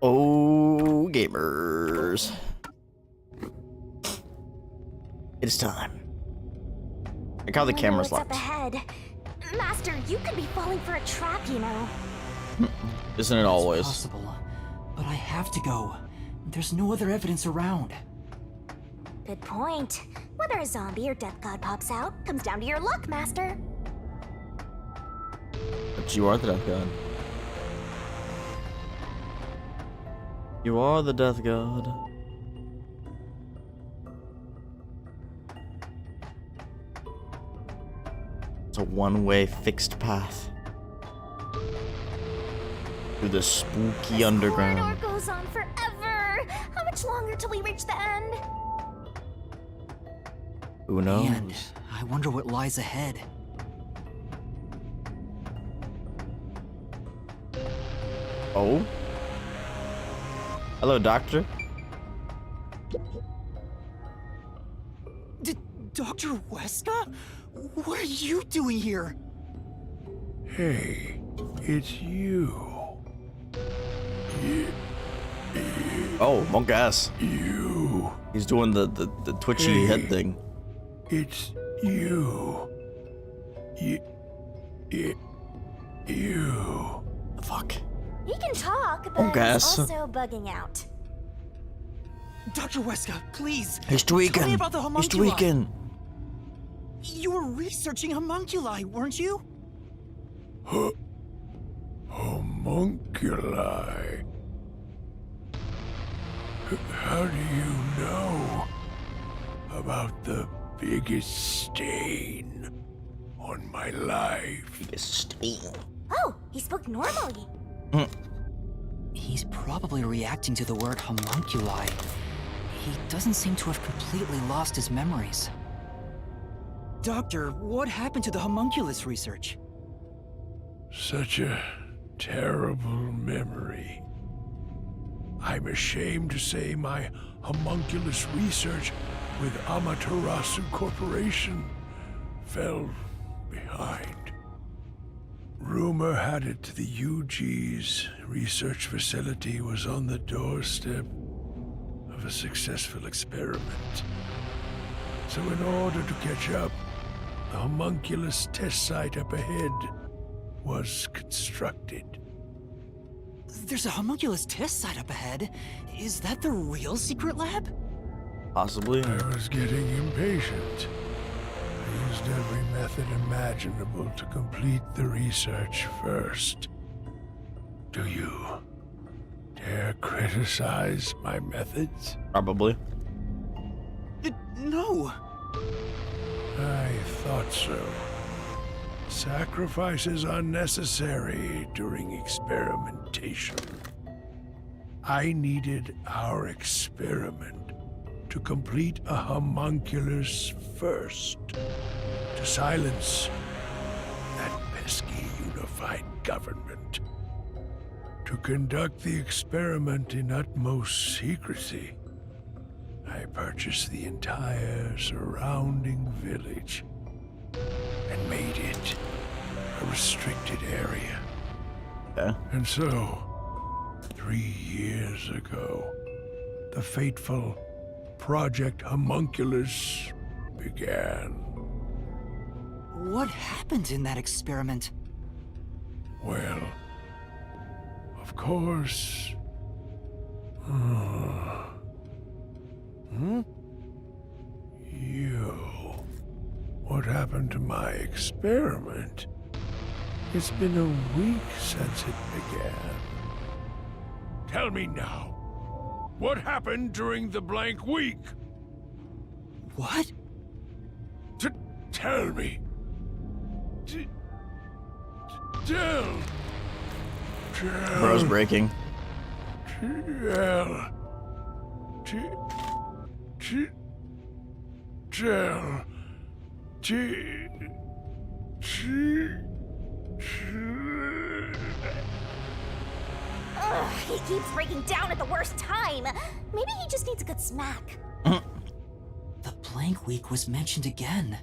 Oh, gamers. It is time. Look how the camera's what's locked. Up ahead. Master, you could be falling for a trap, you know. Isn't it always? It's possible, but I have to go. There's no other evidence around. Good point. Whether a zombie or death god pops out comes down to your luck, Master. But you are the death god. You are the death god. It's a one-way fixed path through the spooky underground. The corridor goes on forever. How much longer till we reach the end? Who knows? Man, I wonder what lies ahead. Oh? Hello, doctor. Dr. Weska? What are you doing here? Hey, it's you. Oh, monk ass. You. He's doing the twitchy head thing. It's you. You. Fuck. He can talk, but Monk ass. he's also bugging out. Dr. Weska, please. He's Tell me tweaking. about the He's homunculi. tweaking. You were researching homunculi, weren't you? Homunculi. How do you know about the biggest stain on my life? Biggest stain. Oh, he spoke normally. He's probably reacting to the word homunculi. He doesn't seem to have completely lost his memories. Doctor, what happened to the homunculus research? Such a terrible memory. I'm ashamed to say my homunculus research with Amaterasu Corporation fell behind. Rumor had it the UG's research facility was on the doorstep of a successful experiment. So in order to catch up, the homunculus test site up ahead was constructed. There's a homunculus test site up ahead. Is that the real secret lab? Possibly. I was getting impatient. I used every method imaginable to complete the research first. Do you dare criticize my methods? Probably. No. I thought so. Sacrifices are necessary during experimentation. I needed our experiment to complete a homunculus first, to silence that pesky unified government, to conduct the experiment in utmost secrecy. I purchased the entire surrounding village and made it a restricted area. Yeah. And so, 3 years ago, the fateful Project Homunculus began. What happened in that experiment? Well, of course... You. What happened to my experiment? It's been a week since it began. Tell me now. What happened during the blank week? What? Tell me. Tell. Bro's breaking. Tell. Tell. Ugh, he keeps breaking down at the worst time. Maybe he just needs a good smack. The blank week was mentioned again.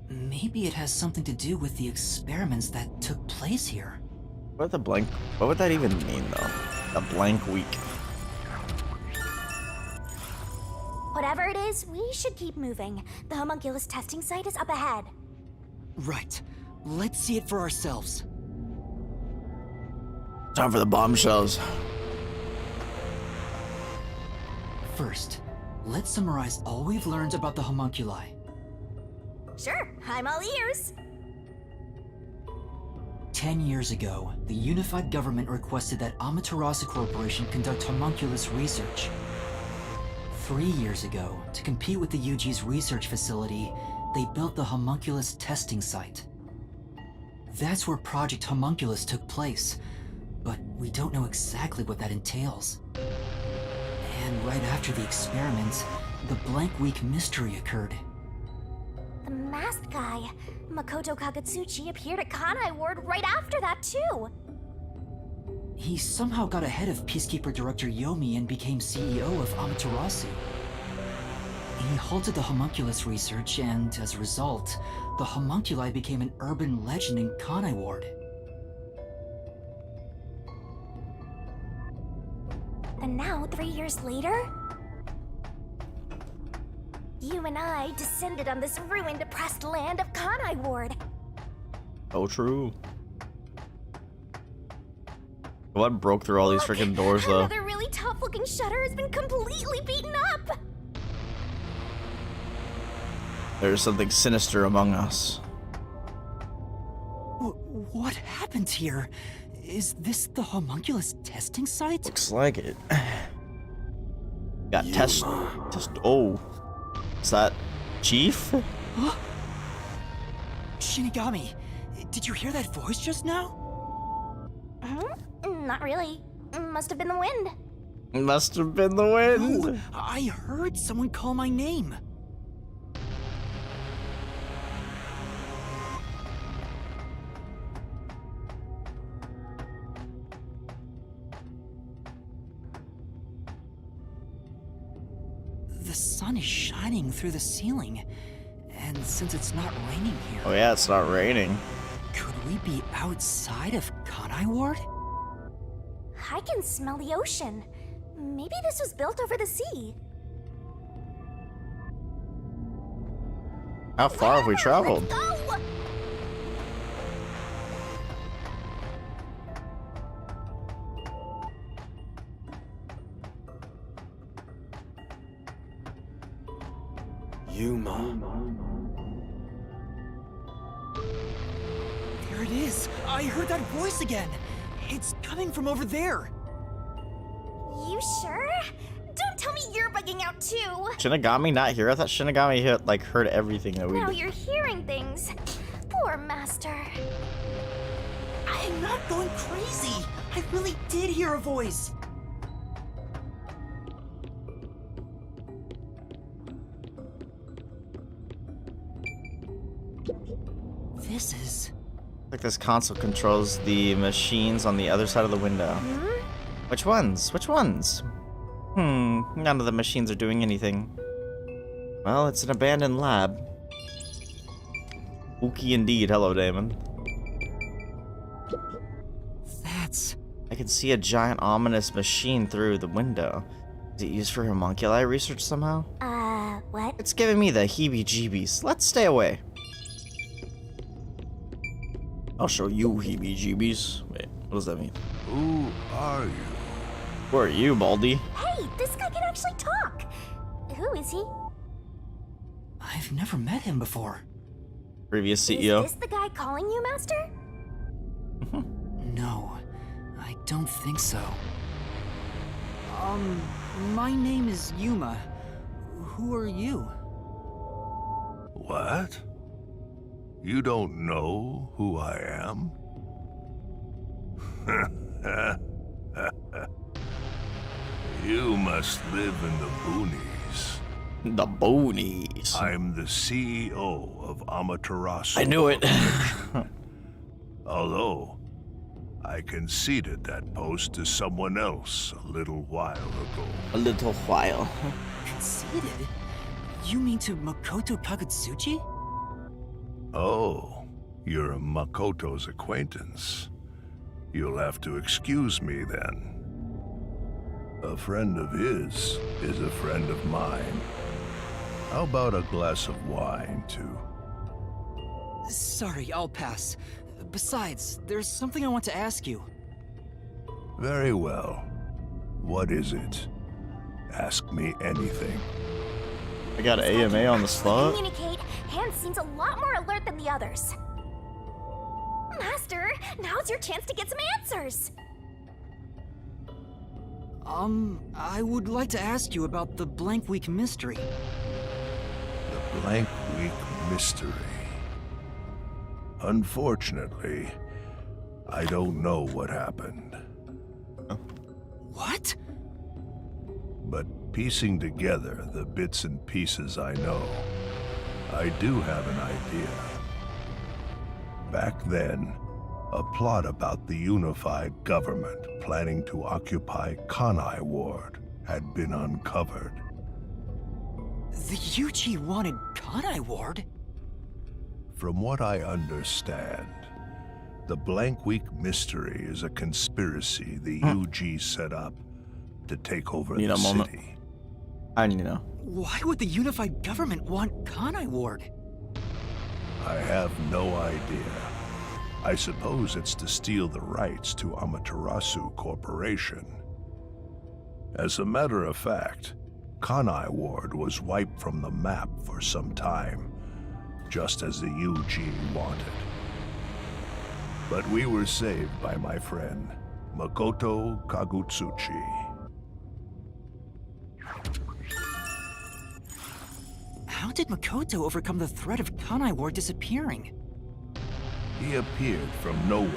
Maybe it has something to do with the experiments that took place here. What the blank? What would that even mean, though? A blank week. Whatever it is, we should keep moving. The homunculus testing site is up ahead. Right. Let's see it for ourselves. Time for the bombshells. First, let's summarize all we've learned about the homunculi. Sure, I'm all ears. 10 years ago, the unified government requested that Amaterasu Corporation conduct homunculus research. 3 years ago, to compete with the UG's research facility, they built the homunculus testing site. That's where Project Homunculus took place, but we don't know exactly what that entails. And right after the experiment, the blank week mystery occurred. The masked guy, Makoto Kagetsuchi, appeared at Kanai Ward right after that, too. He somehow got ahead of Peacekeeper Director Yomi and became CEO of Amaterasu. He halted the homunculus research, and as a result, the homunculi became an urban legend in Kanai Ward. And now, 3 years later, you and I descended on this ruined, oppressed land of Kanai Ward. Oh, true. What broke through all these freaking doors, though? Another really tough-looking shutter has been completely beaten up. There's something sinister among us. What happened here? Is this the homunculus testing site? Looks like it. Got test. Oh, is that Chief? Huh? Shinigami, did you hear that voice just now? Not really. Must have been the wind. Must have been the wind. No, I heard someone call my name. The sun is shining through the ceiling, and since it's not raining here... Oh yeah, it's not raining. Could we be outside of Kanai Ward? I can smell the ocean. Maybe this was built over the sea. How far have we traveled? Let's go! Yuma. There it is! I heard that voice again! It's coming from over there! You sure? Don't tell me you're bugging out too! Shinigami not here? I thought Shinigami heard everything that we Now did. you're hearing things. Poor master. I'm not going crazy! I really did hear a voice! This is... Like this console controls the machines on the other side of the window. Which ones? Which ones? None of the machines are doing anything. Well, it's an abandoned lab. Spooky indeed. Hello, Damon. That's... I can see a giant ominous machine through the window. Is it used for homunculi research somehow? What? It's giving me the heebie-jeebies. Let's stay away. I'll show you heebie-jeebies. Wait, what does that mean? Who are you? Who are you, Baldy? Hey, this guy can actually talk. Who is he? I've never met him before. Previous CEO. Is this the guy calling you, Master? No, I don't think so. My name is Yuma. Who are you? What? You don't know who I am? You must live in the boonies. The boonies. I'm the CEO of Amaterasu. I knew it. Although, I conceded that post to someone else a little while ago. A little while. Conceited? You mean to Makoto Kagetsuchi? Oh, you're Makoto's acquaintance. You'll have to excuse me then. A friend of his is a friend of mine. How about a glass of wine, too? Sorry, I'll pass. Besides, there's something I want to ask you. Very well. What is it? Ask me anything. I got an AMA on the slot. Communicate. Hans seems a lot more alert than the others. Master, now's your chance to get some answers. I would like to ask you about the Blank Week mystery. The Blank Week mystery. Unfortunately, I don't know what happened. What? But piecing together the bits and pieces I know, I do have an idea. Back then, a plot about the unified government planning to occupy Kanai Ward had been uncovered. The UG wanted Kanai Ward? From what I understand, the Blank Week mystery is a conspiracy the UG set up to take over Need the a moment. city. I need to know. Why would the unified government want Kanai Ward? I have no idea. I suppose it's to steal the rights to Amaterasu Corporation. As a matter of fact, Kanai Ward was wiped from the map for some time, just as the UG wanted. But we were saved by my friend, Makoto Kagutsuchi. How did Makoto overcome the threat of Kanai Ward disappearing? He appeared from nowhere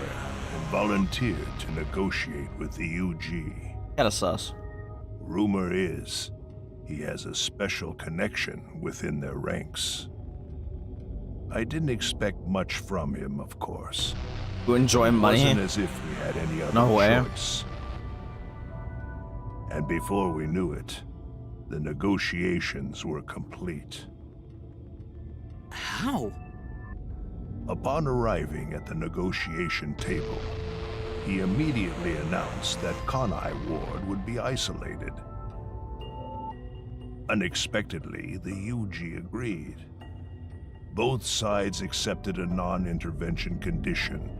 and volunteered to negotiate with the UG. Kinda sus. Rumor is, he has a special connection within their ranks. I didn't expect much from him, of course. You enjoy It money? wasn't as if we had any other No way. choice. And before we knew it, the negotiations were complete. How? Upon arriving at the negotiation table, he immediately announced that Kanai Ward would be isolated. Unexpectedly, the UG agreed. Both sides accepted a non-intervention condition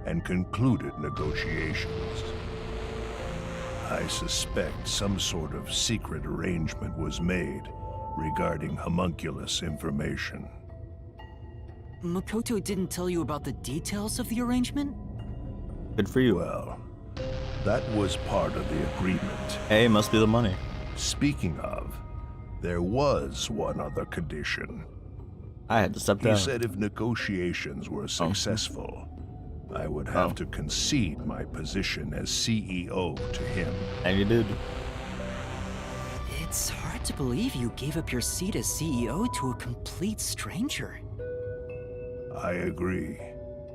and concluded negotiations. I suspect some sort of secret arrangement was made regarding homunculus information. Makoto didn't tell you about the details of the arrangement? Good for you. Well, that was part of the agreement. Hey, must be the money. Speaking of, there was one other condition. I had to step He down. said if negotiations were successful, I would have to concede my position as CEO to him. And you did. It's hard to believe you gave up your seat as CEO to a complete stranger. I agree.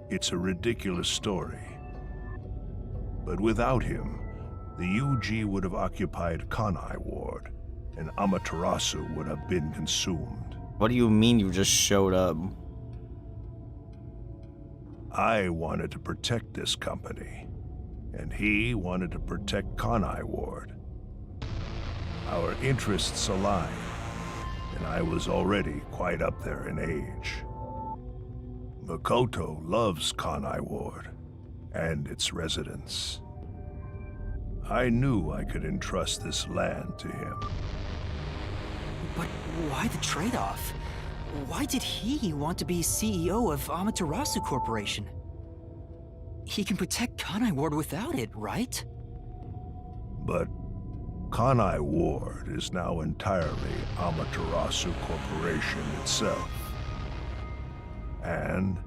It's a ridiculous story. But without him, the UG would have occupied Kanai Ward, and Amaterasu would have been consumed. What do you mean you just showed up? I wanted to protect this company, and he wanted to protect Kanai Ward. Our interests aligned, and I was already quite up there in age. Makoto loves Kanai Ward and its residents. I knew I could entrust this land to him. But why the trade-off? Why did he want to be CEO of Amaterasu Corporation? He can protect Kanai Ward without it, right? But Kanai Ward is now entirely Amaterasu Corporation itself. And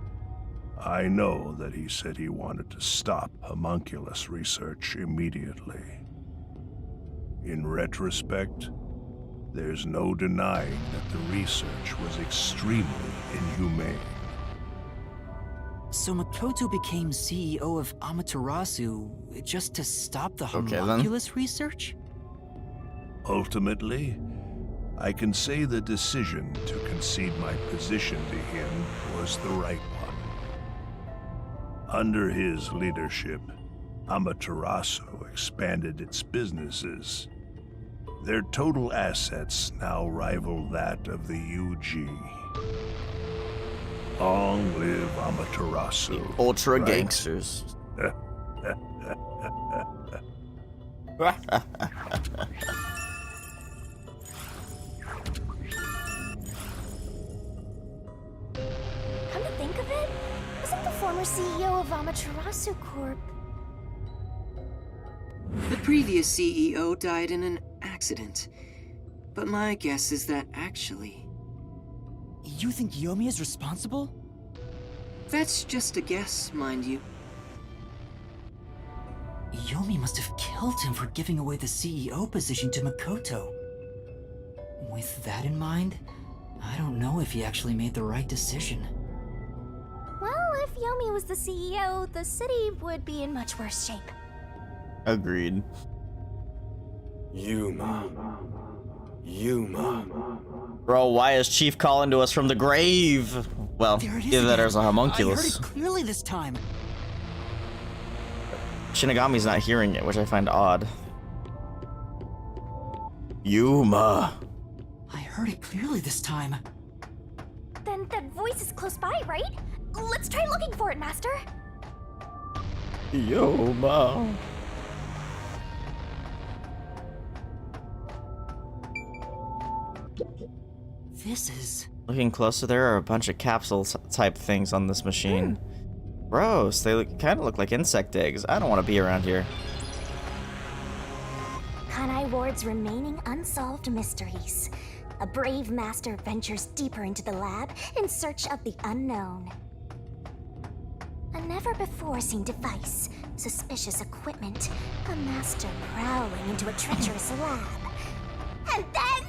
I know that he said he wanted to stop homunculus research immediately. In retrospect, there's no denying that the research was extremely inhumane. So Makoto became CEO of Amaterasu just to stop the Okay, then. homunculus research? Ultimately, I can say the decision to concede my position to him was the right one. Under his leadership, Amaterasu expanded its businesses Their total assets now rival that of the UG. Long live Amaterasu. Ultra right? gangsters. Come to think of it, isn't the former CEO of Amaterasu Corp? The previous CEO died in an accident. But my guess is that actually... You think Yomi is responsible? That's just a guess, mind you. Yomi must have killed him for giving away the CEO position to Makoto. With that in mind, I don't know if he actually made the right decision. Well, if Yomi was the CEO, the city would be in much worse shape. Agreed. Yuma. Bro, why is Chief calling to us from the grave? Well, There it is either that or again. there's a I heard homunculus. it clearly this time. Shinigami's not hearing it, which I find odd. Yuma. I heard it clearly this time. Then that voice is close by, right? Let's try looking for it, Master. Yuma. This is... Looking closer, there are a bunch of capsule type things on this machine. Gross, they kind of look like insect eggs. I don't want to be around here. Kanai Ward's remaining unsolved mysteries. A brave master ventures deeper into the lab in search of the unknown. A never-before-seen device, suspicious equipment, a master prowling into a treacherous lab. And then...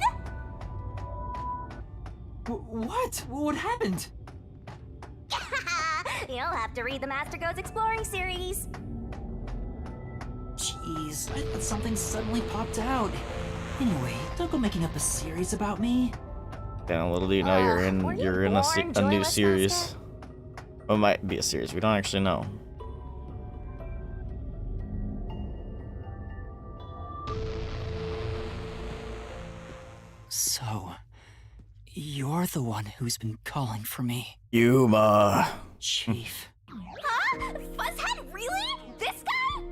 What? What happened? You'll have to read the Master Goes Exploring series. Jeez, I thought something suddenly popped out. Anyway, don't go making up a series about me. Yeah, little do you know were you're you in a born new joyless, series. Master? Well, it might be a series. We don't actually know. So, you're the one who's been calling for me, Yuma. Chief. Huh? Fuzzhead, really? This guy?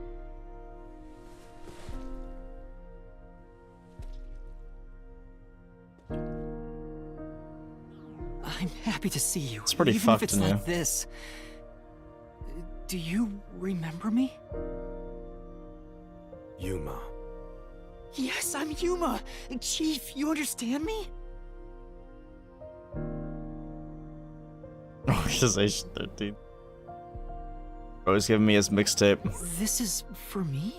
I'm happy to see you. It's pretty even fucked if it's in like you. this. Do you remember me? Yuma. Yes, I'm Yuma. Chief, you understand me? Organization 13. Bro, he's giving me his mixtape. This is for me?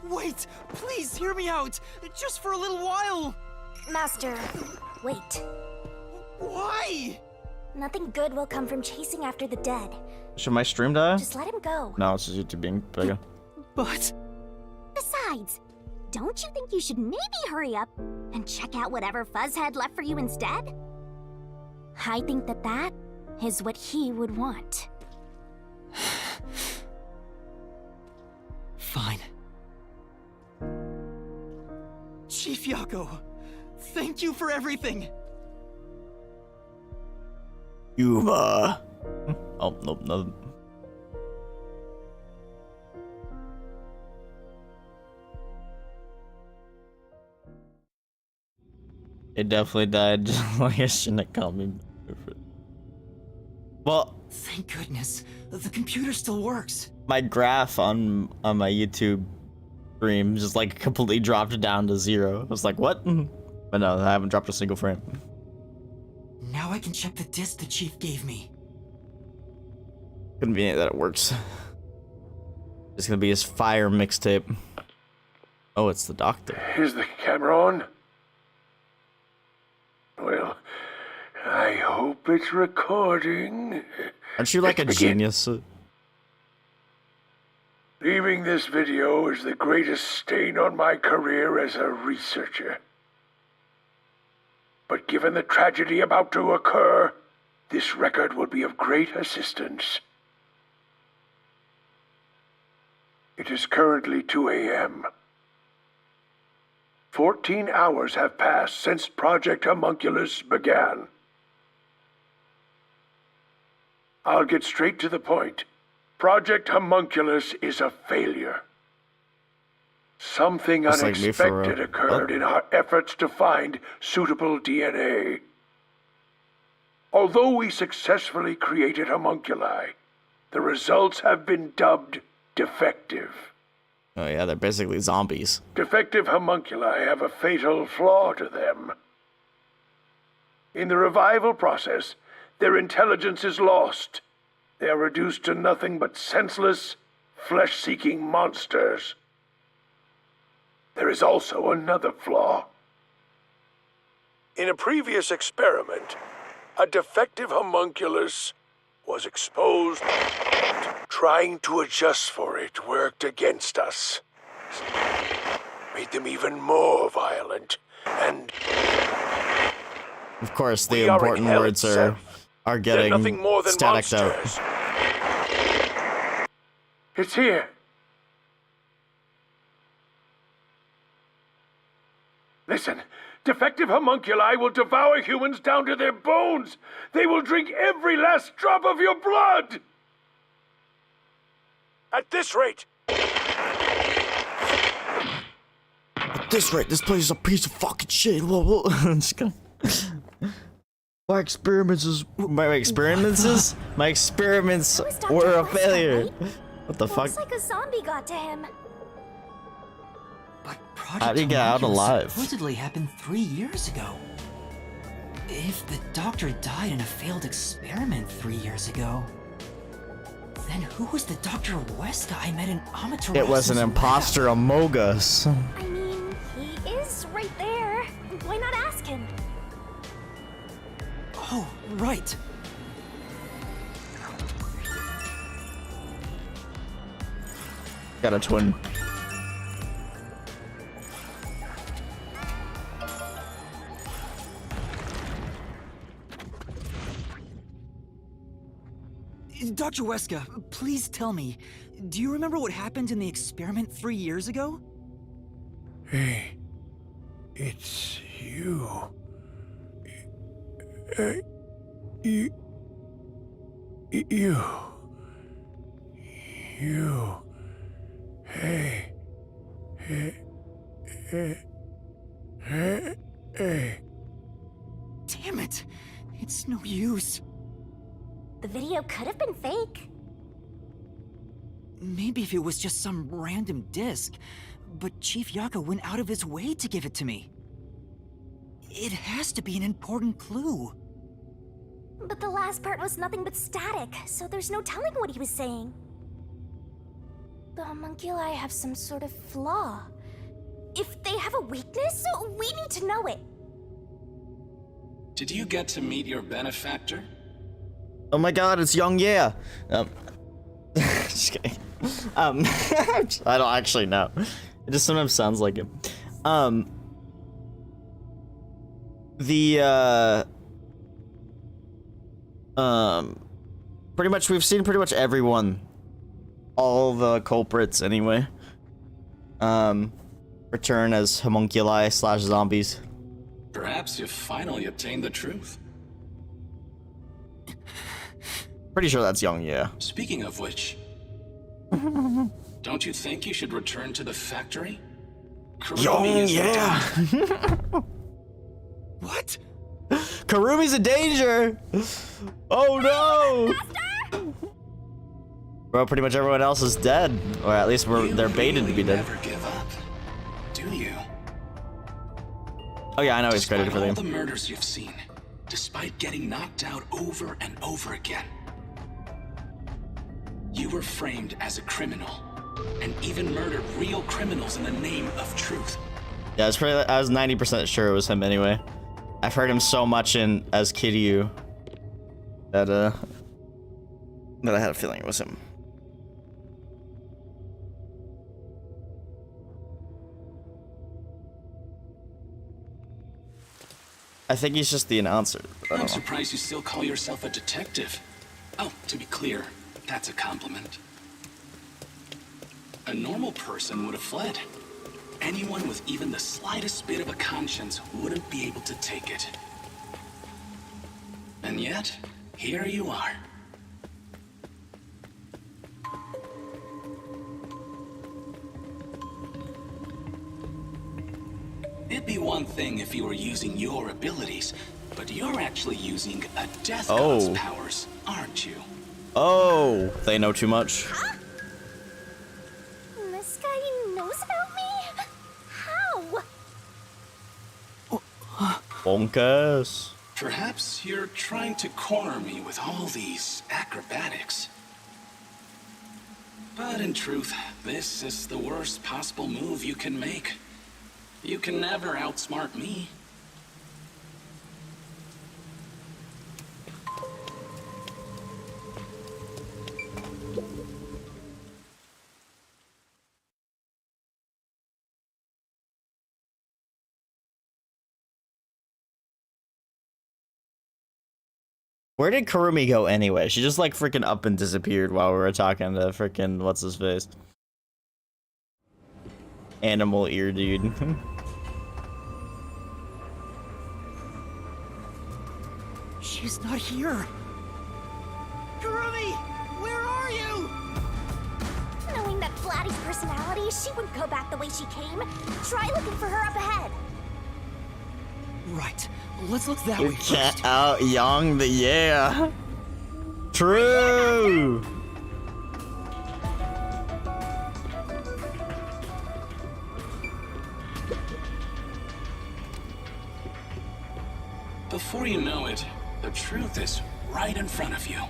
Wait! Please hear me out! Just for a little while! Master, wait. Why? Nothing good will come from chasing after the dead. Should my stream die? Just let him go. No, it's just YouTube being bigger. But... Besides, don't you think you should maybe hurry up and check out whatever Fuzzhead left for you instead? I think that is what he would want. Fine. Chief Yako, thank you for everything! Yuma. Oh, nope, nothing. It definitely died, just like it shouldn't have called me. Well, Thank goodness, the computer still works. my graph on my YouTube stream just like completely dropped down to 0. I was like, what? But no, I haven't dropped a single frame. Now I can check the disc the Chief gave me. Convenient that it works. It's gonna be his fire mixtape. Oh, it's the doctor. Is the camera on? Well, I hope it's recording. Aren't you like a Let's begin. genius? Leaving this video is the greatest stain on my career as a researcher. But given the tragedy about to occur, this record will be of great assistance. It is currently 2 a.m. 14 hours have passed since Project Homunculus began. I'll get straight to the point. Project Homunculus is a failure. Something Just like me for unexpected occurred in our efforts to find suitable DNA. Although we successfully created homunculi, the results have been dubbed defective. Oh yeah, they're basically zombies. Defective homunculi have a fatal flaw to them. In the revival process, their intelligence is lost. They are reduced to nothing but senseless, flesh-seeking monsters. There is also another flaw. In a previous experiment, a defective homunculus was exposed. Trying to adjust for it worked against us. Made them even more violent, and Of course, the we are in important hell words itself. are They're getting nothing more than staticked out. monsters. It's here. Listen, defective homunculi will devour humans down to their bones. They will drink every last drop of your blood. At this rate, At this rate, this place is a piece of fucking shit. I'm just gonna... My experiments Who's Dr. were a West, failure. right? What the fuck? Looks like a zombie got to him. But Project How'd he get out Homunculus alive? supposedly happened 3 years ago. If the doctor died in a failed experiment 3 years ago, then who was the Dr. Weska I met in Amaterasu? It was an imposter among us. I mean, he is right there. Why not ask him? Oh, right. Got a twin. Dr. Weska, please tell me, do you remember what happened in the experiment 3 years ago? hey, it's you. You. Hey. Damn it! It's no use. The video could have been fake. Maybe if it was just some random disc, but Chief Yaka went out of his way to give it to me. It has to be an important clue. But the last part was nothing but static, so there's no telling what he was saying. The homunculi have some sort of flaw. If they have a weakness, we need to know it. Did you get to meet your benefactor? Oh my god, it's Young Yeah. Just kidding. I don't actually know. It just sometimes sounds like him. Pretty much we've seen pretty much everyone. All the culprits anyway. Return as homunculi / zombies. Perhaps you've finally obtained the truth. Pretty sure that's Young Yeah. Speaking of which, don't you think you should return to the factory? Kurumi is in danger. What? Karumi's in danger! Oh no! Well, pretty much everyone else is dead, or at least they're baited to be dead. Never give up, do you? Oh yeah, I know he's Despite credited for all the the murders you've seen, despite getting knocked out over and over again, you were framed as a criminal, and even murdered real criminals in the name of truth. Yeah, I was 90% sure it was him anyway. I've heard him so much as Kiryu that I had a feeling it was him. I think he's just the announcer. I don't I'm know. surprised you still call yourself a detective. Oh, to be clear, that's a compliment. A normal person would have fled. Anyone with even the slightest bit of a conscience wouldn't be able to take it. And yet, here you are. It'd be one thing if you were using your abilities, but you're actually using a Death God's powers, aren't you? Oh, they know too much. Huh? This guy knows about me? How? Bonkers. Perhaps you're trying to corner me with all these acrobatics. But in truth, this is the worst possible move you can make. You can never outsmart me. Where did Kurumi go anyway? She just like freaking up and disappeared while we were talking to freaking what's his face? Animal ear dude. She's not here. Kurumi, where are you? Knowing that Flatty's personality, she wouldn't go back the way she came. Try looking for her up ahead. Right. Let's look that You way can't first. out young the yeah. True. Before you know it, the truth is right in front of you.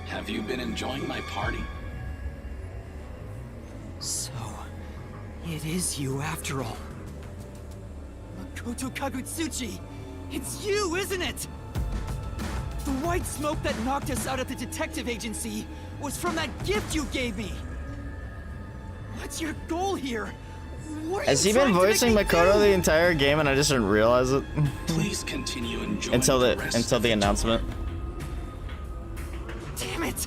Have you been enjoying my party? So, it is you after all. Makoto Kagutsuchi! It's you, isn't it? The white smoke that knocked us out at the detective agency was from that gift you gave me! What's your goal here? What are Has you he been trying to make voicing me Makoto do? the entire game and I just didn't realize it? Please continue enjoying until the rest until of the tour. announcement. Damn it!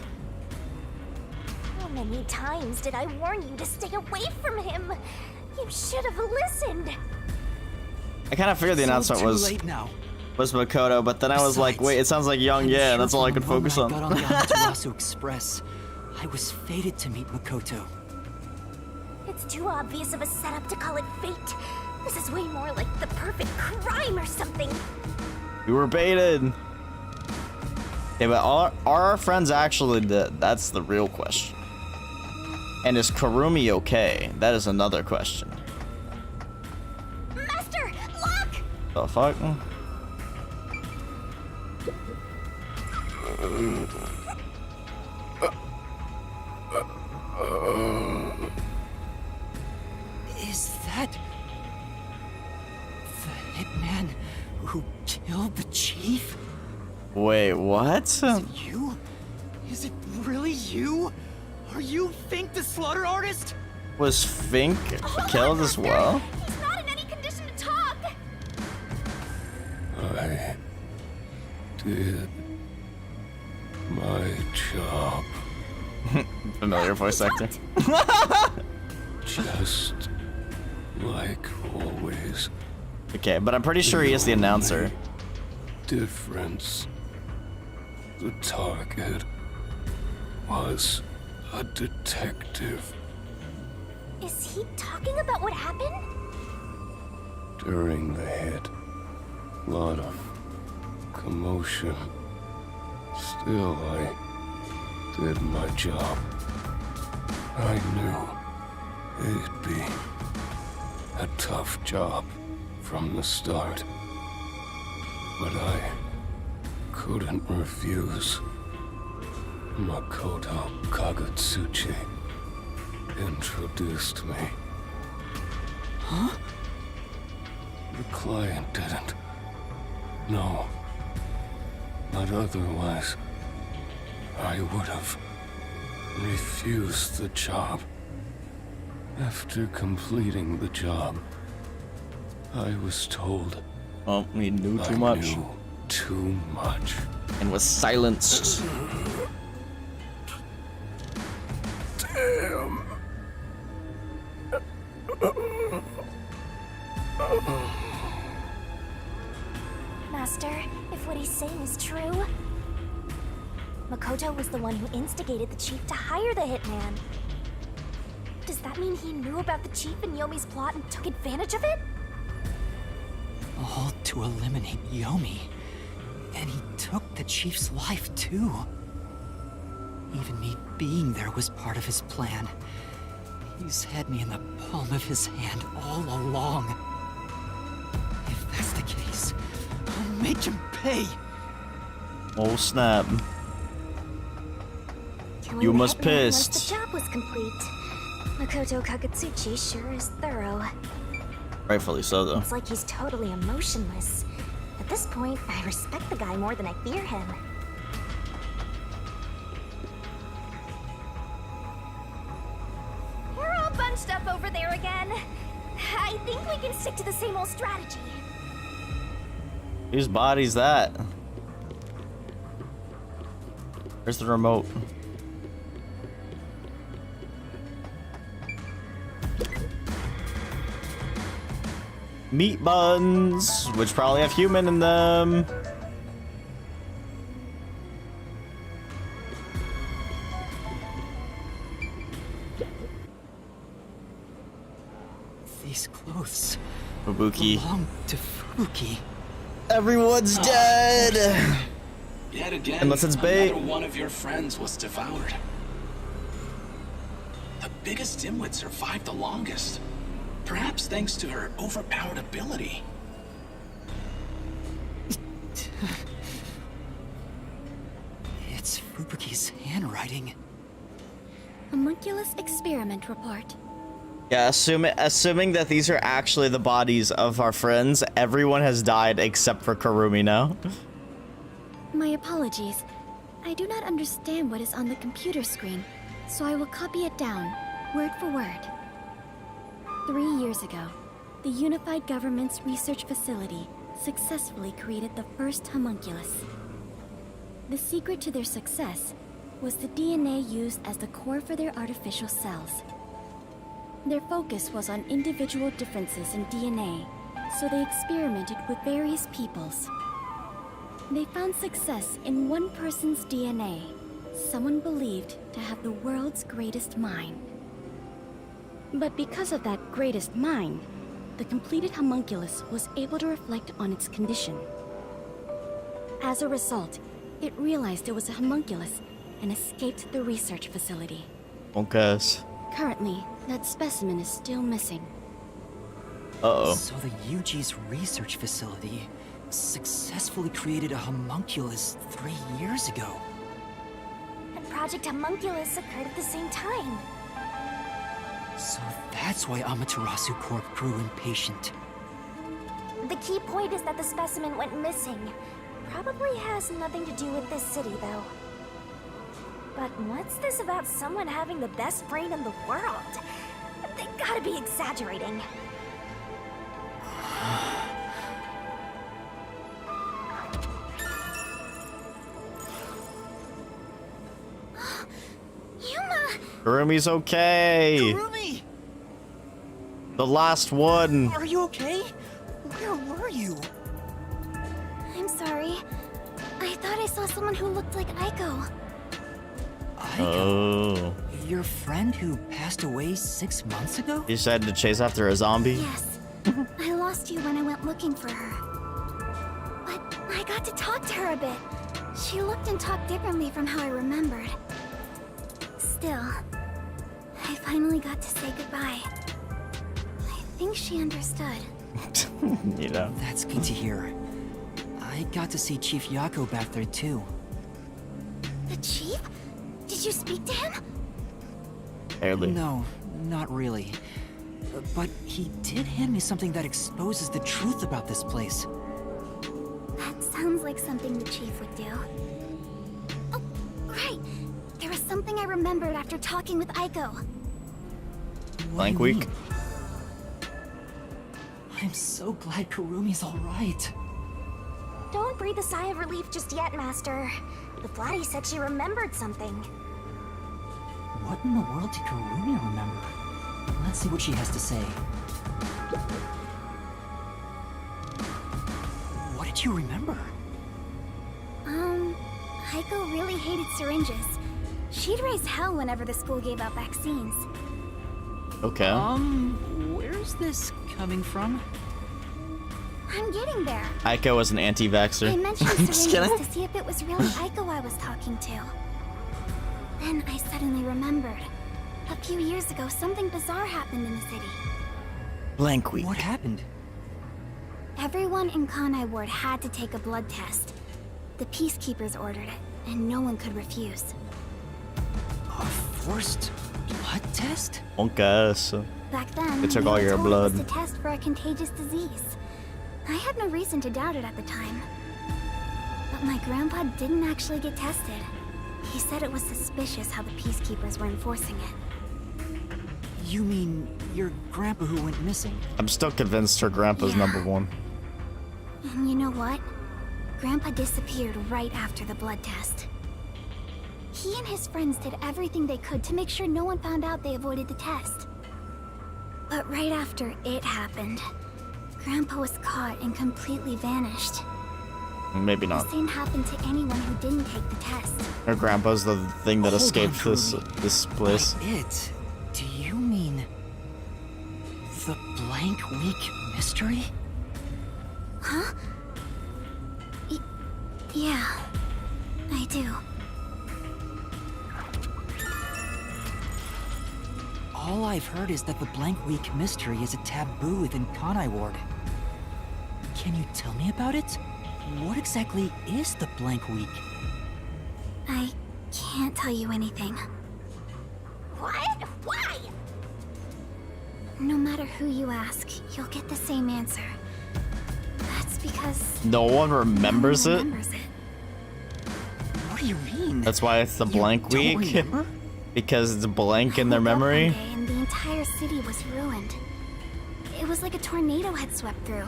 How many times did I warn you to stay away from him? You should have listened. I kind of figured the announcement Too was late now. Makoto, but then I was like, Besides, wait, it sounds like Young I'm Yeah, sure that's all I from could the moment focus on. I got on the Amaterasu Express, I was fated to meet Makoto. It's too obvious of a setup to call it fate. This is way more like the perfect crime or something. We were baited. Yeah, but are our friends actually dead? That's the real question. And is Kurumi okay? That is another question. Master, look! The fuck? Is that the hitman who killed the chief? Wait, what? Is it you? Is it really you? Are you Fink the slaughter artist? Was Fink Hold on, killed as Master. well? He's not in any condition to talk. I did my job. Familiar voice actor. Just like always. Okay, but I'm pretty sure he is the announcer. Difference. The target was a detective. Is he talking about what happened? During the hit, lot of commotion. Still, I did my job. I knew it'd be a tough job from the start. But I couldn't refuse. Makoto Kagutsuchi introduced me. Huh? The client didn't. No. But otherwise, I would have refused the job. After completing the job, I was told Oh, he knew too I much. knew too much. And was silenced. Damn. Master, if what he's saying is true, Makoto was the one who instigated the chief to hire the hitman. Does that mean he knew about the chief and Yomi's plot and took advantage of it? All to eliminate Yomi. And he took the chief's life too. Even me being there was part of his plan. He's had me in the palm of his hand all along. If that's the case, I'll make him pay. Oh snap. Killing You the must hitman once pissed. the job was complete. Makoto Kagutsuchi sure is thorough. Rightfully so, though. It's like he's totally emotionless. At this point, I respect the guy more than I fear him. You're all bunched up over there again. I think we can stick to the same old strategy. Whose body's that? Where's the remote? Meat buns, which probably have human in them. These clothes Fubuki. belong to Fubuki. Everyone's dead. Yet again, Unless it's bait. another one of your friends was devoured. The biggest dimwit survived the longest. Perhaps thanks to her overpowered ability. It's Fubuki's handwriting. Homunculus experiment report. Yeah, assuming that these are actually the bodies of our friends, everyone has died except for Karumi now. My apologies. I do not understand what is on the computer screen, so I will copy it down, word for word. 3 years ago, the Unified Government's research facility successfully created the first homunculus. The secret to their success was the DNA used as the core for their artificial cells. Their focus was on individual differences in DNA, so they experimented with various peoples. They found success in one person's DNA, someone believed to have the world's greatest mind. But because of that greatest mind, the completed homunculus was able to reflect on its condition. As a result, it realized it was a homunculus and escaped the research facility. Okay. Currently, that specimen is still missing. Uh-oh. So the UG's research facility successfully created a homunculus 3 years ago. And Project Homunculus occurred at the same time. So that's why Amaterasu Corp grew impatient. The key point is that the specimen went missing. Probably has nothing to do with this city, though. But what's this about someone having the best brain in the world? They gotta be exaggerating. Yuma! Karumi's okay. Karumi! The last one. Are you okay? Where were you? I'm sorry. I thought I saw someone who looked like Aiko. Aiko, Oh. your friend who passed away 6 months ago? You decided to chase after a zombie? Yes. I lost you when I went looking for her. But I got to talk to her a bit. She looked and talked differently from how I remembered. Still, I finally got to say goodbye. I think she understood. You know. That's good to hear. I got to see Chief Yako back there too. The chief? Did you speak to him? Barely. No, not really. But he did hand me something that exposes the truth about this place. That sounds like something the chief would do. Oh, right. There was something I remembered after talking with Aiko. What do Blank you week. mean? I'm so glad Kurumi's alright. Don't breathe a sigh of relief just yet, Master. The Flatty said she remembered something. What in the world did Kurumi remember? Let's see what she has to say. What did you remember? Heiko really hated syringes. She'd raise hell whenever the school gave out vaccines. Okay. Where's this coming from? I'm getting there. Aiko was an I anti-vaxxer. mentioned Just syringes kidding. to see if it was really Aiko I was talking to. Then I suddenly remembered. A few years ago, something bizarre happened in the city. Blank week. What happened? Everyone in Kanai Ward had to take a blood test. The Peacekeepers ordered it, and no one could refuse. A forced blood test? Punk ass. Back then, They took all were your told it blood. was to test for a contagious disease. I had no reason to doubt it at the time. But my grandpa didn't actually get tested. He said it was suspicious how the Peacekeepers were enforcing it. You mean your grandpa who went missing? I'm still convinced her grandpa's Yeah. number one. And you know what? Grandpa disappeared right after the blood test. He and his friends did everything they could to make sure no one found out they avoided the test. But right after it happened, Grandpa was caught and completely vanished. Maybe The not. same happened to anyone who didn't take the test. Her grandpa's the thing that Hold escaped on, this Kurumi. this place. By it, do you mean the blank week mystery? Huh? Yeah, I do. All I've heard is that the blank week mystery is a taboo within Kanai Ward. Can you tell me about it? What exactly is the blank week? I can't tell you anything. What? Why? No matter who you ask, you'll get the same answer. That's because No one remembers no it? one remembers it. What do you mean? That's why it's the You blank don't week. remember? Because it's blank in I their woke up one memory. day and the entire city was ruined. It was like a tornado had swept through.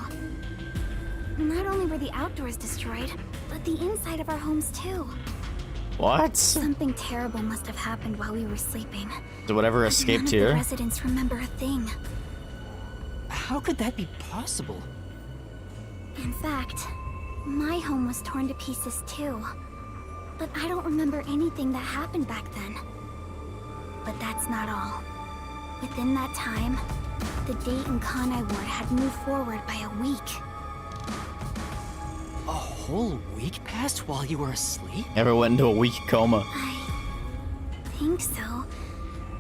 Not only were the outdoors destroyed, but the inside of our homes too. What? Something terrible must have happened while we were sleeping. Did whatever But escaped none of the here? residents remember a thing. How could that be possible? In fact, my home was torn to pieces too. But I don't remember anything that happened back then. But that's not all. Within that time, the date in Kanai Ward had moved forward by a week. A whole week passed while you were asleep? Never went into a weak coma. I think so.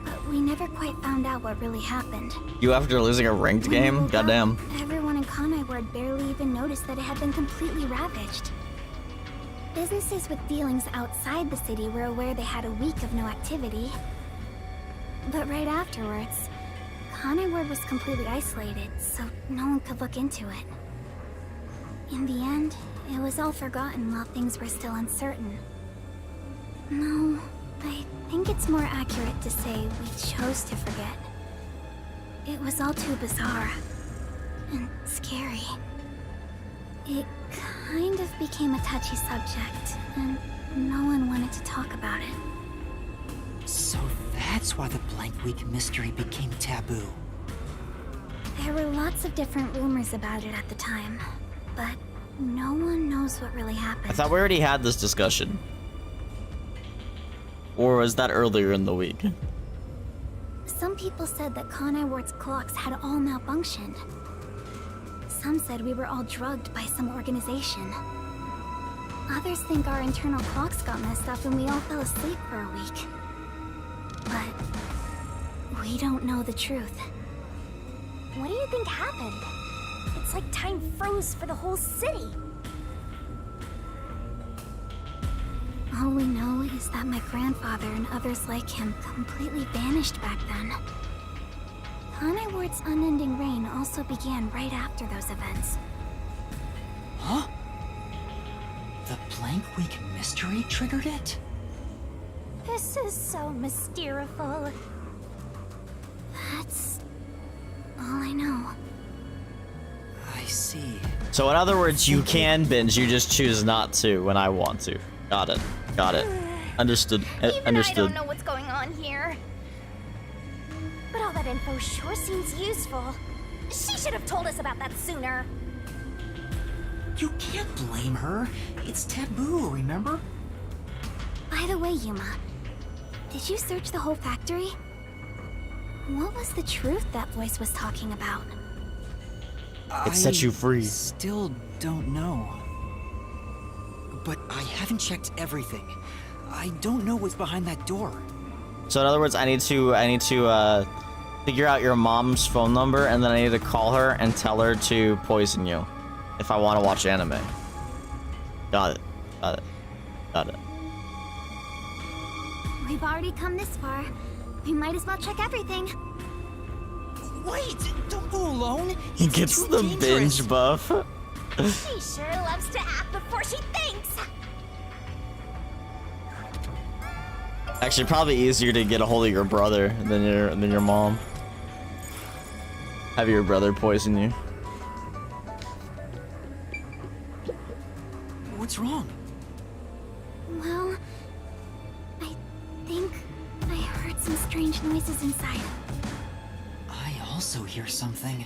But we never quite found out what really happened. You after losing a ranked When I game? woke up, Goddamn. everyone in Kanai Ward barely even noticed that it had been completely ravaged. Businesses with dealings outside the city were aware they had a week of no activity. But right afterwards, Kanai Ward was completely isolated, so no one could look into it. In the end, it was all forgotten while things were still uncertain. No, I think it's more accurate to say we chose to forget. It was all too bizarre and scary. It kind of became a touchy subject, and no one wanted to talk about it. So that's why the blank week mystery became taboo. There were lots of different rumors about it at the time, but no one knows what really happened. I thought we already had this discussion. Or was that earlier in the week? Some people said that Kanai Ward's clocks had all malfunctioned. Some said we were all drugged by some organization. Others think our internal clocks got messed up and we all fell asleep for a week. But we don't know the truth. What do you think happened? It's like time froze for the whole city. All we know is that my grandfather and others like him completely vanished back then. Kanai Ward's unending reign also began right after those events. Huh? The blank week mystery triggered it? This is so mysterious. That's all I know. So in other words, you can binge, you just choose not to when I want to. Got it. Got it. Understood. Even I Understood. don't know what's going on here. But all that info sure seems useful. She should have told us about that sooner. You can't blame her. It's taboo, remember? By the way, Yuma, did you search the whole factory? What was the truth that voice was talking about? It set you free. I still don't know. But I haven't checked everything. I don't know what's behind that door. So in other words, I need to figure out your mom's phone number, and then I need to call her and tell her to poison you if I want to watch anime. Got it. Got it. Got it. We've already come this far. We might as well check everything. Wait! Don't go alone! He It's gets too the dangerous. binge buff. She sure loves to act before she thinks. Actually, probably easier to get a hold of your brother than your mom. Have your brother poison you. What's wrong? Well, I think I heard some strange noises inside. I also hear something.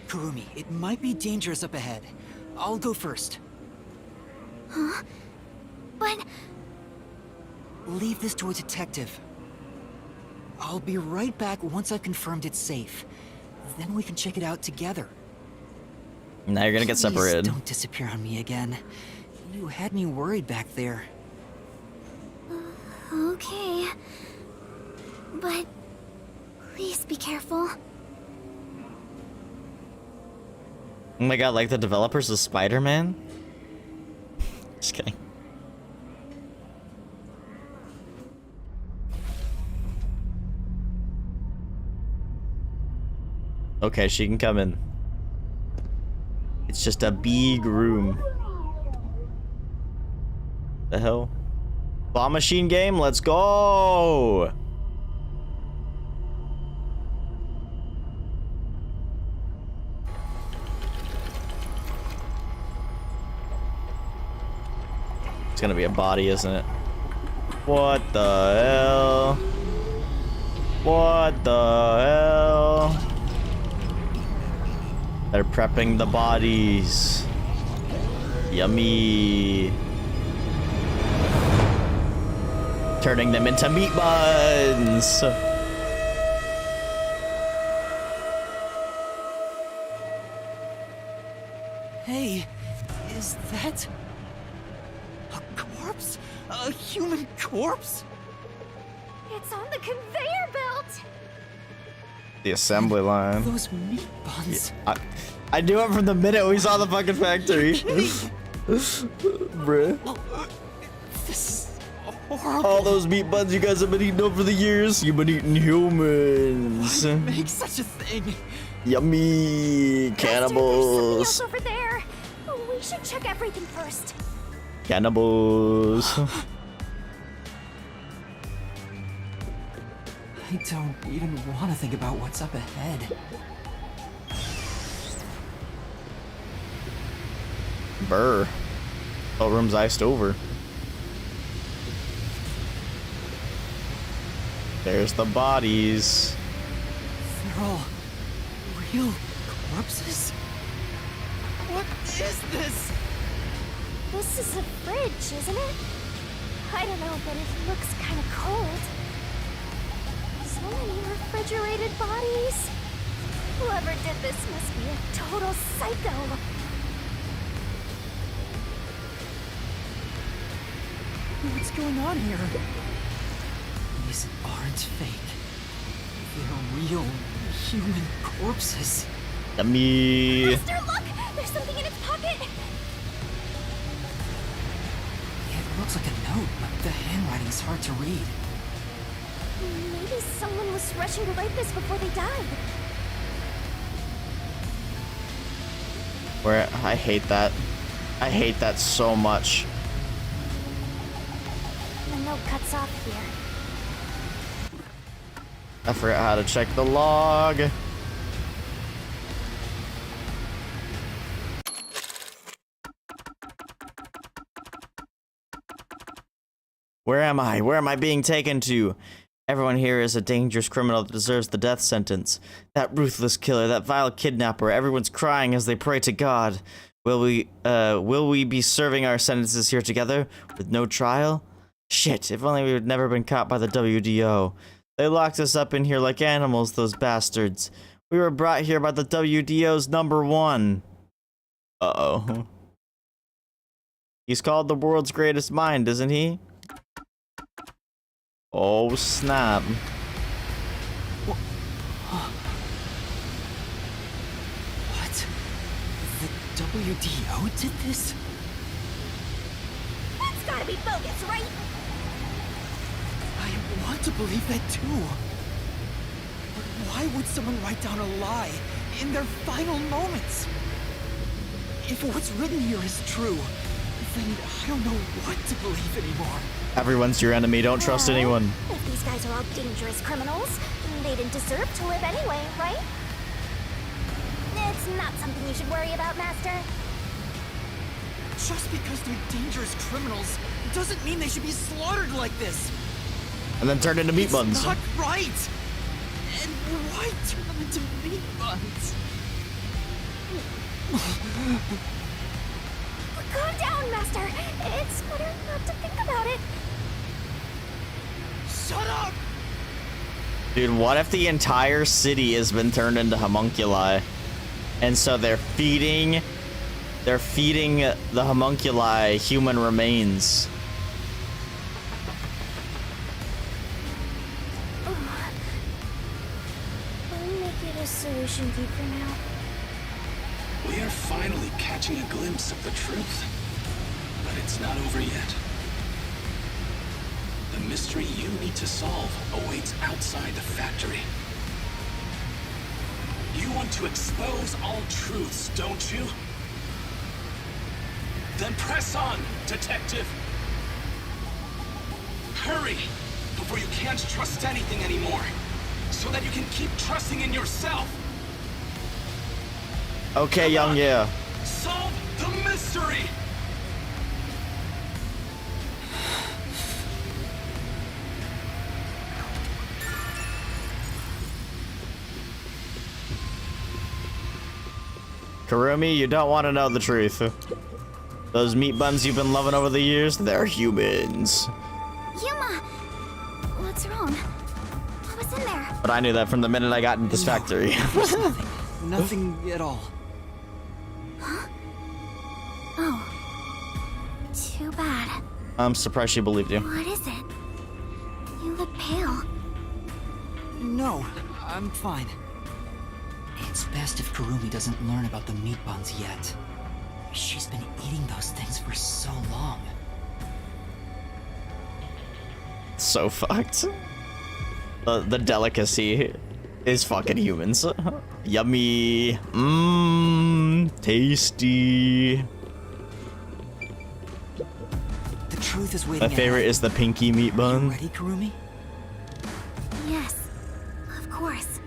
Kurumi, it might be dangerous up ahead. I'll go first. Huh? But Leave this to a detective. I'll be right back once I've confirmed it's safe. Then we can check it out together. Now you're gonna get Please separated. don't disappear on me again. You had me worried back there. okay. But please be careful. Oh my god, like the developers of Spider-Man? Just kidding. Okay, she can come in. It's just a big room. The hell? Bomb machine game? Let's go! It's gonna be a body, isn't it? What the hell? What the hell? They're prepping the bodies. Yummy. Turning them into meat buns. Hey, is that a corpse? A human corpse? It's on the conveyor belt. The assembly line. Those meat buns. I knew it from the minute we saw the fucking factory. Bruh. This is horrible. All those meat buns you guys have been eating over the years. You've been eating humans. Why make such a thing? Yummy cannibals. There's something else over there. We should check everything first. Cannibals. I don't even want to think about what's up ahead. Burr. Whole room's iced over. There's the bodies. They're all real corpses? What is this? This is a fridge, isn't it? I don't know, but it looks kind of cold. So many refrigerated bodies. Whoever did this must be a total psycho. What's going on here? These aren't fake. They're real human corpses. Yummy. Master, look! There's something in its pocket! It looks like a note, but the handwriting's hard to read. Maybe someone was rushing to write this before they died. Where I hate that. I hate that so much. The note cuts off here. I forgot how to check the log. Where am I? Where am I being taken to? Everyone here is a dangerous criminal that deserves the death sentence. That ruthless killer, that vile kidnapper, everyone's crying as they pray to God. Will we be serving our sentences here together with no trial? Shit, if only we had never been caught by the WDO. They locked us up in here like animals, those bastards. We were brought here by the WDO's #1. Uh-oh. He's called the world's greatest mind, isn't he? Oh, snap. What? The WDO did this? That's gotta be bogus, right? I want to believe that too. But why would someone write down a lie in their final moments? If what's written here is true, then I don't know what to believe anymore. Everyone's your enemy, don't trust anyone. If these guys are all dangerous criminals, they didn't deserve to live anyway, right? It's not something you should worry about, Master. Just because they're dangerous criminals doesn't mean they should be slaughtered like this. And then turned into meat buns. It's not right. And why turn them into meat buns? Calm down, Master. It's better not to think about it. Shut up! Dude, what if the entire city has been turned into homunculi? And so they're feeding the homunculi human remains. We'll make it a solution key for now. We are finally catching a glimpse of the truth. But it's not over yet. The mystery you need to solve awaits outside the factory. You want to expose all truths, don't you? Then press on, detective! Hurry, before you can't trust anything anymore, so that you can keep trusting in yourself! Okay, young, yeah. Solve the mystery! Kurumi, you don't want to know the truth. Those meat buns you've been loving over the years, they're humans. Yuma! What's wrong? What was in there? But I knew that from the minute I got into this factory. Nothing at all. Oh. Too bad. I'm surprised she believed you. What is it? You look pale. No, I'm fine. It's best if Kurumi doesn't learn about the meat buns yet. She's been eating those things for so long. So fucked. The delicacy is fucking humans. Yummy. Mmm. Tasty. The truth is waiting. My favorite is the pinky meat You bun. ready, Kurumi? Yes. Of course.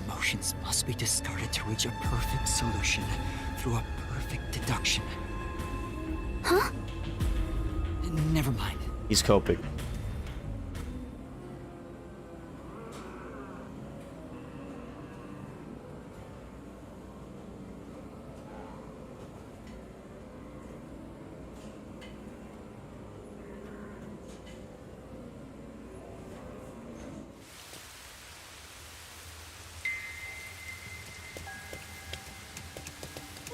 Emotions must be discarded to reach a perfect solution through a perfect deduction. Huh? Never mind. He's coping.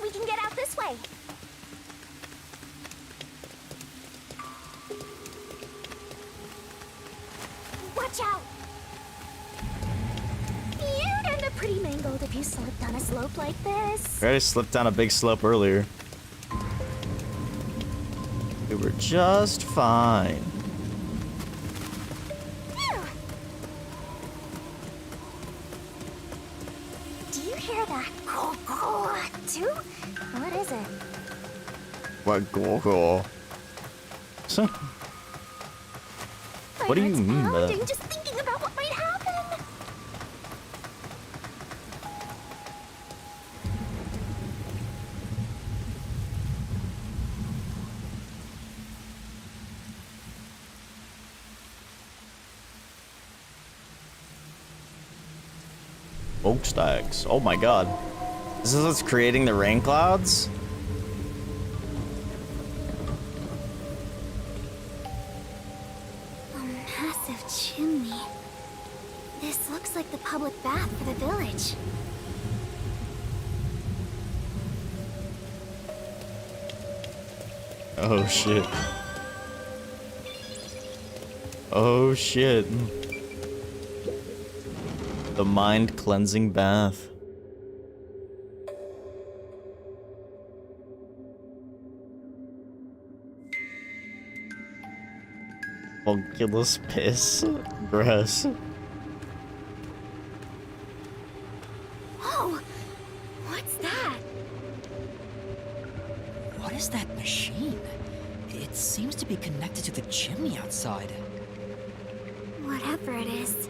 We can get out this way. Watch out! You'd end up pretty mangled if you slipped on a slope like this. I already slipped down a big slope earlier. We were just fine. Phew. Do you hear that? Too? What is it? What go? So, what do you heart's mean by pounding that? just thinking about what might happen. Smokestacks. Oh my god. This is what's creating the rain clouds? A massive chimney. This looks like the public bath for the village. Oh shit. Oh shit. The mind cleansing bath. Oculus piss. Gross. Oh! What's that? What is that machine? It seems to be connected to the chimney outside. Whatever it is,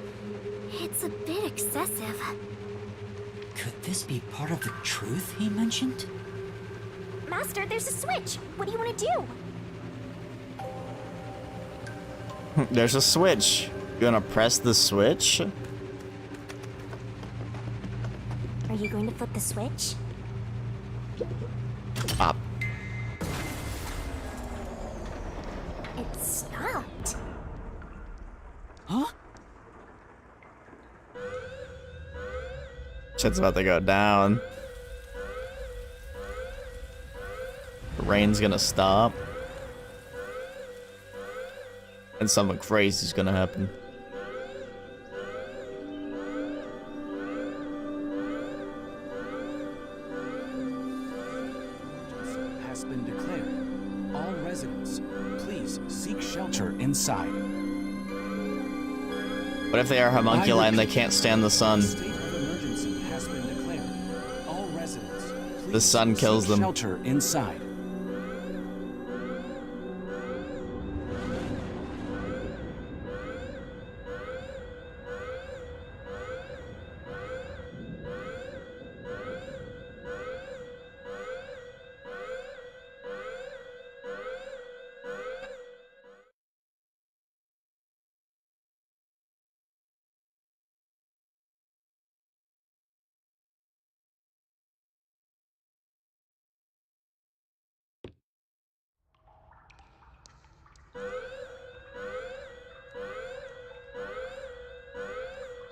it's a bit excessive. Could this be part of the truth he mentioned? Master, there's a switch. What do you want to do? There's a switch. You wanna press the switch? Are you going to flip the switch? Pop. It stopped. Huh? Shit's about to go down. The rain's gonna stop. And something crazy's gonna happen. Has been declared. All residents, please seek shelter inside. What if they are homunculi and they can't stand the sun? State of emergency has been declared. All residents, please The sun kills seek them. Shelter inside.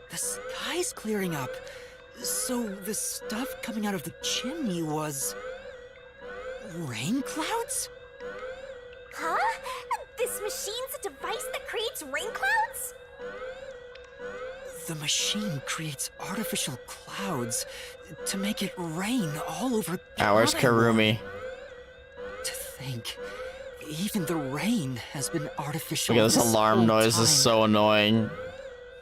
The sky's clearing up. So the stuff coming out of the chimney was... rain clouds? Huh? This machine's a device that creates rain clouds? The machine creates artificial clouds to make it rain all over Where's Tabor. Karumi? To think, even the rain has been artificial. Look at this whole alarm noise, time. is so annoying.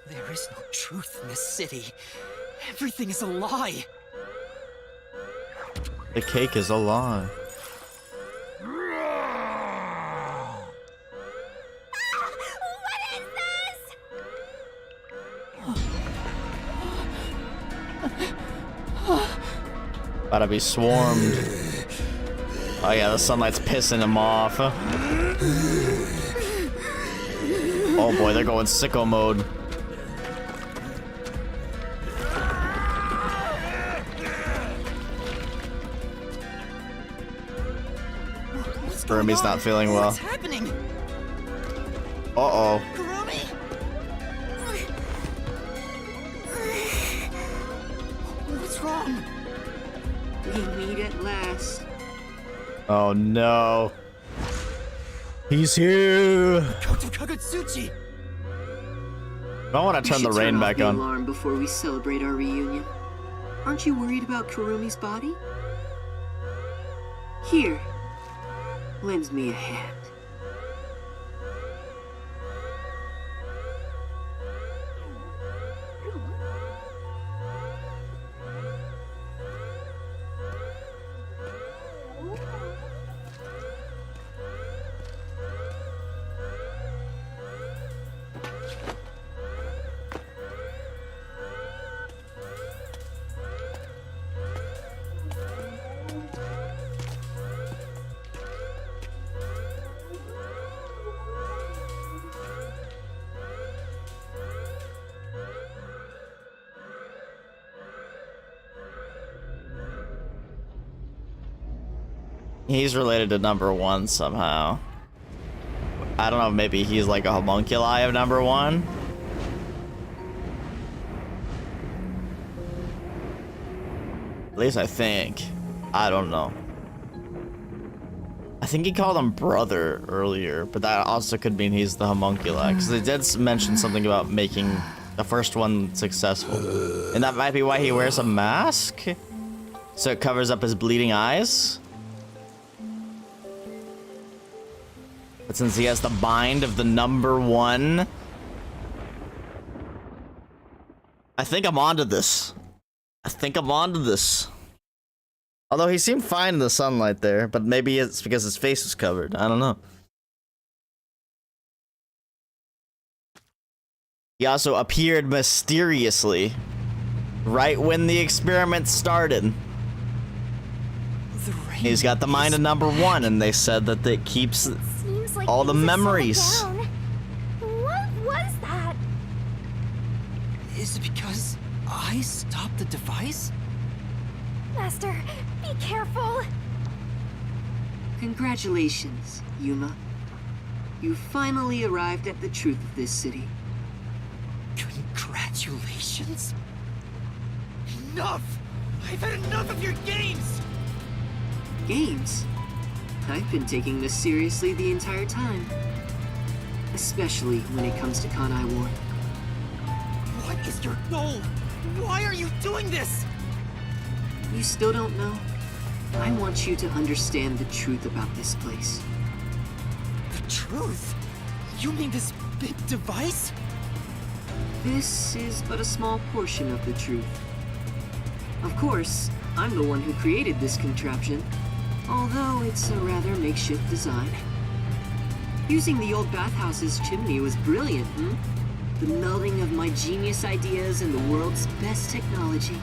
There is no truth in this city. Everything is a lie. The cake is a lie. What is this? About to be swarmed. Oh yeah, the sunlight's pissing him off. Oh boy, they're going sicko mode. Karumi's not feeling well. What's happening? Uh-oh. Karumi! What's wrong? We meet at last. Oh no. He's here. Koto Kagutsuchi! I want to We turn the should rain off back the on. alarm before we celebrate our reunion. Aren't you worried about Karumi's body? Here, lend me a hand. He's related to number 1 somehow. I don't know, maybe he's like a homunculi of number 1? At least I think. I don't know. I think he called him brother earlier, but that also could mean he's the homunculi, because they did mention something about making the first one successful. And that might be why he wears a mask? So it covers up his bleeding eyes? But since he has the mind of the number 1... I think I'm onto this. Although he seemed fine in the sunlight there, but maybe it's because his face was covered. I don't know. He also appeared mysteriously right when the experiment started. He's got the mind of number 1, and they said that it keeps Seems like all the things have memories. settled down. What was that? Is it because I stopped the device? Master, be careful. Congratulations, Yuma. You finally arrived at the truth of this city. Congratulations? Enough! I've had enough of your games! Games? I've been taking this seriously the entire time. Especially when it comes to Kanai Ward. What is your goal? Why are you doing this? You still don't know? I want you to understand the truth about this place. The truth? You mean this big device? This is but a small portion of the truth. Of course, I'm the one who created this contraption, although it's a rather makeshift design. Using the old bathhouse's chimney was brilliant, The melding of my genius ideas and the world's best technology.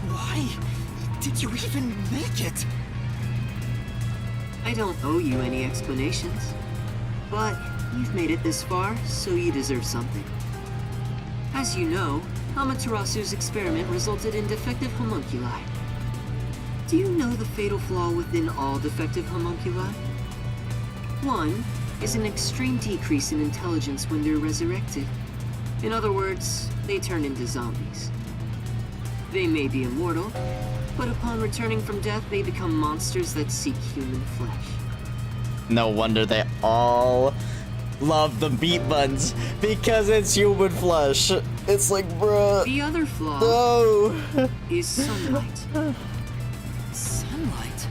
Why did you even make it? I don't owe you any explanations, but you've made it this far, so you deserve something. As you know, Amaterasu's experiment resulted in defective homunculi. Do you know the fatal flaw within all defective homunculi? One is an extreme decrease in intelligence when they're resurrected. In other words, they turn into zombies. They may be immortal, but upon returning from death, they become monsters that seek human flesh. No wonder they all love the beat buns, because it's human flesh. It's like, bruh. The other flaw No. is sunlight. Sunlight?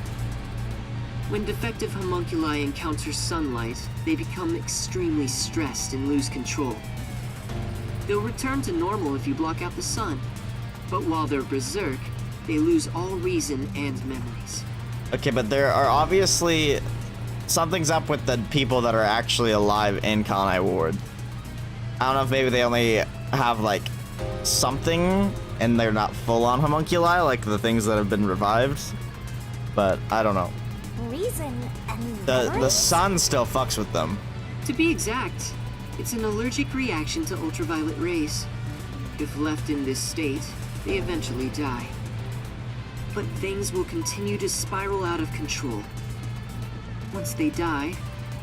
When defective homunculi encounter sunlight, they become extremely stressed and lose control. They'll return to normal if you block out the sun, but while they're berserk, they lose all reason and memories. Okay, but there are obviously something's up with the people that are actually alive in Kanai Ward. I don't know if maybe they only have like something and they're not full on homunculi like the things that have been revived, but I don't know. Reason and The memories? sun still fucks with them. To be exact, it's an allergic reaction to ultraviolet rays. If left in this state, they eventually die. But things will continue to spiral out of control. Once they die,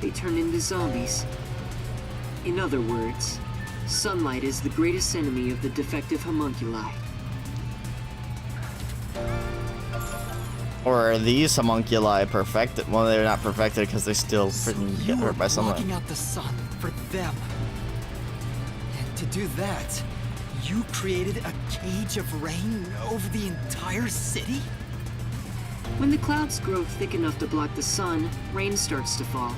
they turn into zombies. In other words, sunlight is the greatest enemy of the defective homunculi. Or are these homunculi perfected? Well, they're not perfected because they still freaking get hurt by sunlight. Blocking out the sun for them. And to do that, you created a cage of rain over the entire city? When the clouds grow thick enough to block the sun, rain starts to fall.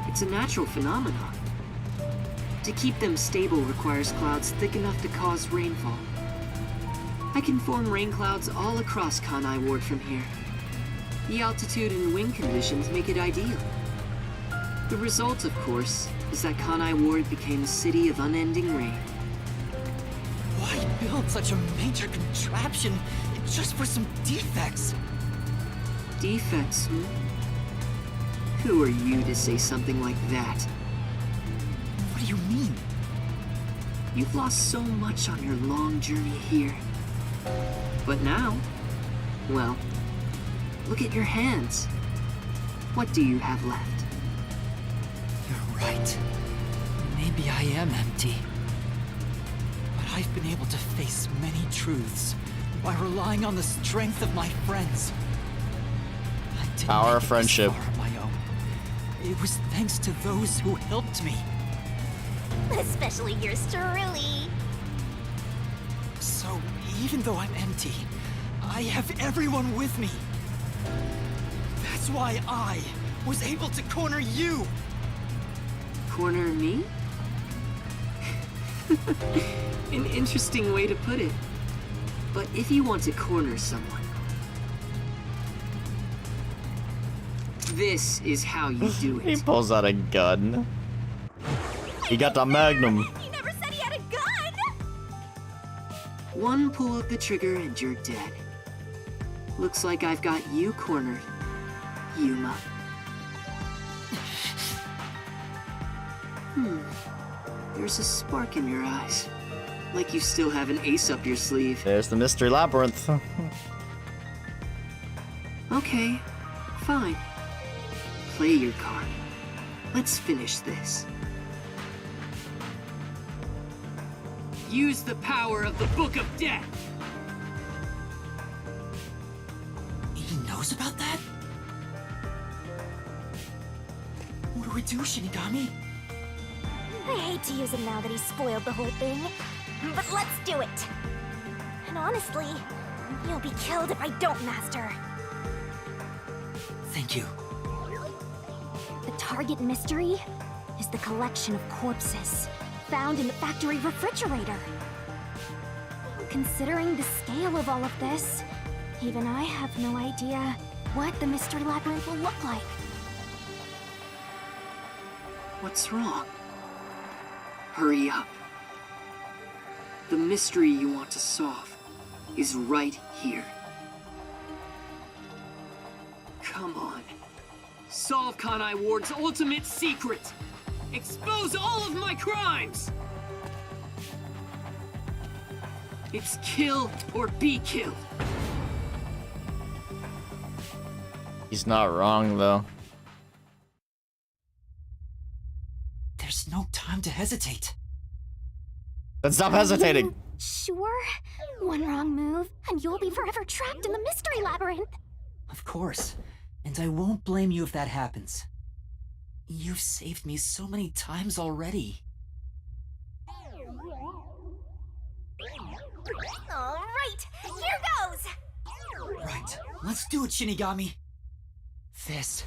It's a natural phenomenon. To keep them stable requires clouds thick enough to cause rainfall. I can form rain clouds all across Kanai Ward from here. The altitude and wind conditions make it ideal. The result, of course, is that Kanai Ward became a city of unending rain. Why build such a major contraption just for some defects? Defects, Who are you to say something like that? What do you mean? You've lost so much on your long journey here. But now, well, Look at your hands. What do you have left? You're right. Maybe I am empty. But I've been able to face many truths by relying on the strength of my friends. I didn't Power make of it friendship. this far on my own. It was thanks to those who helped me. Especially yours truly. So, even though I'm empty, I have everyone with me. That's why I was able to corner you. Corner me? An interesting way to put it. But if you want to corner someone, this is how you do He it. pulls out a gun. He got the magnum. He never said he had a gun! One pull of the trigger and you're dead. Looks like I've got you cornered, Yuma. There's a spark in your eyes. Like you still have an ace up your sleeve. There's the mystery labyrinth. Okay, fine. Play your card. Let's finish this. Use the power of the Book of Death! He knows about that? What do we do, Shinigami? I hate to use him now that he's spoiled the whole thing, but let's do it. And honestly, you'll be killed if I don't, Master. Thank you. The target mystery is the collection of corpses found in the factory refrigerator. Considering the scale of all of this, even I have no idea what the mystery labyrinth will look like. What's wrong? Hurry up. The mystery you want to solve is right here. Come on. Solve Kanai Ward's ultimate secret! Expose all of my crimes! It's kill or be killed. He's not wrong, though. There's no time to hesitate. Then stop hesitating. Sure? One wrong move, and you'll be forever trapped in the mystery labyrinth. Of course. And I won't blame you if that happens. You've saved me so many times already. All right, here goes! Right, let's do it, Shinigami. This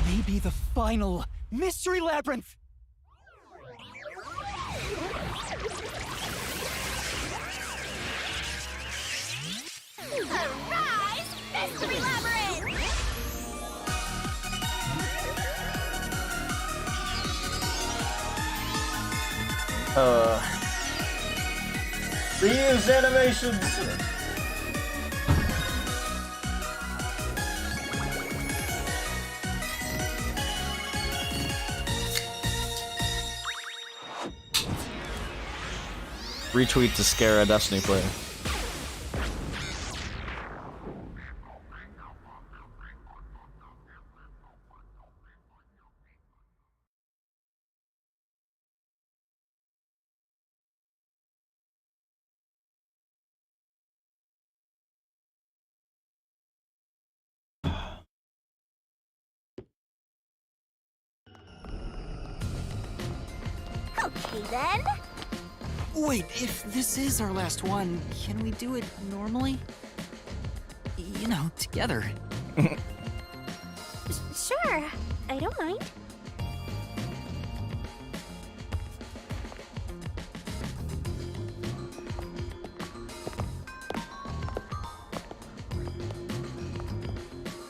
may be the final mystery labyrinth. Arise, mystery labyrinth! Reused animations. Retweet to scare a Destiny player. Okay then. Wait, if this is our last one, can we do it normally? You know, together. Sure, I don't mind.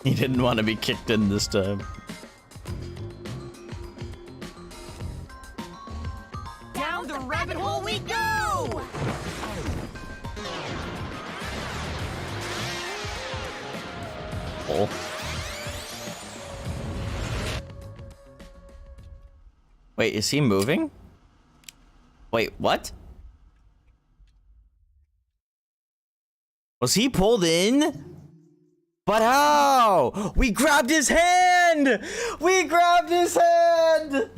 He didn't want to be kicked in this time. Down the rabbit hole we go! Oh. Wait, is he moving? Wait, what? Was he pulled in? But how? We grabbed his hand! We grabbed his hand!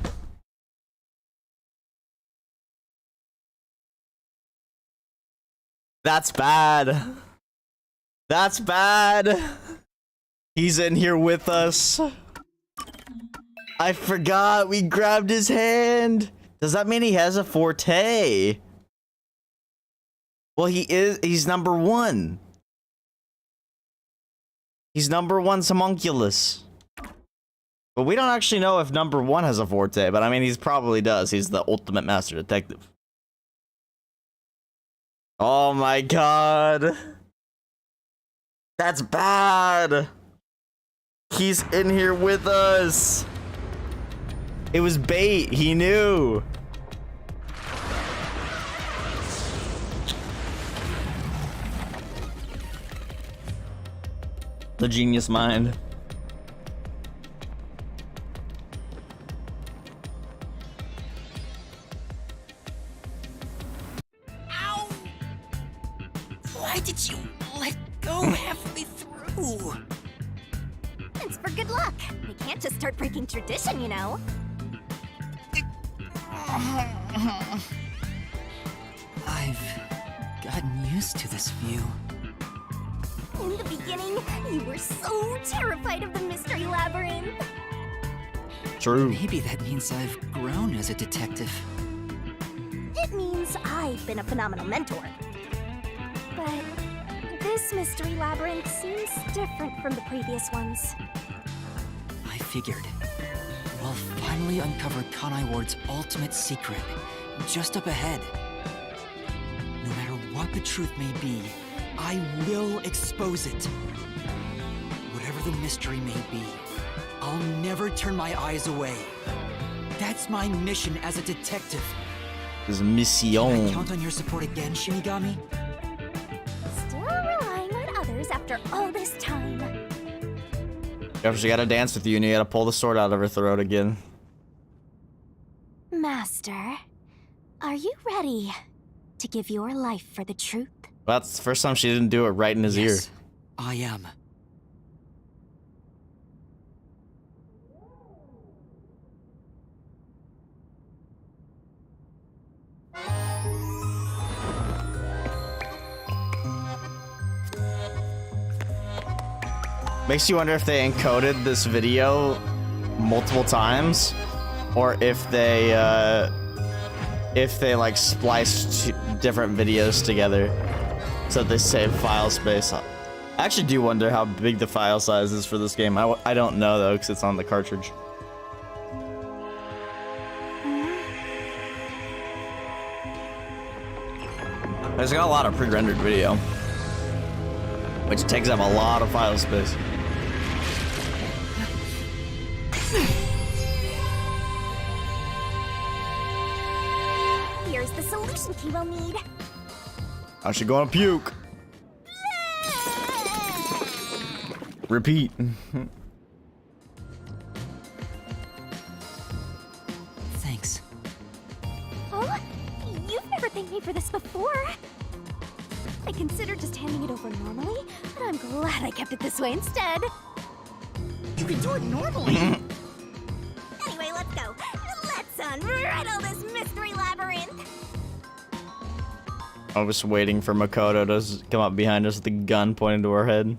That's bad. That's bad. He's in here with us. I forgot we grabbed his hand. Does that mean he has a forte? Well, he's number 1. He's number 1 homunculus. But we don't actually know if number 1 has a forte, but I mean, he probably does. He's the ultimate master detective. Oh my god. That's bad. He's in here with us. It was bait. He knew. The genius mind. Ow! Why did you let go halfway through? It's for good luck. We can't just start breaking tradition, you know. I've gotten used to this view. In the beginning, you were so terrified of the mystery labyrinth. True. Maybe that means I've grown as a detective. It means I've been a phenomenal mentor. But this mystery labyrinth seems different from the previous ones. I figured. We'll finally uncover Kanai Ward's ultimate secret, just up ahead. No matter what the truth may be, I will expose it. Whatever the mystery may be, I'll never turn my eyes away. That's my mission as a detective. His Can I mission. count on your support again, Shinigami? Still relying on others after all this time. She gotta dance with you and you gotta pull the sword out of her throat again. Master, are you ready to give your life for the truth? Well, that's the first time she didn't do it right in his ear. Yes, I am. Makes you wonder if they encoded this video multiple times, or if they like spliced different videos together so they save file space. I actually do wonder how big the file size is for this game. I don't know though, because it's on the cartridge. It's got a lot of pre-rendered video, which takes up a lot of file space. Here's the solution key we'll need. I should go on puke. Repeat. Thanks. Oh, you've never thanked me for this before. I considered just handing it over normally, but I'm glad I kept it this way instead. You can do it normally. Anyway, let's go. Let's unriddle this mystery labyrinth. I was waiting for Makoto to come up behind us with the gun pointed to our head.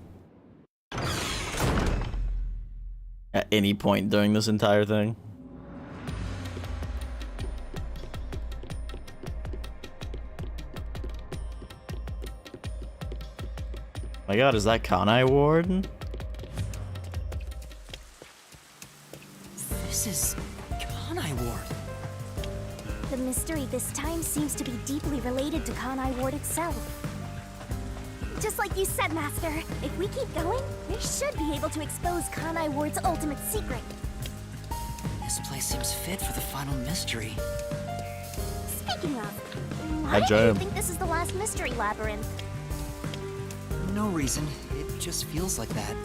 At any point during this entire thing. My god, is that Kanai Ward? This is Kanai Ward. The mystery this time seems to be deeply related to Kanai Ward itself. Just like you said, Master, if we keep going, we should be able to expose Kanai Ward's ultimate secret. This place seems fit for the final mystery. Speaking of, Hi, why do Joe. you think this is the last mystery labyrinth? No reason. It just feels like that.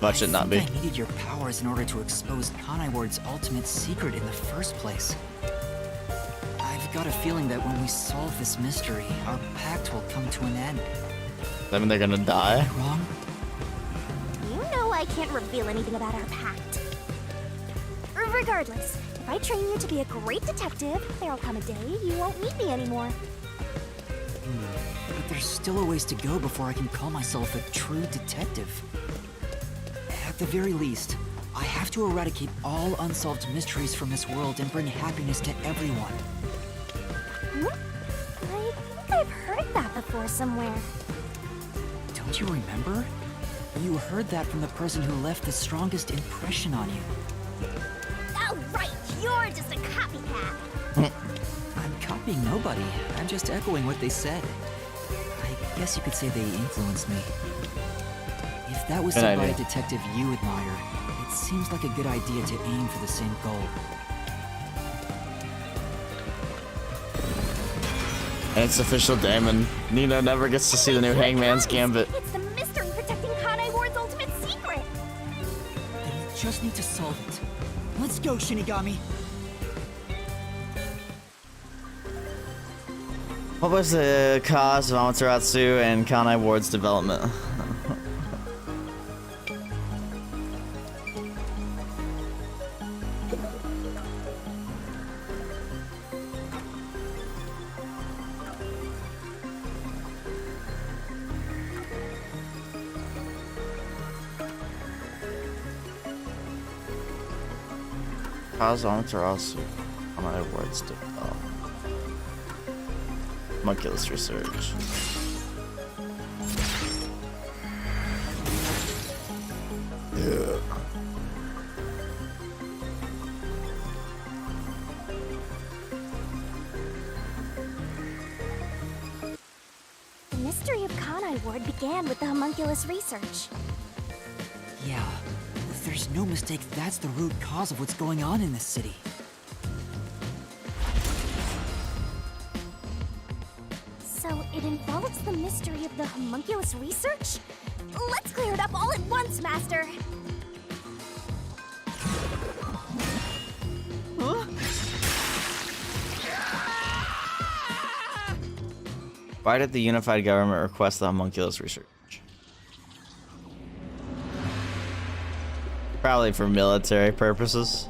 That should not be. I needed your powers in order to expose Kanai Ward's ultimate secret in the first place. I've got a feeling that when we solve this mystery, our pact will come to an end. Does that mean they're gonna die? Wrong? I can't reveal anything about our pact. Regardless, if I train you to be a great detective, there'll come a day you won't need me anymore. But there's still a ways to go before I can call myself a true detective. At the very least, I have to eradicate all unsolved mysteries from this world and bring happiness to everyone. I think I've heard that before somewhere. Don't you remember? You heard that from the person who left the strongest impression on you. Oh, right, you're just a copycat. I'm copying nobody. I'm just echoing what they said. I guess you could say they influenced me. If that was Good said by idea. a detective you admire, it seems like a good idea to aim for the same goal. And it's official, Damon. Nina never gets to see the new Hangman's Gambit. It's the mystery protecting Kanai Ward's ultimate secret. Then you just need to solve it. Let's go, Shinigami! What was the cause of Amaterasu and Kanai Ward's development? Cause of Amaterasu, Kanai Ward's development. Homunculus research. Yeah. The mystery of Kanai Ward began with the homunculus research. Yeah, there's no mistake that's the root cause of what's going on in this city. So it involves the mystery of the homunculus research? Let's clear it up all at once, Master! Why did the unified government request the homunculus research? Probably for military purposes.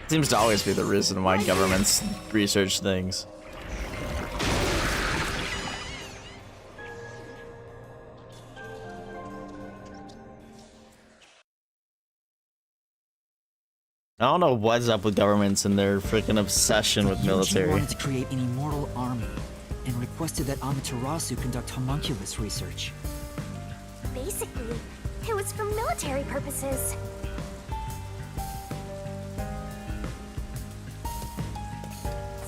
Seems to always be the reason why governments research things. I don't know what's up with governments and their freaking obsession with Yuji military. wanted to create an immortal army and requested that Amaterasu conduct homunculus research. Basically, it was for military purposes.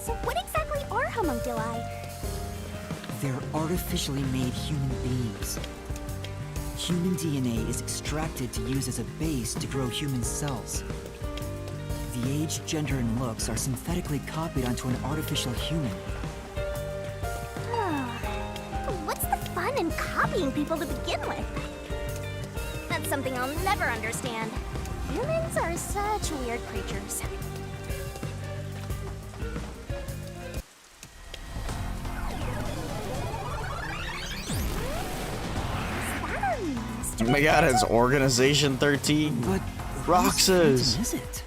So what exactly are homunculi? They're artificially made human beings. Human DNA is extracted to use as a base to grow human cells. The age, gender, and looks are synthetically copied onto an artificial human. What's the fun in copying people to begin with? That's something I'll never understand. Humans are such weird creatures. Oh my god, it's Organization 13. But Roxas. What is it?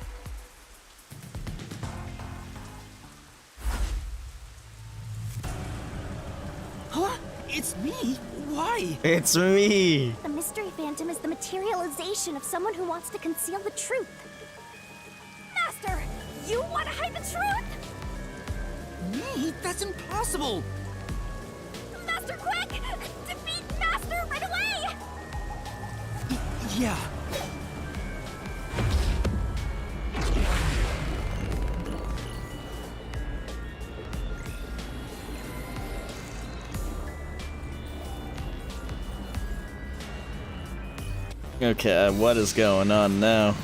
Huh? It's me? Why? It's me. The Mystery Phantom is the materialization of someone who wants to conceal the truth. Master, you want to hide the truth? Me? That's impossible! Master, quick! Defeat Master right away! Yeah. Okay, what is going on now?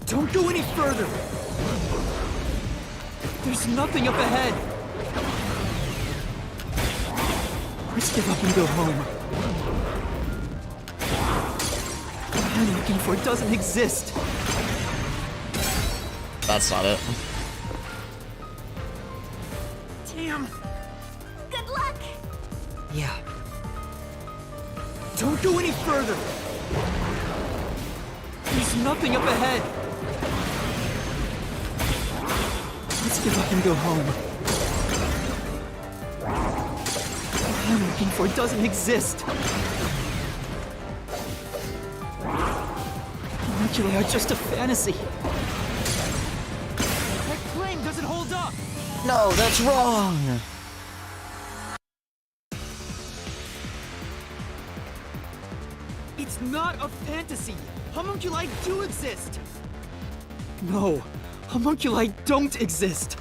Don't go any further! There's nothing up ahead! Let's give up and go home. I'm looking for doesn't exist. That's not it. Damn. Good luck! Yeah. Don't go any further. There's nothing up ahead. Let's give up and go home. What I'm looking for doesn't exist. Homunculi are just a fantasy. That claim doesn't hold up. No, that's wrong. It's not a fantasy. Homunculi do exist. No, homunculi don't exist.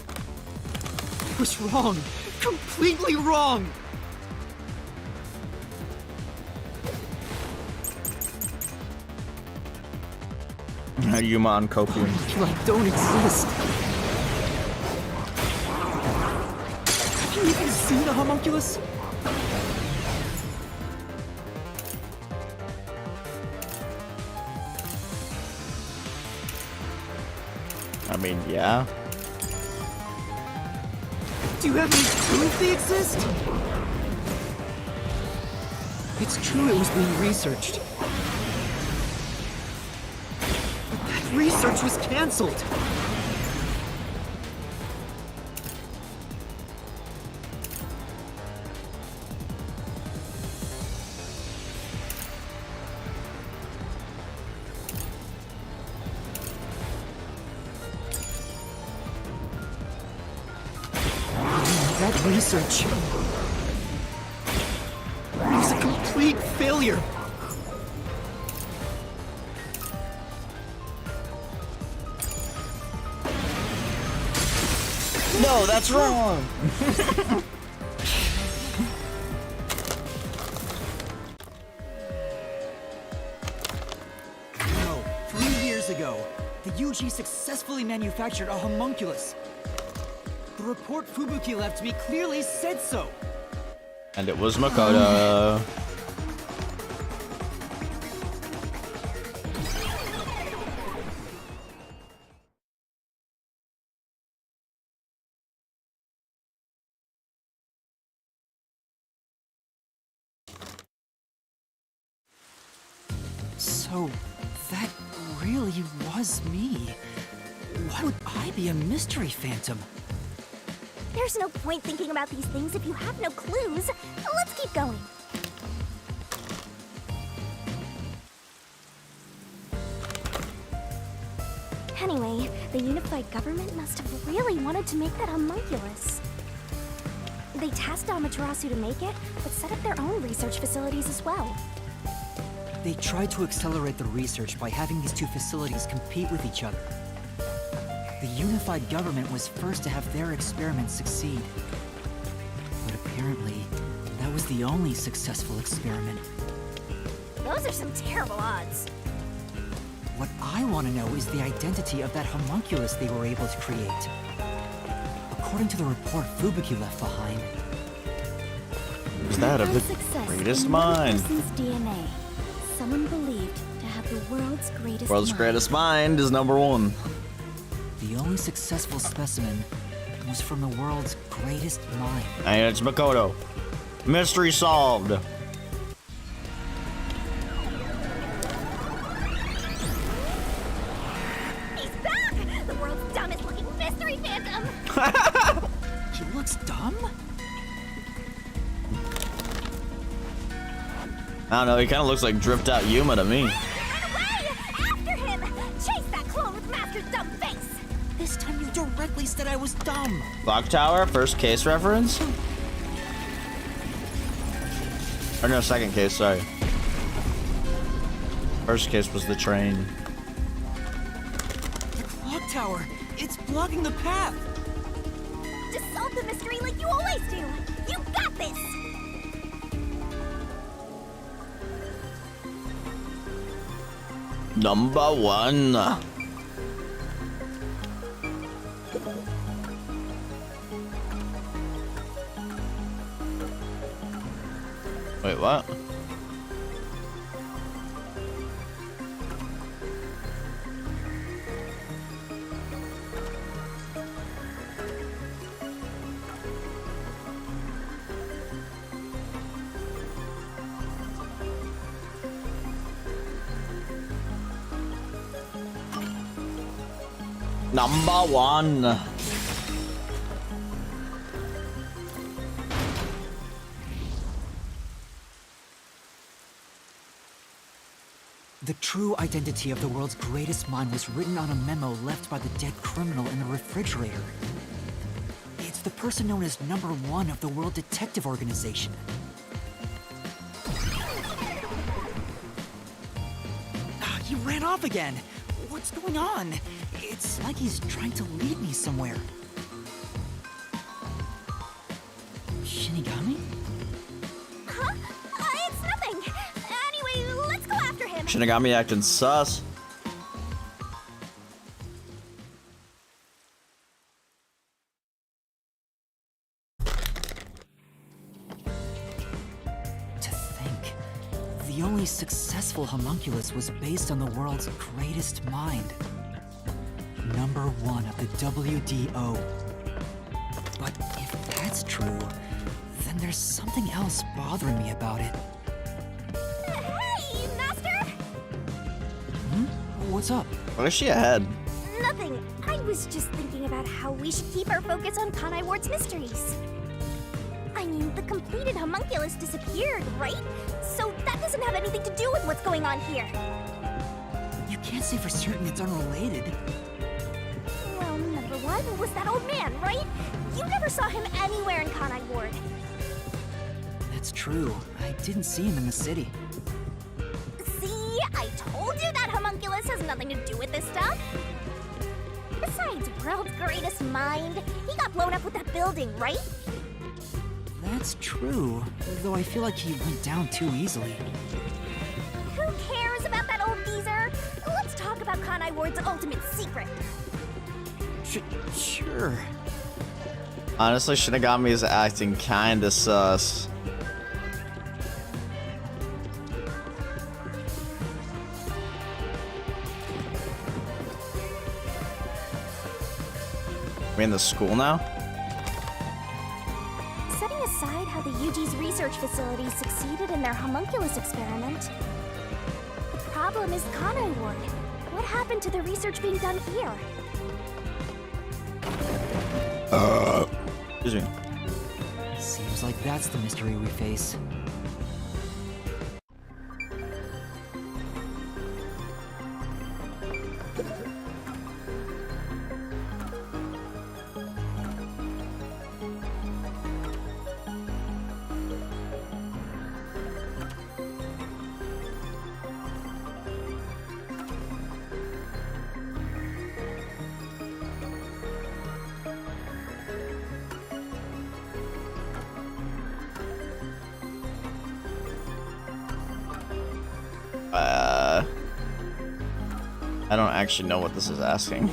I was wrong. Completely wrong. Yuma on copium. Homunculi don't exist. Have you even seen a homunculus? I mean, yeah. Do you have any proof they exist? It's true it was being researched. But that research was cancelled. That research was a complete failure. No, that's wrong. No, 3 years ago, the UG successfully manufactured a homunculus. The report Fubuki left me clearly said so. And it was Makoto. So, that really was me. Why would I be a mystery phantom? There's no point thinking about these things if you have no clues. Let's keep going. Anyway, the unified government must have really wanted to make that homunculus. They tasked Amaterasu to make it, but set up their own research facilities as well. They tried to accelerate the research by having these two facilities compete with each other. The unified government was first to have their experiments succeed. But apparently, that was the only successful experiment. Those are some terrible odds. What I want to know is the identity of that homunculus they were able to create. According to the report Fubuki left behind, Is that of the Success greatest in one mind? person's DNA. Someone believed to have the world's greatest World's mind. greatest mind is #1. the only successful specimen was from the world's greatest mind. And it's Makoto. Mystery solved. He's back! The world's dumbest looking mystery phantom! He looks dumb? I don't know, he kind of looks like dripped out Yuma to me. Run away! After him! Chase that clone with Master's dumb face! This time you directly said I was dumb. Clock Tower, first case reference? Or no, second case, sorry. First case was the train. The clock tower, it's blocking the path. Just solve the mystery like you always do! You got this! #1. Wait, what? Number one. The true identity of the world's greatest mind was written on a memo left by the dead criminal in the refrigerator. It's the person known as number one of the World Detective Organization. He ran off again. What's going on? It's like he's trying to lead me somewhere. Shinigami? Huh? It's nothing. Anyway, let's go after him. Shinigami acting sus. To think, the only successful homunculus was based on the world's greatest mind. Number one of the WDO. But if that's true, then there's something else bothering me about it. Hey, Master! What's up? Why is she ahead? Nothing. I was just thinking about how we should keep our focus on Kanai Ward's mysteries. I mean, the completed homunculus disappeared, right? So that doesn't have anything to do with what's going on here. You can't say for certain it's unrelated. Well, number one was that old man, right? You never saw him anywhere in Kanai Ward. That's true. I didn't see him in the city. See? I told you that homunculus has nothing to do with this stuff. Besides, world's greatest mind. He got blown up with that building, right? That's true, though I feel like he went down too easily. Who cares about that old geezer? Let's talk about Kanai Ward's ultimate secret. Sure. Honestly, Shinigami is acting kinda sus. We in the school now? Setting aside how the UG's research facility succeeded in their homunculus experiment, the problem is Kanai Ward. What happened to the research being done here? Excuse me. Seems like that's the mystery we face. I don't actually know what this is asking.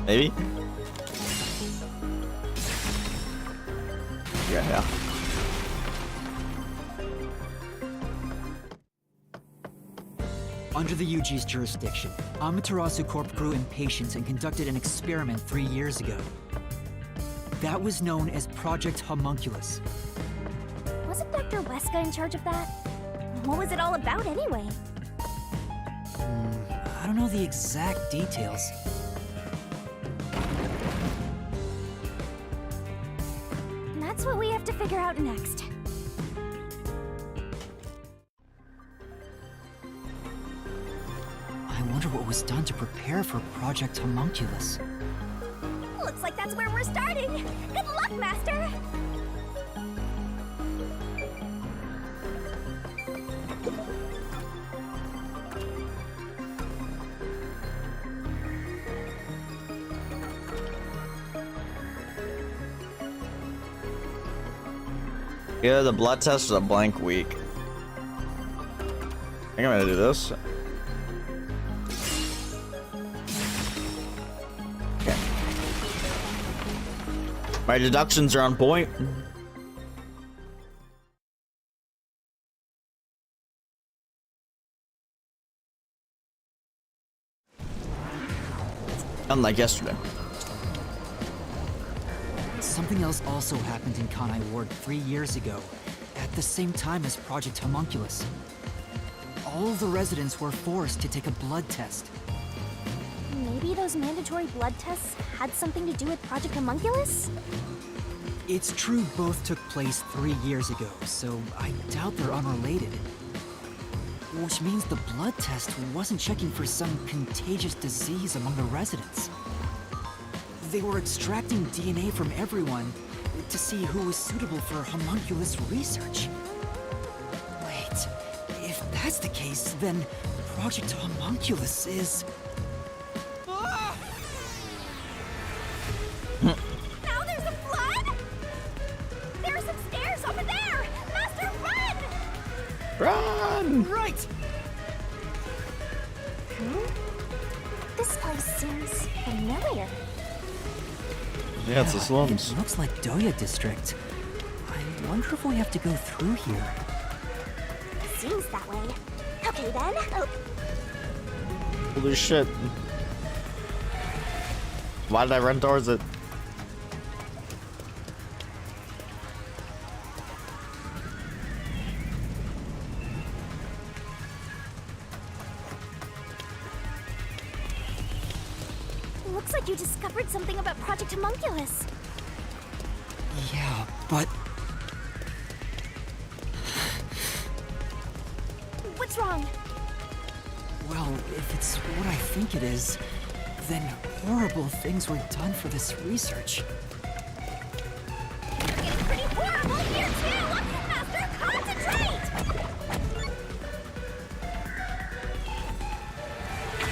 Maybe? Yeah. Under the UG's jurisdiction, Amaterasu Corp grew impatient and conducted an experiment 3 years ago. That was known as Project Homunculus. Wasn't Dr. Weska in charge of that? What was it all about anyway? I don't know the exact details. That's what we have to figure out next. I wonder what was done to prepare for Project Homunculus. Looks like that's where we're starting. Good luck, Master! Yeah, the blood test is a blank week. I think I'm gonna do this. Okay. My deductions are on point. Unlike yesterday. Something else also happened in Kanai Ward 3 years ago, at the same time as Project Homunculus. All of the residents were forced to take a blood test. Maybe those mandatory blood tests had something to do with Project Homunculus? It's true both took place 3 years ago, so I doubt they're unrelated. Which means the blood test wasn't checking for some contagious disease among the residents. They were extracting DNA from everyone to see who was suitable for homunculus research. Wait, if that's the case, then Project Homunculus is... Now there's a flood? There are some stairs over there! Master, run! Run! Right! This place seems familiar. Yeah, it's the slums. It looks like Doya District. I wonder if we have to go through here. Seems that way. Okay then. Oh, Holy shit. Why did I run towards it? looks like you discovered something about Project Homunculus. Yeah, but... What's wrong? Well, if it's what I think it is, then horrible things were done for this research. You're getting pretty horrible here too! Master, concentrate!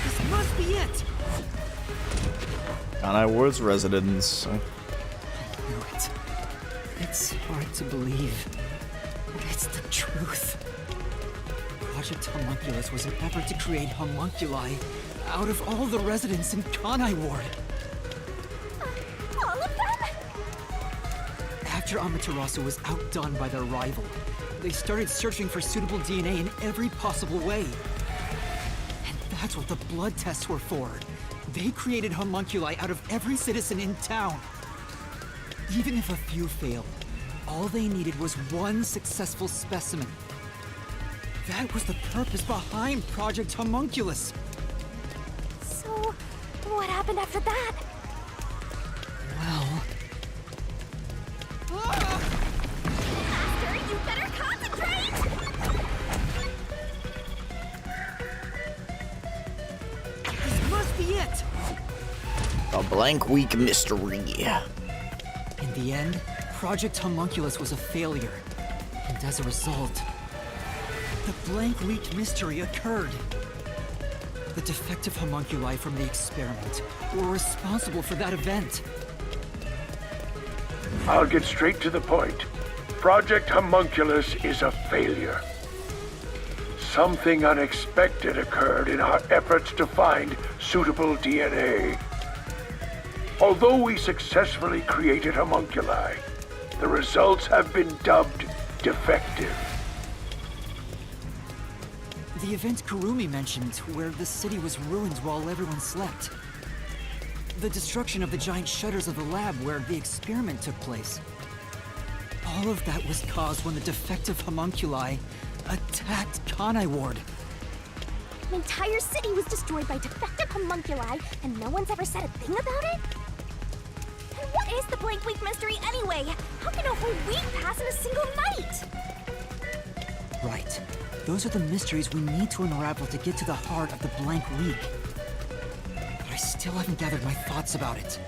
This must be it! Kanai Ward's residence. I knew it. It's hard to believe, but it's the truth. Project Homunculus was an effort to create homunculi out of all the residents in Kanai Ward. All of them? After Amaterasu was outdone by their rival, they started searching for suitable DNA in every possible way. And that's what the blood tests were for. They created homunculi out of every citizen in town. Even if a few failed, all they needed was one successful specimen. That was the purpose behind Project Homunculus. So, what happened after that? Well... Master, you better concentrate! This must be it! A blank week mystery. In the end, Project Homunculus was a failure. And as a result, the blank week mystery occurred. The defective homunculi from the experiment were responsible for that event. I'll get straight to the point. Project Homunculus is a failure. Something unexpected occurred in our efforts to find suitable DNA. Although we successfully created homunculi, the results have been dubbed defective. The event Kurumi mentioned, where the city was ruined while everyone slept. The destruction of the giant shutters of the lab where the experiment took place. All of that was caused when the defective homunculi attacked Kanai Ward. An entire city was destroyed by defective homunculi, and no one's ever said a thing about it? And what is the blank week mystery anyway? How can a whole week pass in a single night? Right. Those are the mysteries we need to unravel to get to the heart of the blank week. But I still haven't gathered my thoughts about it.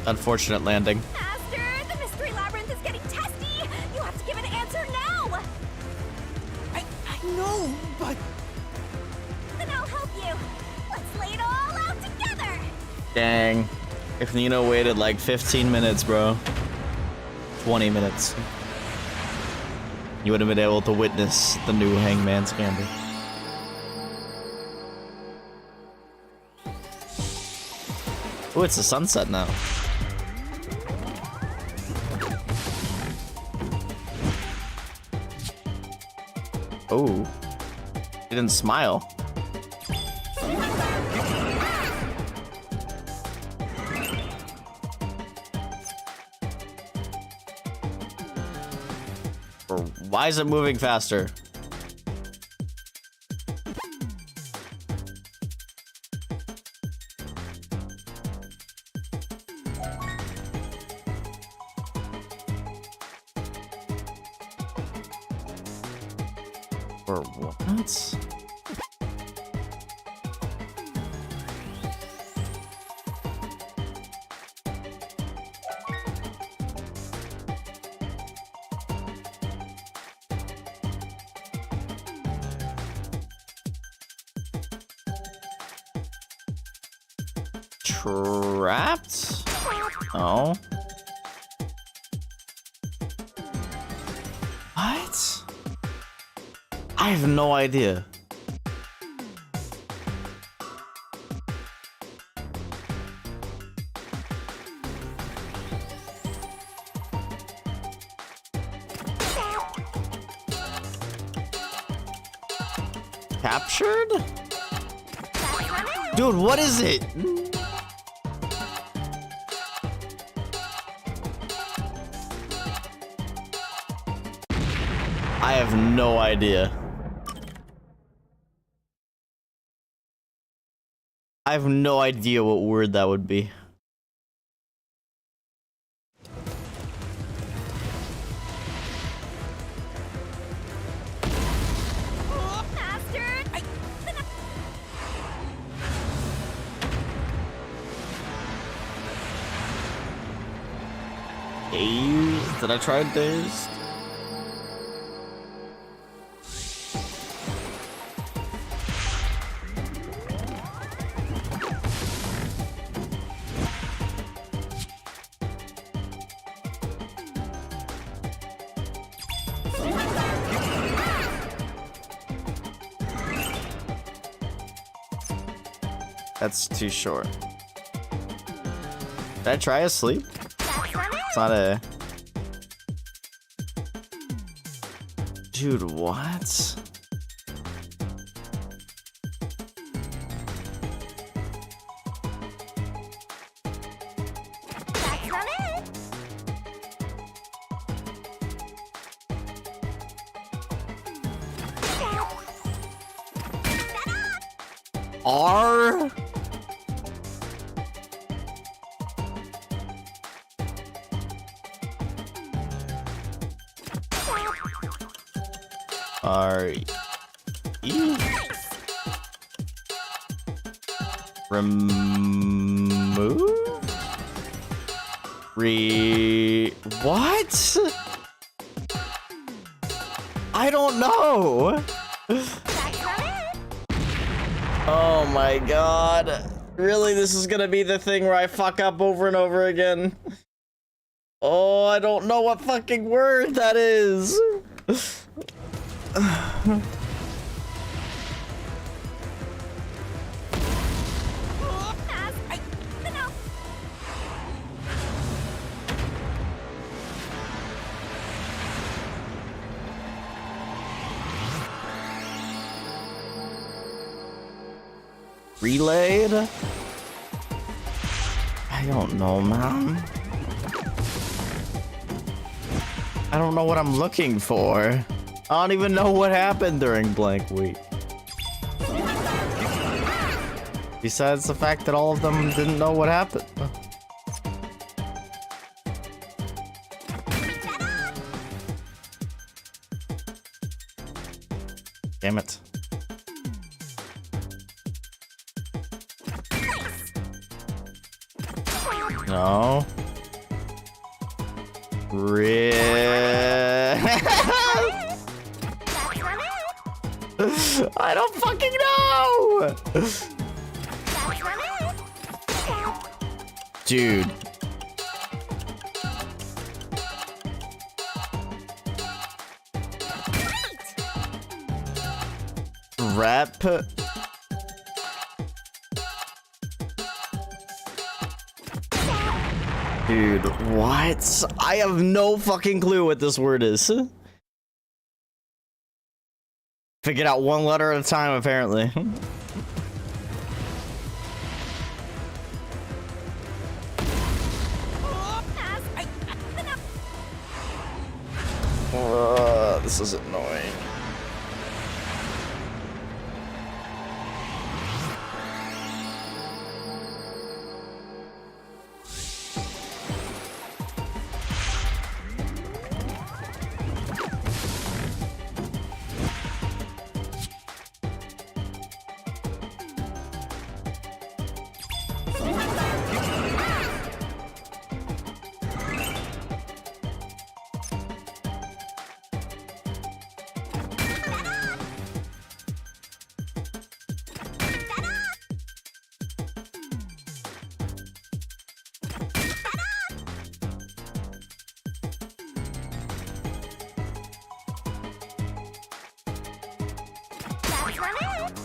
Unfortunate landing. Master, the mystery labyrinth is getting testy! You have to give an answer now! I know, but... Then I'll help you. Let's lay it all out together! Dang. If Nino waited like 15 minutes, bro. 20 minutes. You would have been able to witness the new Hangman's Gambit. Oh, it's the sunset now. Oh. He didn't smile. Or why is it moving faster? Or what? Trapped? Oh. What? I have no idea. Captured? Dude, what is it? I have no idea. I have no idea what word that would be. Dazed? Did I try dazed? That's too short. Did I try asleep? It's not a... Dude, what? R? R E remove what? I don't know. Oh my god. Really, this is gonna be the thing where I fuck up over and over again. Oh, I don't know what fucking word that is. Relayed? I don't know, man. I don't know what I'm looking for. I don't even know what happened during blank week. Besides the fact that all of them didn't know what happened. Damn it. No. I don't fucking know! Dude. Rep. Dude, what? I have no fucking clue what this word is. Figure it out one letter at a time, apparently. This is annoying.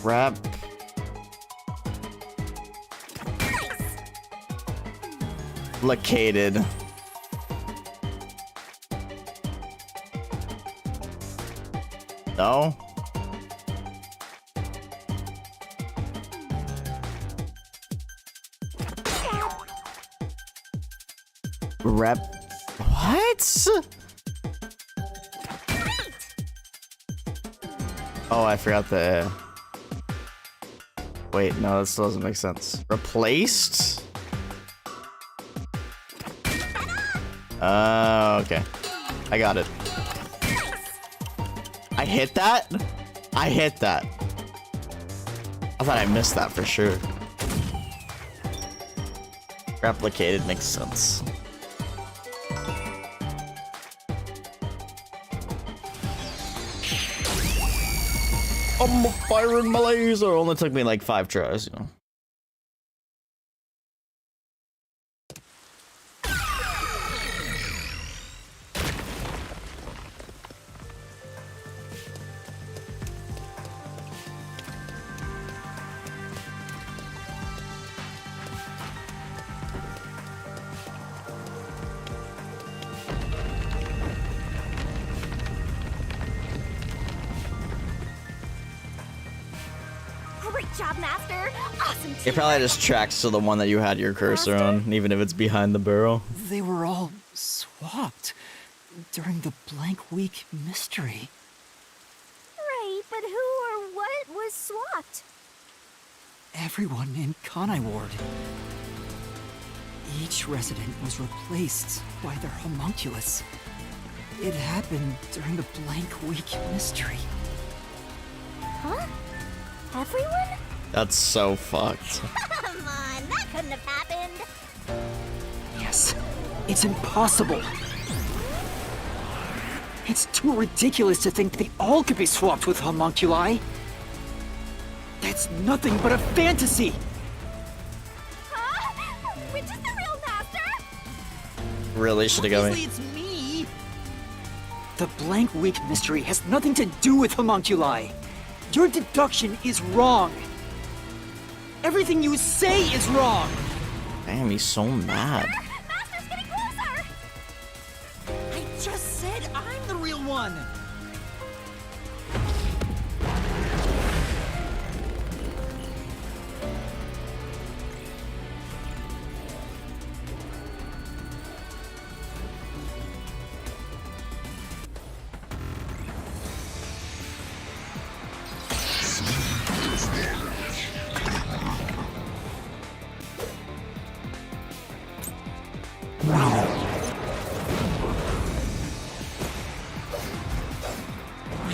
Rap. Located. No. Rep. What? Oh, I forgot the. Wait, no, this doesn't make sense. Replaced? Okay. I got it. I hit that? I hit that. I thought I missed that for sure. Replicated makes sense. I'm firing my laser. Only took me like 5 tries, you know. Great job, Master. Awesome team. It probably just tracks to the one that you had your cursor on, even if it's behind the barrel. They were all swapped during the blank week mystery. Right, but who or what was swapped? Everyone in Kanai Ward. Each resident was replaced by their homunculus. It happened during the blank week mystery. Huh? Everyone? That's so fucked. Come on, that couldn't have happened. Yes, it's impossible. It's too ridiculous to think they all could be swapped with homunculi. That's nothing but a fantasy. Huh? Which is the real Master? Really should have got me. It's me. The blank week mystery has nothing to do with homunculi. Your deduction is wrong. Everything you say is wrong. Damn, he's so mad. Master's getting closer. I just said I'm the real one.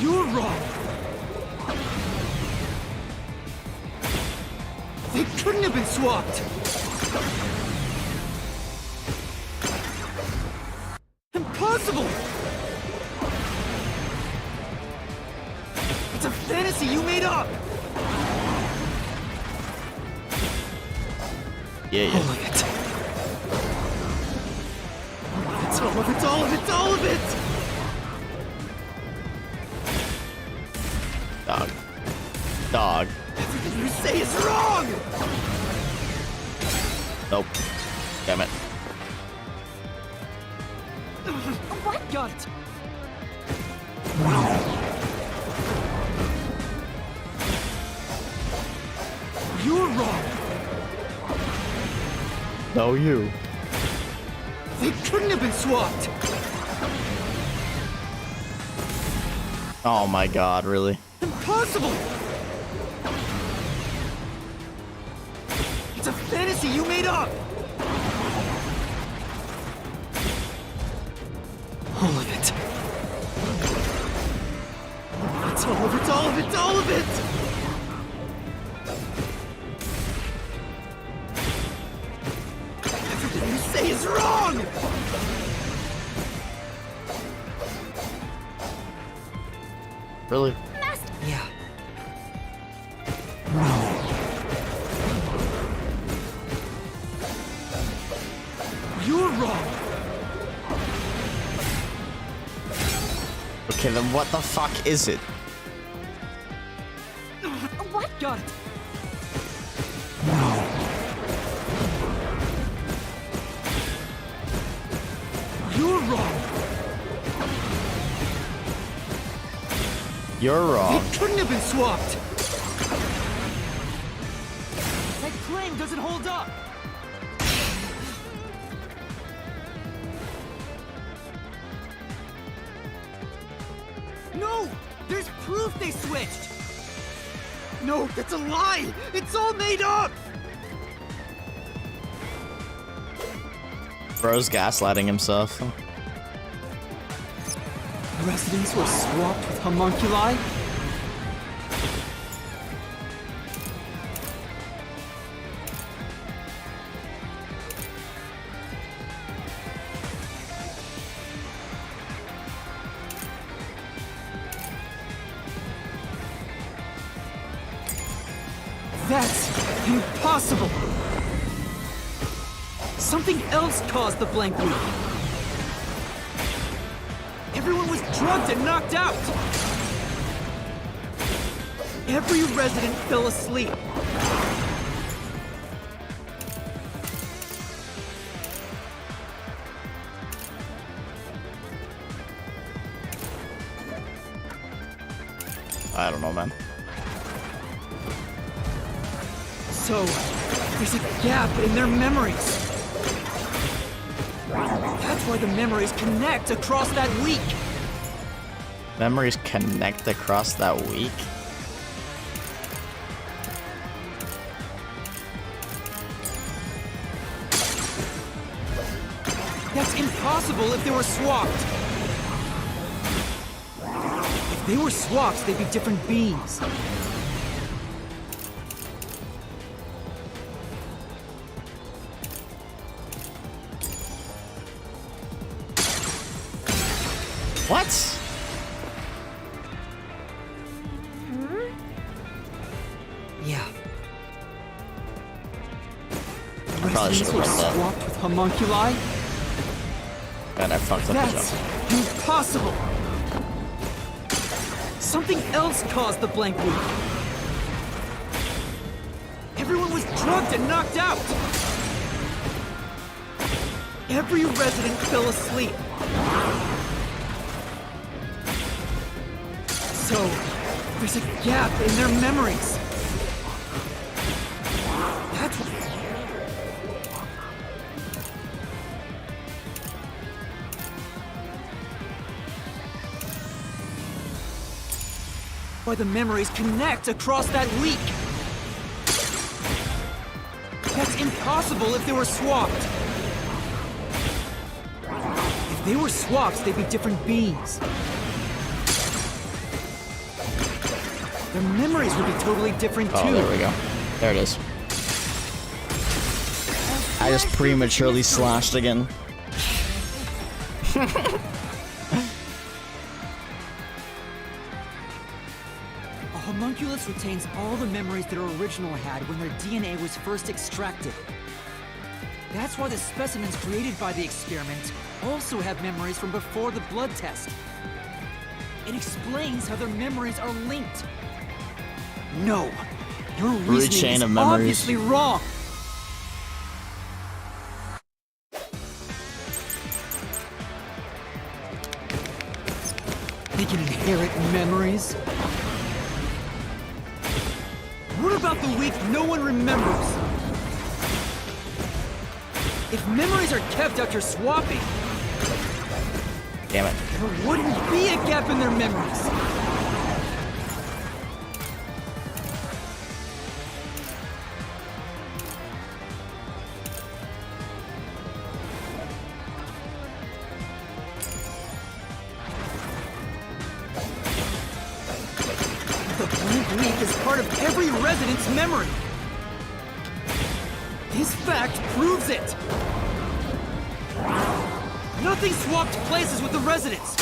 You're wrong. They couldn't have been swapped. Impossible. It's a fantasy you made up. Yeah. All of it. It's all of it, all of it, all of it! Dog. Dog. Everything you say is wrong! Nope. Damn it. What? Got it. You're wrong! No, you. They couldn't have been swapped! Oh my god, really? Impossible! It's a fantasy you made up! All of it. It's all of it, all of it, all of it! Everything you say is wrong! Really? Yeah. You're wrong! Okay, then what the fuck is it? What? Got it! You're wrong! You're wrong. It couldn't have been swapped! That claim doesn't hold up! No! There's proof they switched! No, that's a lie! It's all made up! Bro's gaslighting himself. Residents were swapped with homunculi? That's impossible! Something else caused the blank week. Everyone was drugged and knocked out! Every resident fell asleep. I don't know, man. So, there's a gap in their memories. That's why the memories connect across that week. Memories connect across that week? That's impossible if they were swapped. If they were swapped, they'd be different beings. What? Yeah. I probably should Residents have were read that. swapped with homunculi? God, I fucked up the That's joke. impossible! Something else caused the blank week. Everyone was drugged and knocked out! Every resident fell asleep. So, there's a gap in their memories. That's why the memories connect across that week. That's impossible if they were swapped. If they were swapped, they'd be different beings. Their memories would be totally different too. Oh, there we go. There it is. I just prematurely slashed again. A homunculus retains all the memories their original had when their DNA was first extracted. That's why the specimens created by the experiment also have memories from before the blood test. It explains how their memories are linked. No, your reasoning chain is of memories. obviously wrong. They can inherit memories. What about the week no one remembers? If memories are kept after swapping, Damn it. there wouldn't be a gap in their memories. week is part of every resident's memory. This fact proves it. Nothing swapped places with the residents.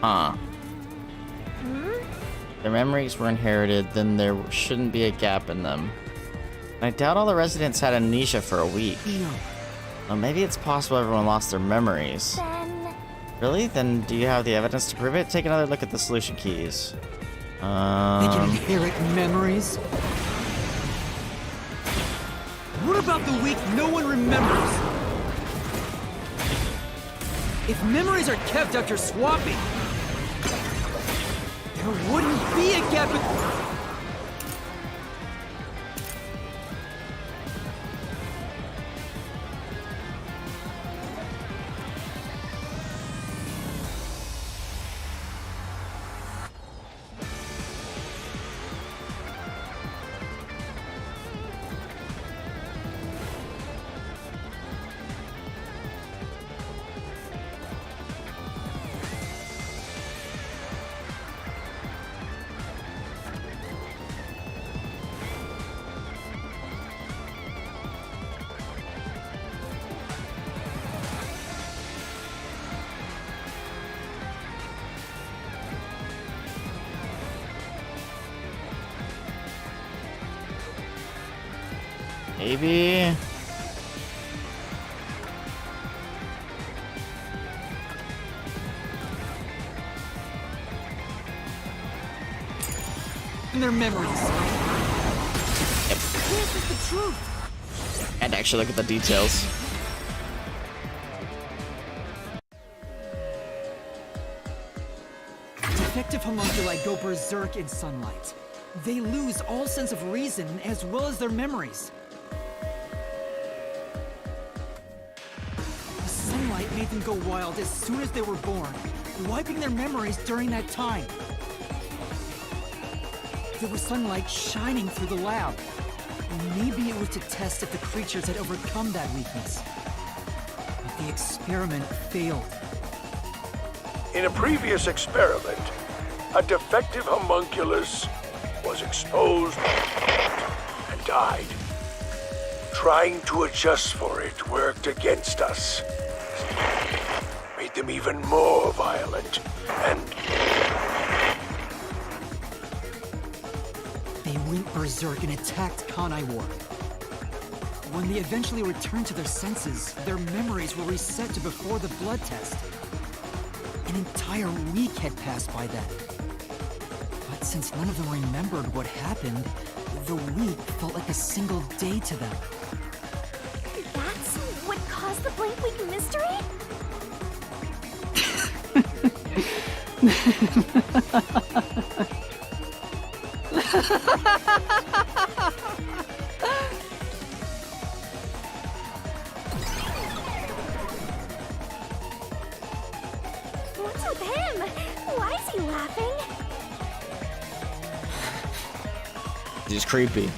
Huh. Their memories were inherited, then there shouldn't be a gap in them. I doubt all the residents had amnesia for a week. No. Well, maybe it's possible everyone lost their memories. Then Really? Then do you have the evidence to prove it? Take another look at the solution keys. They can inherit memories? What about the week no one remembers? If memories are kept after swapping, there wouldn't be a gap in... Maybe. in their memories. This is the truth. And actually look at the details. Defective homunculi go berserk in sunlight. They lose all sense of reason as well as their memories. The sunlight made them go wild as soon as they were born, wiping their memories during that time. There was sunlight shining through the lab. Maybe it was to test if the creatures had overcome that weakness. But the experiment failed. In a previous experiment, a defective homunculus was exposed and died. Trying to adjust for it worked against us. Made them even more violent and... They went berserk and attacked Kanai Ward. When they eventually returned to their senses, their memories were reset to before the blood test. An entire week had passed by then. But since none of them remembered what happened, the week felt like a single day to them. that's what caused the blank week mystery? What's with him? Why is he laughing? He's creepy.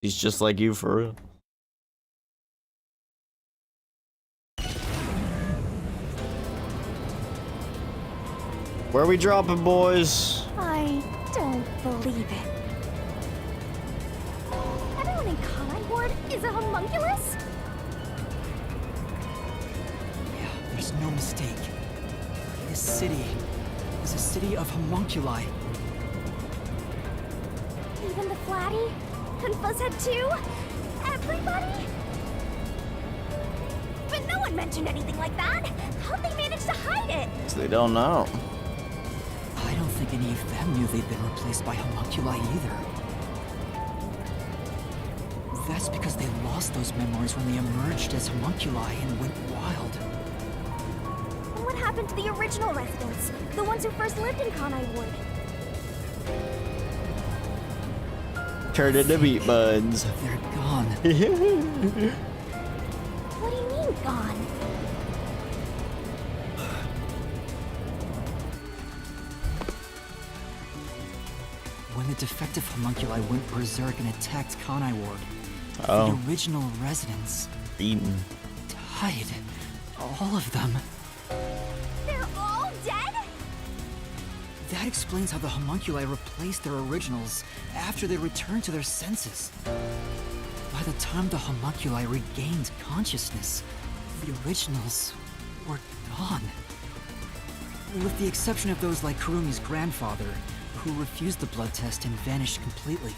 He's just like you for real. Where are we dropping, boys? I don't believe it. Everyone in Kanai Ward is a homunculus? Yeah, there's no mistake. This city is a city of homunculi. Even the Flatty? And Fuzzhead too? Everybody? But no one mentioned anything like that! How'd they manage to hide it? So they don't know. I don't think any of them knew they'd been replaced by homunculi either. That's because they lost those memories when they emerged as homunculi and went wild. And what happened to the original residents? The ones who first lived in Kanai Ward? Turned into meat buns. They're gone. What do you mean, gone? When the defective homunculi went berserk and attacked Kanai Ward, Oh. the original residents Eaten. died. All of them. They're all dead? That explains how the homunculi replaced their originals after they returned to their senses. By the time the homunculi regained consciousness, the originals were gone. With the exception of those like Kurumi's grandfather, who refused the blood test and vanished completely.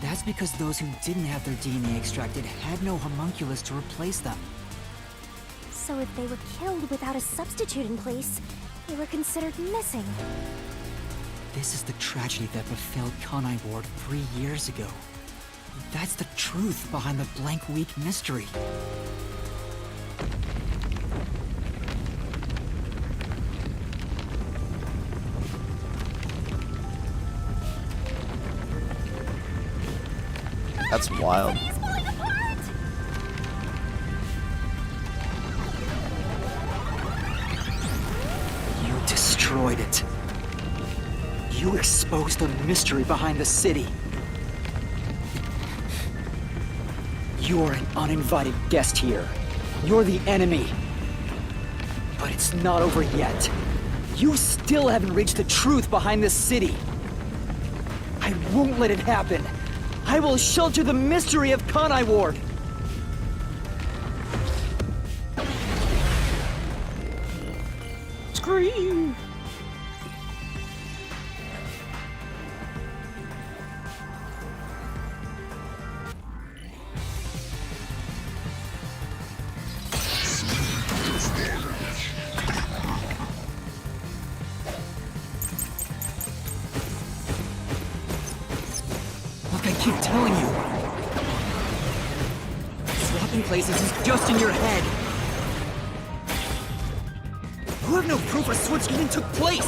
That's because those who didn't have their DNA extracted had no homunculus to replace them. So if they were killed without a substitute in place, they were considered missing. This is the tragedy that befell Kanai Ward 3 years ago. That's the truth behind the Blank Week mystery. That's wild. He's falling apart! You destroyed it. You exposed the mystery behind the city. You're an uninvited guest here. You're the enemy. But it's not over yet. You still haven't reached the truth behind this city. I won't let it happen. I will shelter the mystery of Kanai Ward. Scream! Like I keep telling you, swapping places is just in your head. You have no proof a switch even took place.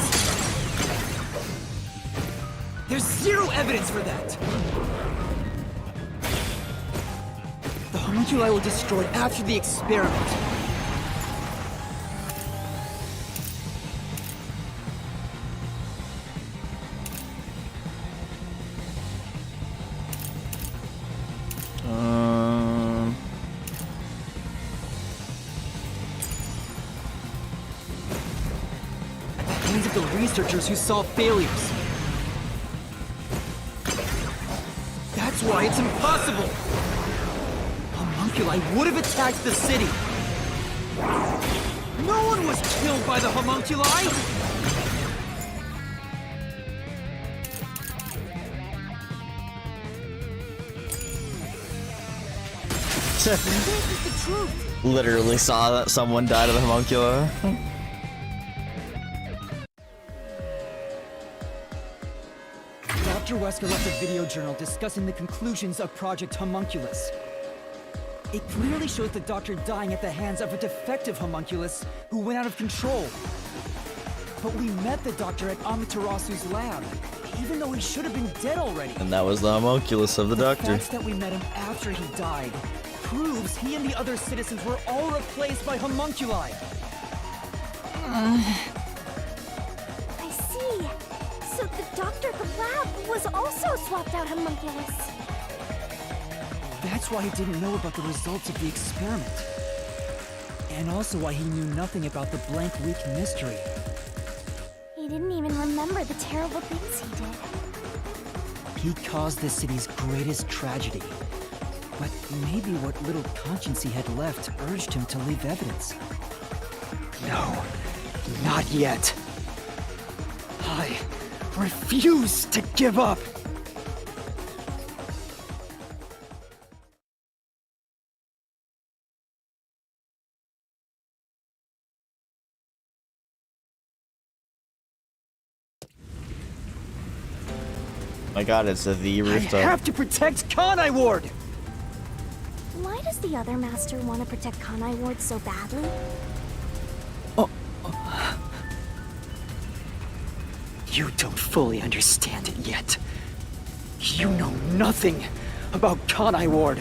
There's zero evidence for that. The homunculi were destroyed after the experiment. Hands of the researchers who saw failures. That's why it's impossible! Homunculi would have attacked the city! No one was killed by the homunculi! This is the truth! Literally saw that someone died of the homunculi. Dr. Wesker left a video journal discussing the conclusions of Project Homunculus. It clearly shows the doctor dying at the hands of a defective homunculus who went out of control. But we met the doctor at Amaterasu's lab, even though he should have been dead already. And that was the homunculus of the doctor. The fact that we met him after he died proves he and the other citizens were all replaced by homunculi. I see. So the doctor at the lab was also swapped out homunculus. That's why he didn't know about the results of the experiment. And also why he knew nothing about the Blank Week mystery. He didn't even remember the terrible things he did. He caused the city's greatest tragedy. But maybe what little conscience he had left urged him to leave evidence. No, not yet. I refuse to give up! My god, it's the I rooftop. have to protect Kanai Ward! Why does the other master want to protect Kanai Ward so badly? You don't fully understand it yet. You know nothing about Kanai Ward.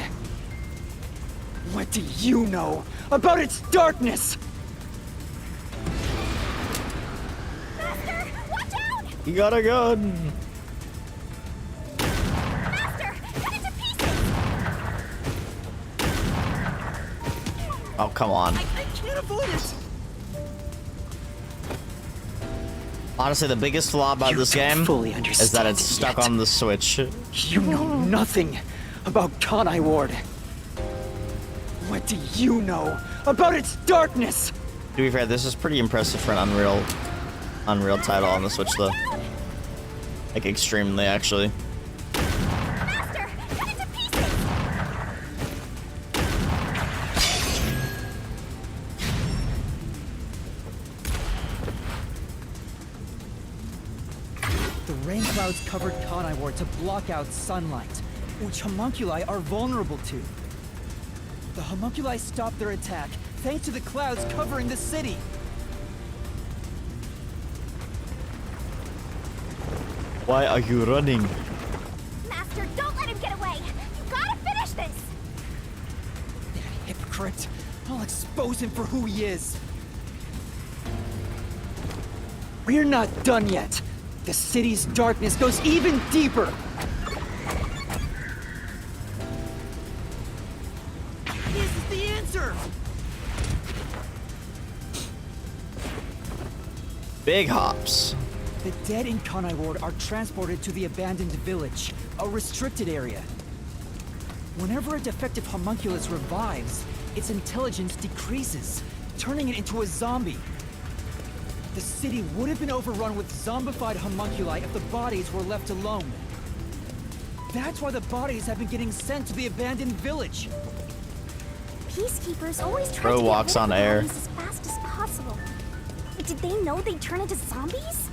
What do you know about its darkness? Master, watch out! He got a gun. Oh, come on. I can't avoid it! Honestly, the biggest flaw about You this don't game fully is that understand it's it stuck yet. on the Switch. You know nothing about Kanai Ward. What do you know about its darkness? To be fair, this is pretty impressive for an Unreal title on the Switch, though. Like, extremely, actually. Master, cut it to pieces! The rain clouds covered Kanai Ward to block out sunlight, which homunculi are vulnerable to. The homunculi stopped their attack thanks to the clouds covering the city. Why are you running? Master, don't let him get away! You gotta finish this! Hypocrite! I'll expose him for who he is. We're not done yet. The city's darkness goes even deeper. This is the answer! Big hops. The dead in Kanai Ward are transported to the abandoned village, a restricted area. Whenever a defective homunculus revives, its intelligence decreases, turning it into a zombie. The city would have been overrun with zombified homunculi if the bodies were left alone. That's why the bodies have been getting sent to the abandoned village. Peacekeepers always try Bro to get walks rid of on the air. bodies as fast as possible. Did they know they'd turn into zombies?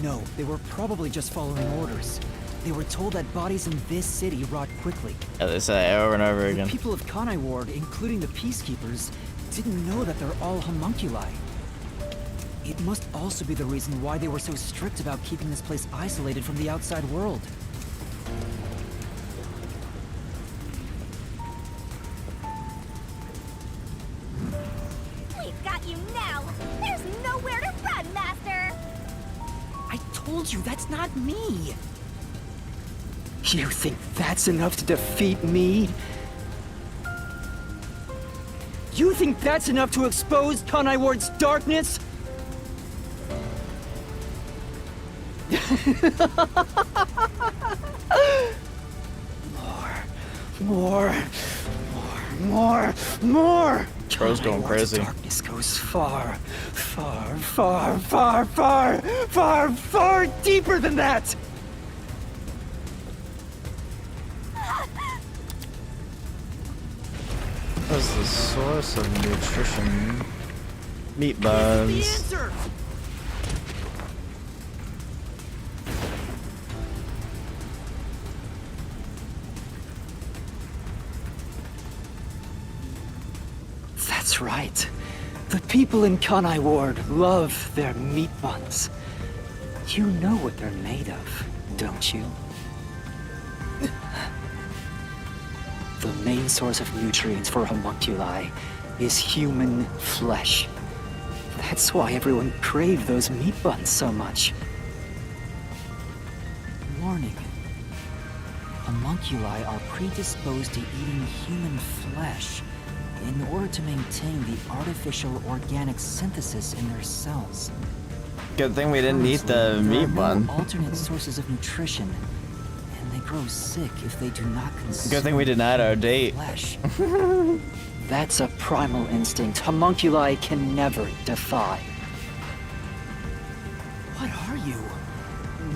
No, they were probably just following orders. They were told that bodies in this city rot quickly. Yeah, they say that over and over The again. people of Kanai Ward, including the Peacekeepers, didn't know that they're all homunculi. It must also be the reason why they were so strict about keeping this place isolated from the outside world. We've got you now! There's nowhere to run, Master! I told you, that's not me! You think that's enough to defeat me? You think that's enough to expose Kanai Ward's darkness? More! Bro's going Kanai Ward's crazy. Darkness goes far, far deeper than that! What's the source of nutrition? Meat The buns. answer! That's right. The people in Kanai Ward love their meat buns. You know what they're made of, don't you? The main source of nutrients for homunculi is human flesh. That's why everyone craved those meat buns so much. Warning. Homunculi are predisposed to eating human flesh in order to maintain the artificial organic synthesis in their cells. Good thing we didn't eat the There meat are no bun. alternate sources of nutrition, and they grow sick if they do not consume Good thing we denied our date. flesh. That's a primal instinct homunculi can never defy. What are you?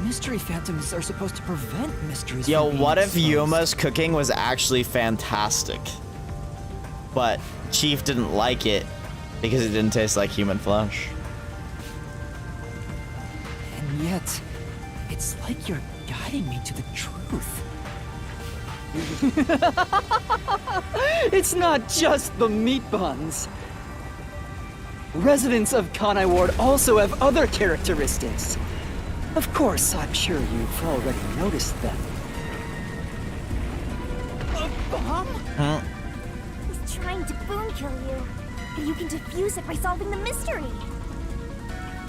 Mystery phantoms are supposed to prevent mysteries Yo, from being what if exposed. Yuma's cooking was actually fantastic? But Chief didn't like it because it didn't taste like human flesh. And yet, it's like you're guiding me to the truth. It's not just the meat buns. Residents of Kanai Ward also have other characteristics. Of course, I'm sure you've already noticed them. A bomb? He's trying to boon kill you. And you can defuse it by solving the mystery.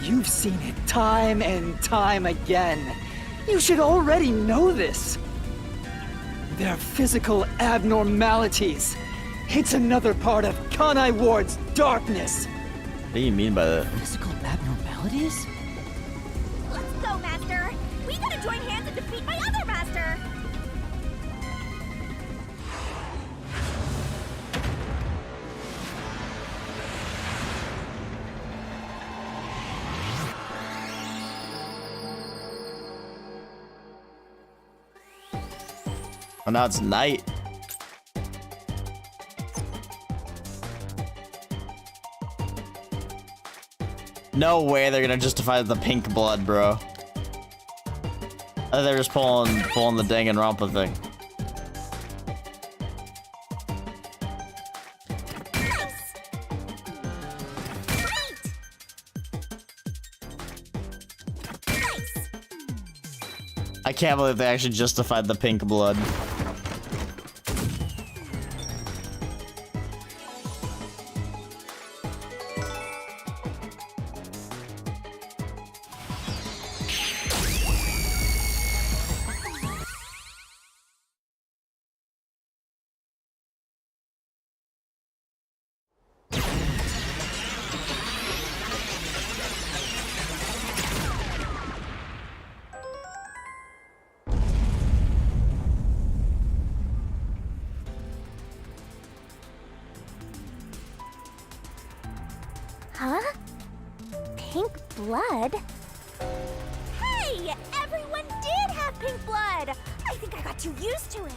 You've seen it time and time again. You should already know this. They're physical abnormalities. It's another part of Kanai Ward's darkness. What do you mean by that? Physical abnormalities? Let's go, Master! We gotta join hands and defeat my other Master! Oh, now it's night. No way they're gonna justify the pink blood, bro. They're just pulling the Danganronpa thing. I can't believe they actually justified the pink blood. Huh? Pink blood? Hey! Everyone did have pink blood! I think I got too used to it.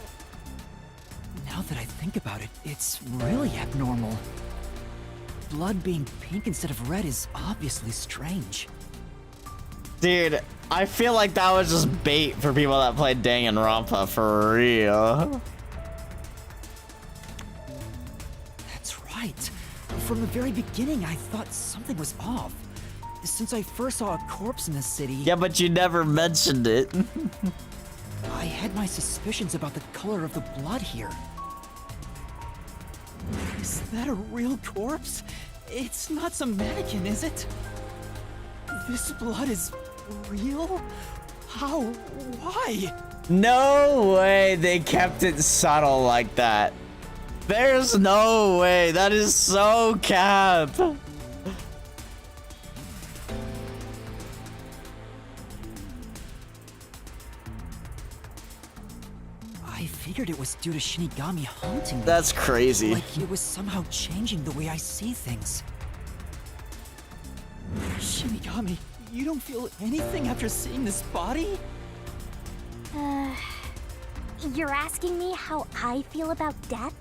Now that I think about it, it's really abnormal. Blood being pink instead of red is obviously strange. Dude, I feel like that was just bait for people that played Danganronpa, for real. That's right. From the very beginning, I thought something was off. Since I first saw a corpse in the city... Yeah, but you never mentioned it. I had my suspicions about the color of the blood here. Is that a real corpse? It's not some mannequin, is it? This blood is real? How? Why? No way they kept it subtle like that. There's no way. That is so cap. I figured it was due to Shinigami haunting me. That's crazy. Like it was somehow changing the way I see things. Shinigami, you don't feel anything after seeing this body? You're asking me how I feel about death?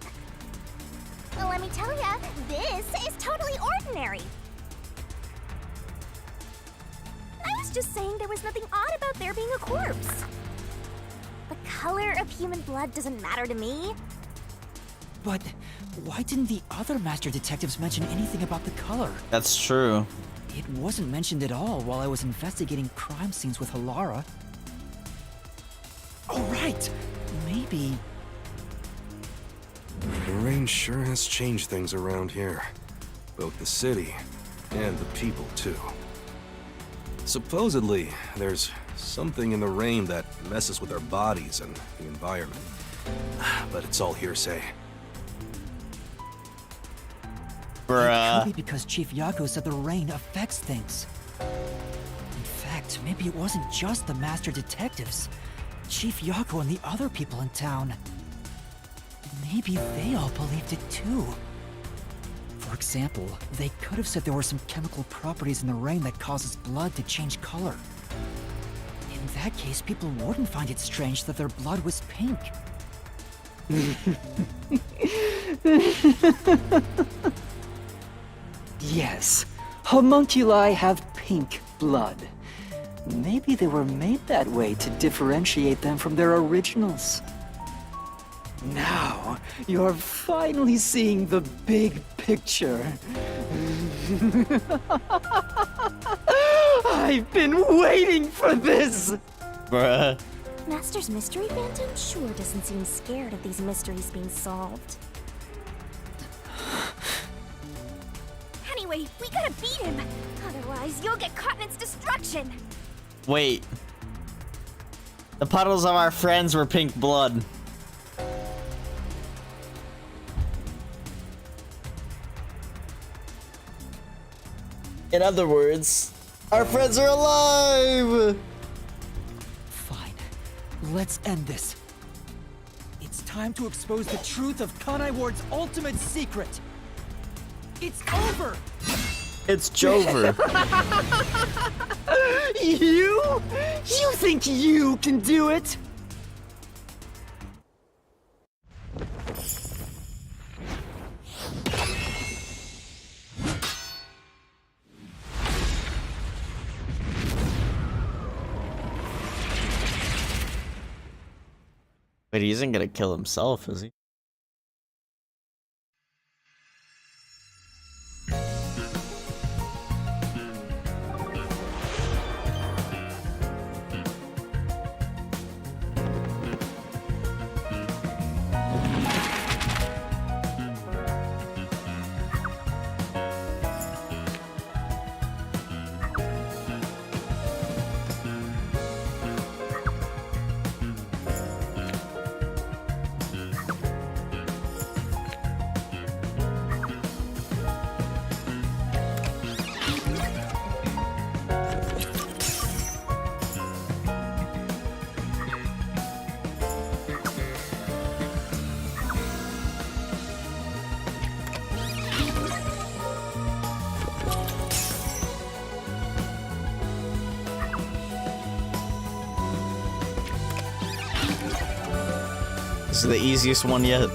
Well, let me tell ya, this is totally ordinary. I was just saying there was nothing odd about there being a corpse. The color of human blood doesn't matter to me. But why didn't the other master detectives mention anything about the color? That's true. It wasn't mentioned at all while I was investigating crime scenes with Halara. Oh, right! Maybe... The rain sure has changed things around here. Both the city and the people, too. Supposedly, there's something in the rain that messes with our bodies and the environment. But it's all hearsay. It Bruh. could be because Chief Yako said the rain affects things. In fact, maybe it wasn't just the master detectives. Chief Yako and the other people in town. Maybe they all believed it too. For example, they could have said there were some chemical properties in the rain that causes blood to change color. In that case, people wouldn't find it strange that their blood was pink. Yes, homunculi have pink blood. Maybe they were made that way to differentiate them from their originals. Now, you're finally seeing the big picture. I've been waiting for this! Bruh. Master's mystery phantom sure doesn't seem scared of these mysteries being solved. Anyway, we gotta beat him. Otherwise, you'll get caught in its destruction. Wait. The puddles of our friends were pink blood. In other words, our friends are alive! Fine. Let's end this. It's time to expose the truth of Kanai Ward's ultimate secret. It's over! It's Jover. You? You think you can do it? But he isn't gonna kill himself, is he? This is the easiest one yet.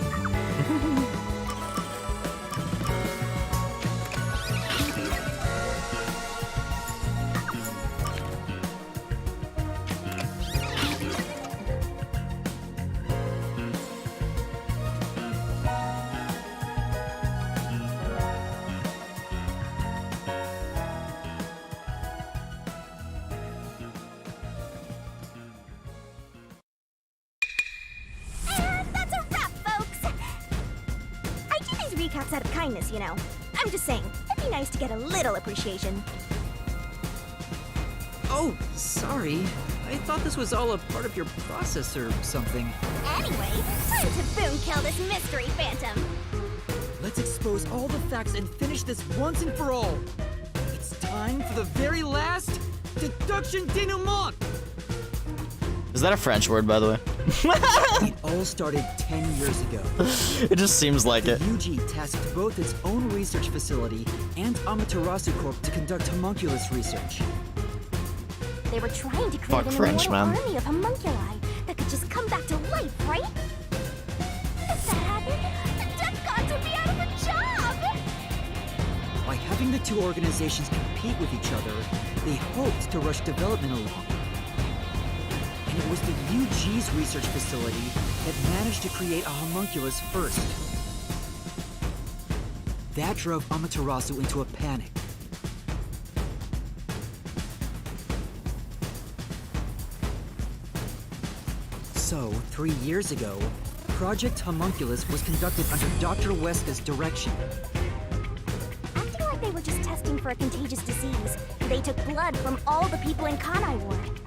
That's a wrap, folks! I do these recaps out of kindness, you know. I'm just saying, it'd be nice to get a little appreciation. Oh, sorry. I thought this was all a part of your process or something. Anyway, time to boom kill this mystery phantom. Let's expose all the facts and finish this once and for all. It's time for the very last deduction denouement. Is that a French word, by the way? It all started 10 years ago. It just seems like The it. UG tasked both its own research facility and Amaterasu Corp to conduct homunculus research. They were trying to create Fuck an French, immortal man. army of homunculi that could just come back to life, right? If that happened, the death gods would be out of a job! By having the two organizations compete with each other, they hoped to rush development along. And it was the UG's research facility that managed to create a homunculus first. That drove Amaterasu into a panic. So, 3 years ago, Project Homunculus was conducted under Dr. Weska's direction. Acting like they were just testing for a contagious disease, they took blood from all the people in Kanai Ward.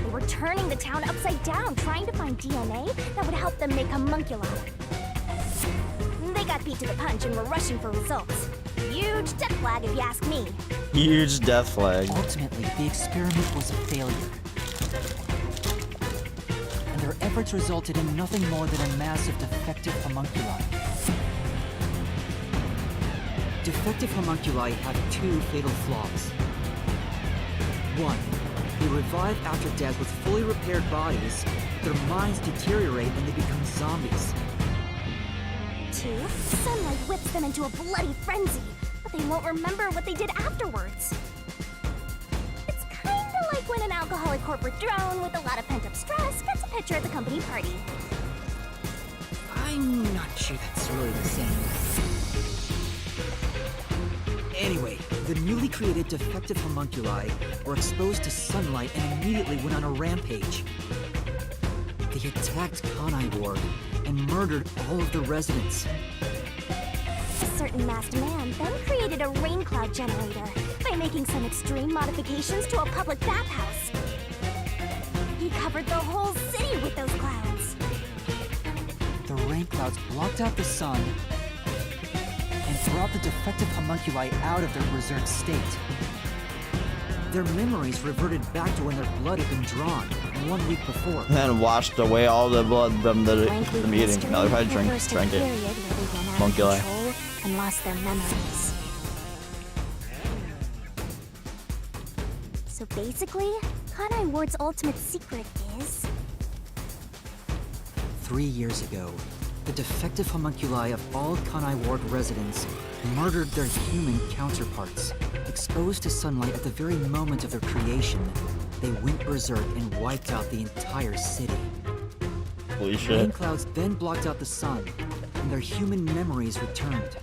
They were turning the town upside down, trying to find DNA that would help them make homunculi. They got beat to the punch and were rushing for results. Huge death flag, if you ask me. Huge death flag. Ultimately, the experiment was a failure. And their efforts resulted in nothing more than a mass of defective homunculi. Defective homunculi have two fatal flaws. One, they revive after death with fully repaired bodies, but their minds deteriorate and they become zombies. 2, sunlight whips them into a bloody frenzy, but they won't remember what they did afterwards. It's kinda like when an alcoholic corporate drone with a lot of pent-up stress gets a picture at the company party. I'm not sure that's really the same. Anyway, the newly created defective homunculi were exposed to sunlight and immediately went on a rampage. They attacked Kanai Ward and murdered all of the residents. A certain masked man then created a rain cloud generator by making some extreme modifications to a public bathhouse. He covered the whole city with those clouds. The rain clouds blocked out the sun and brought the defective homunculi out of their berserk state. Their memories reverted back to when their blood had been drawn 1 week before. And washed away all the blood from the Frankly, from eating. mystery No, if I drank reversed a it. period where they went out of Homunculi. control and lost their memories. So basically, Kanai Ward's ultimate secret is... 3 years ago, the defective homunculi of all Kanai Ward residents murdered their human counterparts. Exposed to sunlight at the very moment of their creation, they went berserk and wiped out the entire city. Holy Rain shit. clouds then blocked out the sun, and their human memories returned.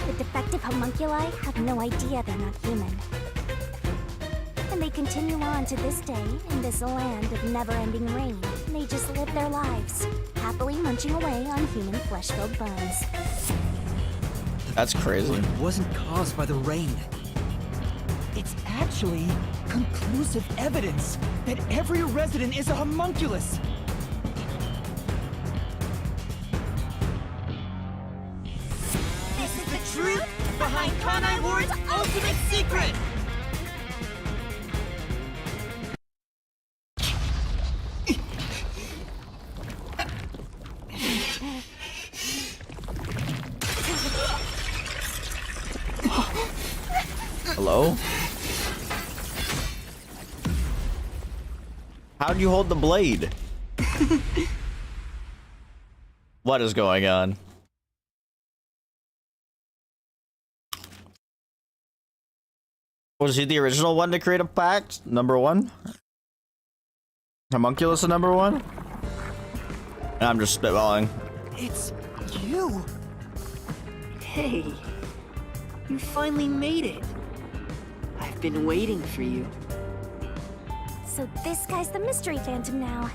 The defective homunculi have no idea they're not human. And they continue on to this day in this land of never-ending rain. They just live their lives, happily munching away on human flesh-filled bones. That's crazy. It wasn't caused by the rain. It's actually conclusive evidence that every resident is a homunculus. This is the truth behind Kanai Ward's ultimate secret! Hello? How do you hold the blade? What is going on? Was he the original one to create a pact? Number one? Homunculus number one? I'm just spitballing. It's you. Hey, you finally made it. I've been waiting for you. So this guy's the mystery phantom now.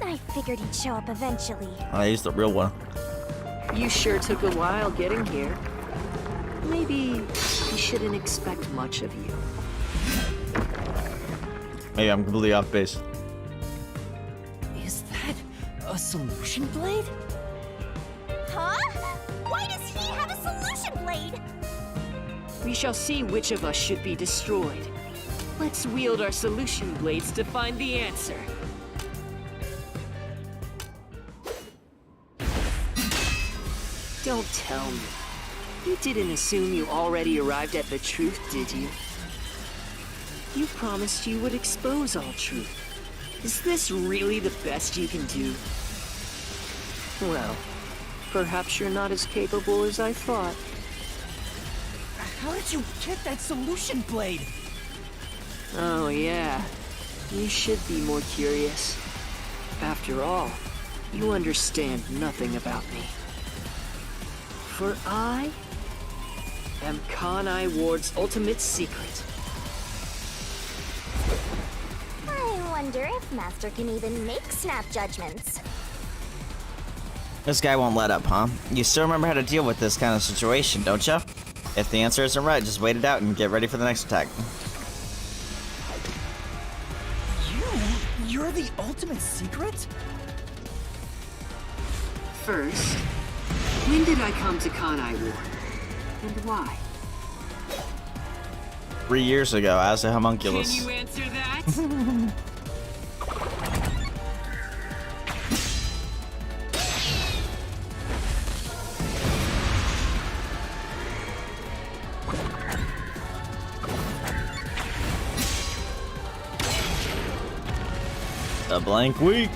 I figured he'd show up eventually. Oh, he's the real one. You sure took a while getting here. Maybe we shouldn't expect much of you. Maybe I'm completely off base. Is that a solution blade? Huh? Why does he have a solution blade? We shall see which of us should be destroyed. Let's wield our solution blades to find the answer. Don't tell me. You didn't assume you already arrived at the truth, did you? You promised you would expose all truth. Is this really the best you can do? Well, perhaps you're not as capable as I thought. How did you get that solution blade? Oh, yeah. You should be more curious. After all, you understand nothing about me. For I am Kanai Ward's ultimate secret. I wonder if Master can even make snap judgments. This guy won't let up, huh? You still remember how to deal with this kind of situation, don't you? If the answer isn't right, just wait it out and get ready for the next attack. You're the ultimate secret? First, when did I come to Kanai Ward? And why? 3 years ago, as a homunculus. Can you answer that? A blank week.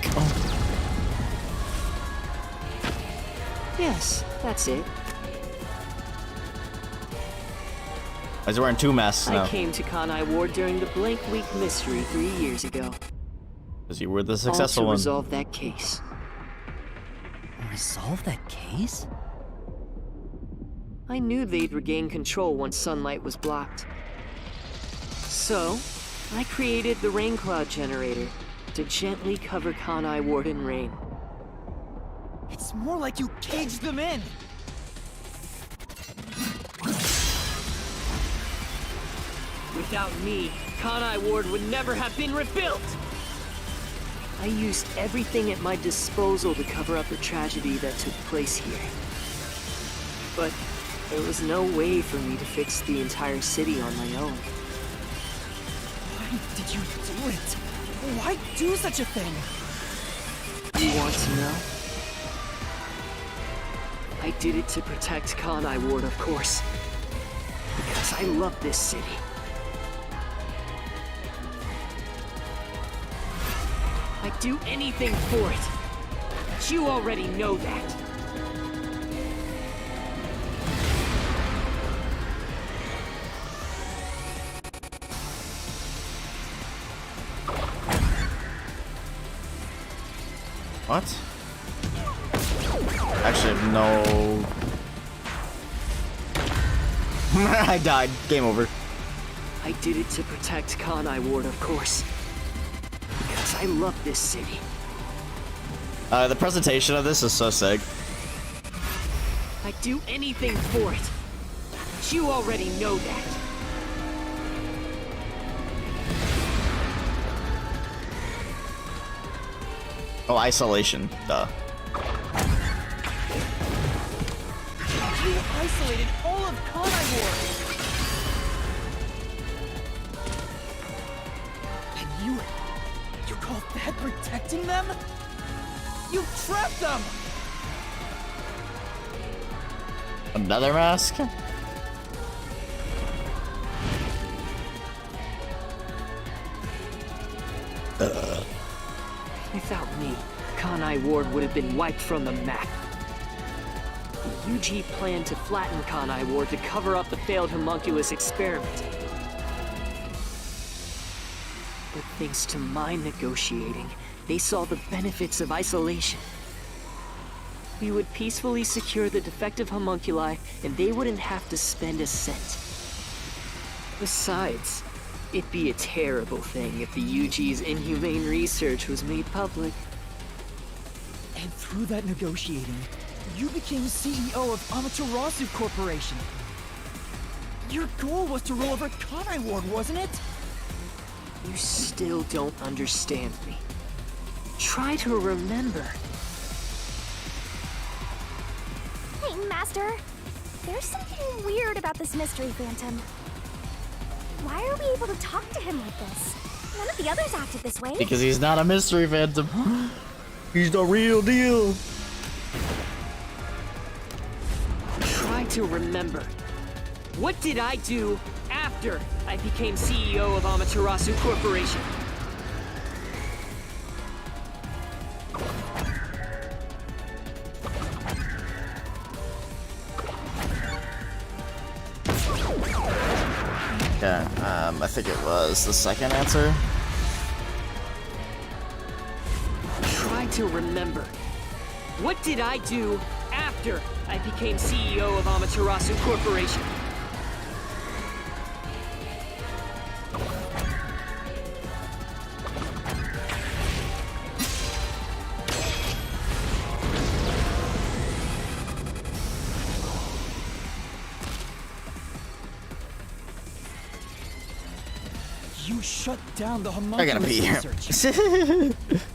Yes, that's it. Why is he wearing 2 masks now? I came to Kanai Ward during the Blank Week mystery 3 years ago. Because you were the successful All to one. resolve that case. Resolve that case? I knew they'd regain control once sunlight was blocked. So, I created the rain cloud generator to gently cover Kanai Ward in rain. It's more like you caged them in. Without me, Kanai Ward would never have been rebuilt! I used everything at my disposal to cover up the tragedy that took place here. But there was no way for me to fix the entire city on my own. Why did you do it? Why do such a thing? You want to know? I did it to protect Kanai Ward, of course. Because I love this city. I'd do anything for it. But you already know that. What? Actually, no. I died. Game over. I did it to protect Kanai Ward, of course. Because I love this city. The presentation of this is so sick. I'd do anything for it. But you already know that. Oh, isolation. Duh. You isolated all of Kanai Ward! And you call that protecting them? You trapped them! Another mask? Without me, Kanai Ward would have been wiped from the map. The UG planned to flatten Kanai Ward to cover up the failed homunculus experiment. But thanks to my negotiating, they saw the benefits of isolation. We would peacefully secure the defective homunculi, and they wouldn't have to spend a cent. Besides, it'd be a terrible thing if the UG's inhumane research was made public. And through that negotiating, you became CEO of Amaterasu Corporation. Your goal was to roll over Kanai Ward, wasn't it? You still don't understand me. Try to remember. Hey, Master. There's something weird about this mystery phantom. Why are we able to talk to him like this? None of the others acted this way. Because he's not a mystery phantom. He's the real deal. Try to remember. What did I do after I became CEO of Amaterasu Corporation? Okay, I think it was the second answer. Try to remember. What did I do after I became CEO of Amaterasu Corporation? You shut down the I homunculus gotta be here. research.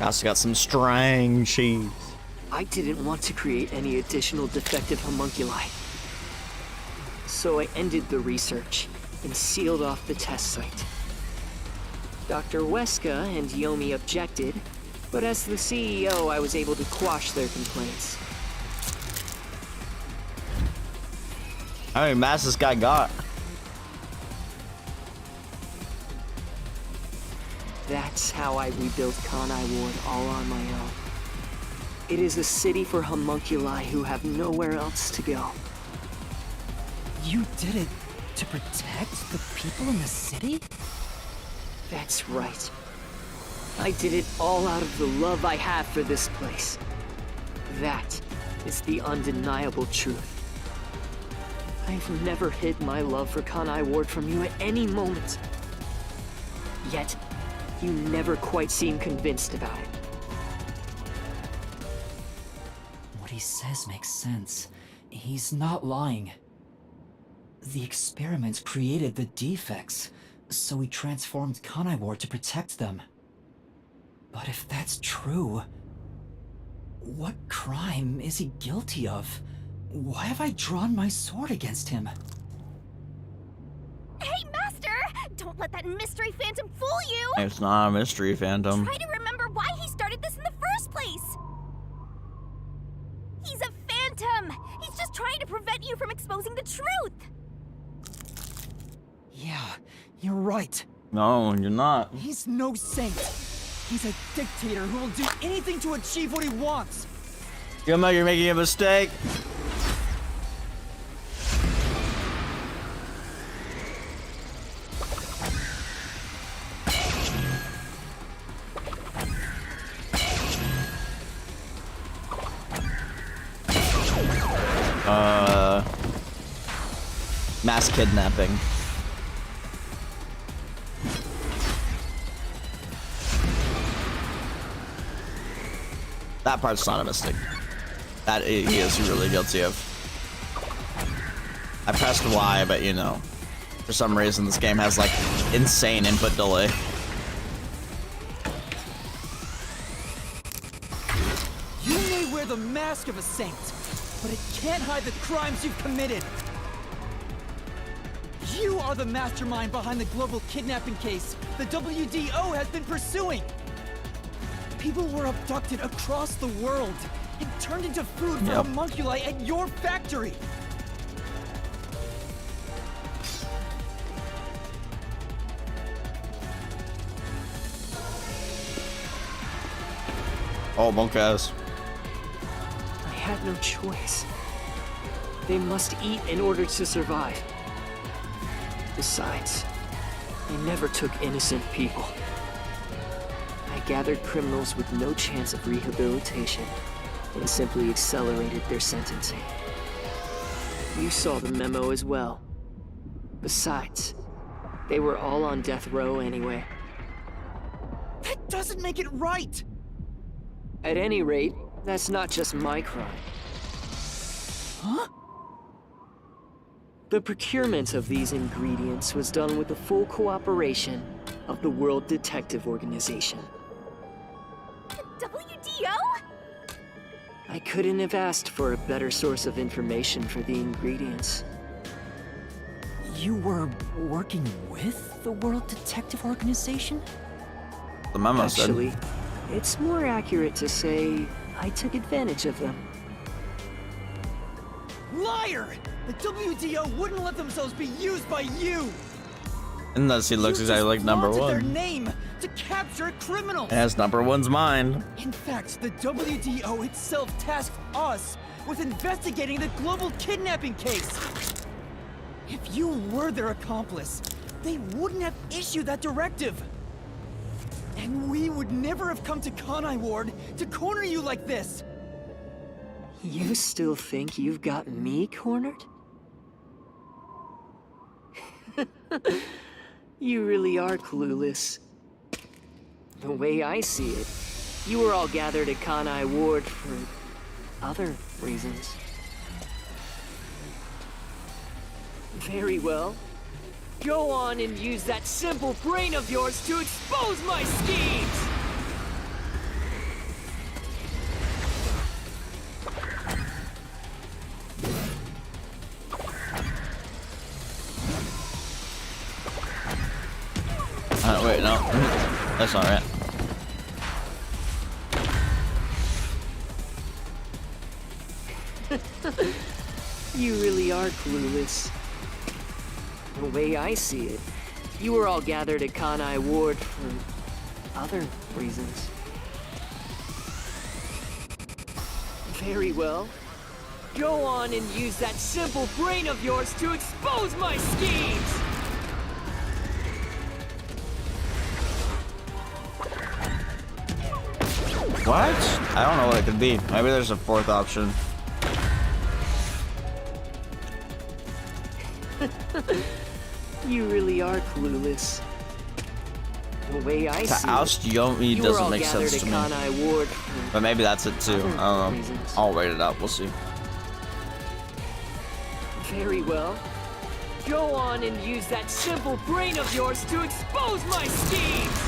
I also got some string cheese. I didn't want to create any additional defective homunculi. So I ended the research and sealed off the test site. Dr. Weska and Yomi objected, but as the CEO, I was able to quash their complaints. How many masks this guy got? That's how I rebuilt Kanai Ward all on my own. It is a city for homunculi who have nowhere else to go. You did it to protect the people in the city? That's right. I did it all out of the love I have for this place. That is the undeniable truth. I've never hid my love for Kanai Ward from you at any moment. Yet, you never quite seem convinced about it. What he says makes sense. He's not lying. The experiments created the defects, so we transformed Kanai Ward to protect them. But if that's true, what crime is he guilty of? Why have I drawn my sword against him? Hey, Master! Don't let that mystery phantom fool you! It's not a mystery phantom. Try to remember why he started this in the first place! He's a phantom! He's just trying to prevent you from exposing the truth! Yeah, you're right. No, you're not. He's no saint. He's a dictator who will do anything to achieve what he wants. You're making a mistake. Mass kidnapping. That part's not a mistake. That he is really guilty of. I pressed Y, but you know, for some reason this game has like insane input delay. You may wear the mask of a saint, but it can't hide the crimes you've committed. You are the mastermind behind the global kidnapping case the WDO has been pursuing. People were abducted across the world and turned into food for homunculi at your factory. Oh, bunkers. I had no choice. They must eat in order to survive. Besides, they never took innocent people. I gathered criminals with no chance of rehabilitation and simply accelerated their sentencing. You saw the memo as well. Besides, they were all on death row anyway. That doesn't make it right! At any rate, that's not just my crime. Huh? The procurement of these ingredients was done with the full cooperation of the World Detective Organization. The WDO? I couldn't have asked for a better source of information for the ingredients. You were working with the World Detective Organization? The memo said. Actually, it's more accurate to say I took advantage of them. Liar! The WDO wouldn't let themselves be used by you! Unless he looks exactly like number their one. name to capture criminals. As number one's mind. In fact, the WDO itself tasked us with investigating the global kidnapping case. If you were their accomplice, they wouldn't have issued that directive. And we would never have come to Kanai Ward to corner you like this. You still think you've got me cornered? You really are clueless. The way I see it, you were all gathered at Kanai Ward for other reasons. Very well. Go on and use that simple brain of yours to expose my schemes! Wait, no. That's not right. You really are clueless. The way I see it, you were all gathered at Kanai Ward for other reasons. Very well. Go on and use that simple brain of yours to expose my schemes! What? I don't know what it could be. Maybe there's a fourth option. You really are clueless. The way I To see oust it, Yomi you were doesn't all make gathered sense at to me. Kanai Ward for But maybe that's it too. I don't know. reasons. I'll wait it out. We'll see. Very well. Go on and use that simple brain of yours to expose my schemes!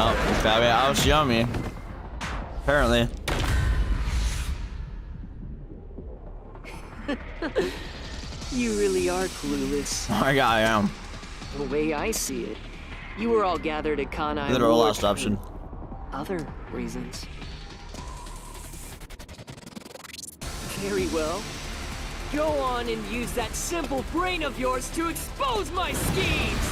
Oh, it's gotta be oust Yomi. Apparently. You really are clueless. Oh my god, I am. The way I see it, you were all gathered at Kanai Literal Ward last for option. other reasons. Very well. Go on and use that simple brain of yours to expose my schemes!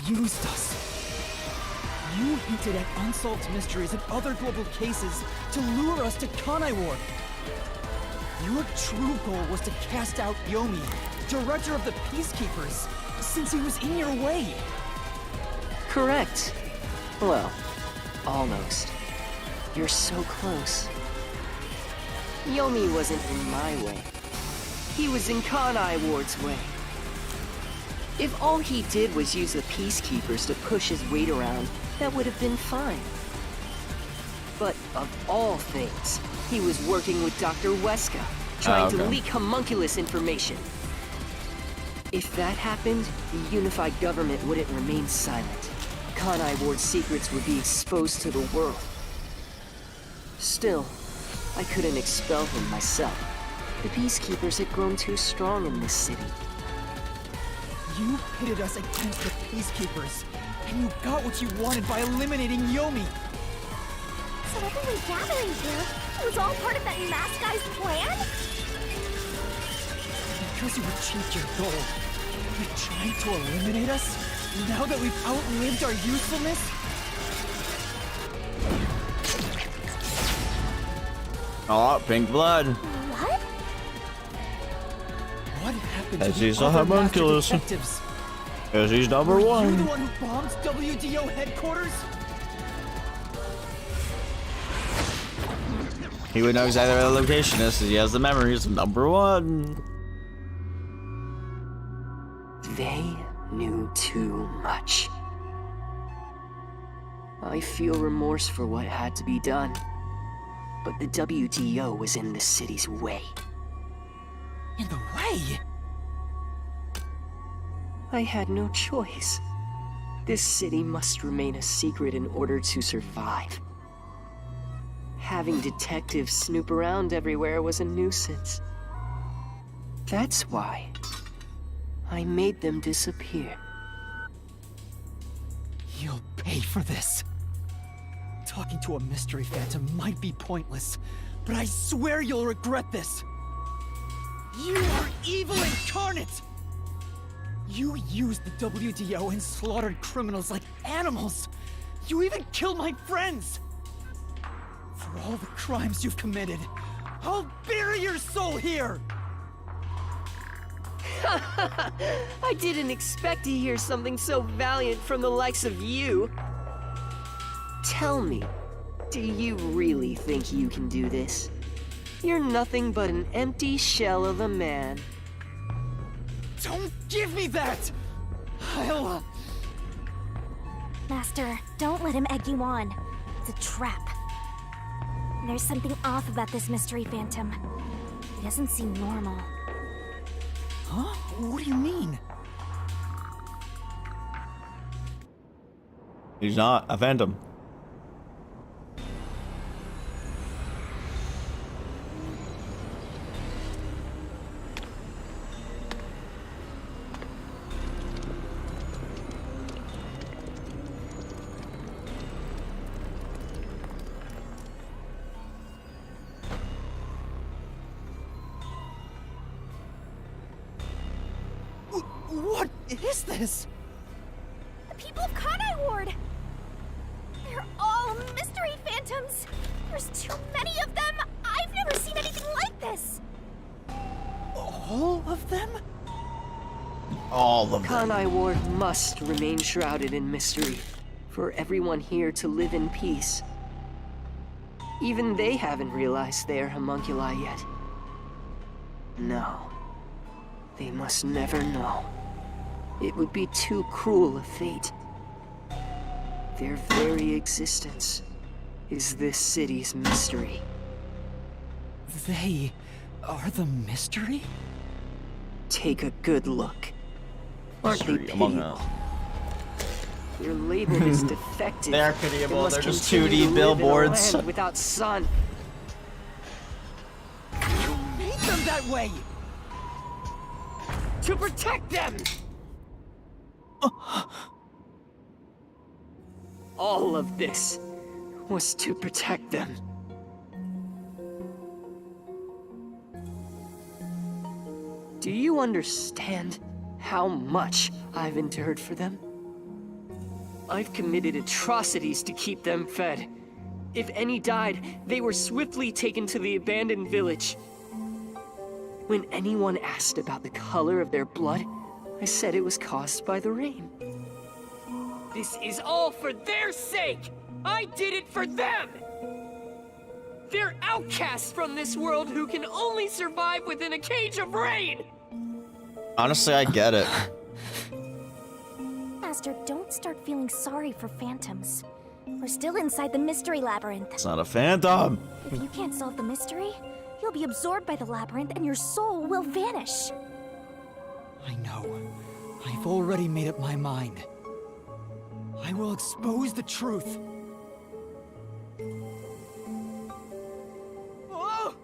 You used us. You hinted at unsolved mysteries and other global cases to lure us to Kanai Ward. Your true goal was to cast out Yomi, director of the Peacekeepers, since he was in your way. Correct. Well, almost. You're so close. Yomi wasn't in my way. He was in Kanai Ward's way. If all he did was use the Peacekeepers to push his weight around, that would have been fine. But of all things, he was working with Dr. Weska, trying to leak homunculus information. If that happened, the unified government wouldn't remain silent. Kanai Ward's secrets would be exposed to the world. Still, I couldn't expel him myself. The Peacekeepers had grown too strong in this city. You pitted us against the Peacekeepers, and you got what you wanted by eliminating Yomi. So everyone gathering here, it was all part of that masked guy's plan? Because you achieved your goal, you're trying to eliminate us? Now that we've outlived our usefulness? Oh, pink blood. What? What happened As to the he's a other master homunculus. detectives? Because he's number Were you the one. one who bombed WDO headquarters? He would know exactly where the location is because he has the memories of number one. They knew too much. I feel remorse for what had to be done. But the WDO was in the city's way. In the way? I had no choice. This city must remain a secret in order to survive. Having detectives snoop around everywhere was a nuisance. That's why I made them disappear. You'll pay for this. Talking to a mystery phantom might be pointless, but I swear you'll regret this. You are evil incarnate! You used the WDO and slaughtered criminals like animals. You even killed my friends. For all the crimes you've committed, I'll bury your soul here! I didn't expect to hear something so valiant from the likes of you. Tell me, do you really think you can do this? You're nothing but an empty shell of a man. Don't give me that! I'll... Master, don't let him egg you on. It's a trap. There's something off about this mystery phantom. He doesn't seem normal. Huh? What do you mean? He's not a phantom. What is this? The people of Kanai Ward! They're all mystery phantoms! There's too many of them! I've never seen anything like this! All of them? All of them. Kanai Ward must remain shrouded in mystery for everyone here to live in peace. Even they haven't realized they are homunculi yet. No. They must never know. It would be too cruel a fate. Their very existence is this city's mystery. They are the mystery? Take a good look. Aren't they Mystery among pitiable? us. They're labeled as defective. They are and pitiable. must They're just continue 2D to live in a billboards. land without sun. You made them that way! To protect them! All of this was to protect them. Do you understand how much I've endured for them? I've committed atrocities to keep them fed. If any died, they were swiftly taken to the abandoned village. When anyone asked about the color of their blood, I said it was caused by the rain. This is all for their sake! I did it for them! They're outcasts from this world who can only survive within a cage of rain! Honestly, I get it. Master, don't start feeling sorry for phantoms. We're still inside the mystery labyrinth. It's not a phantom. If you can't solve the mystery, you'll be absorbed by the labyrinth and your soul will vanish. I know. I've already made up my mind. I will expose the truth. Oh!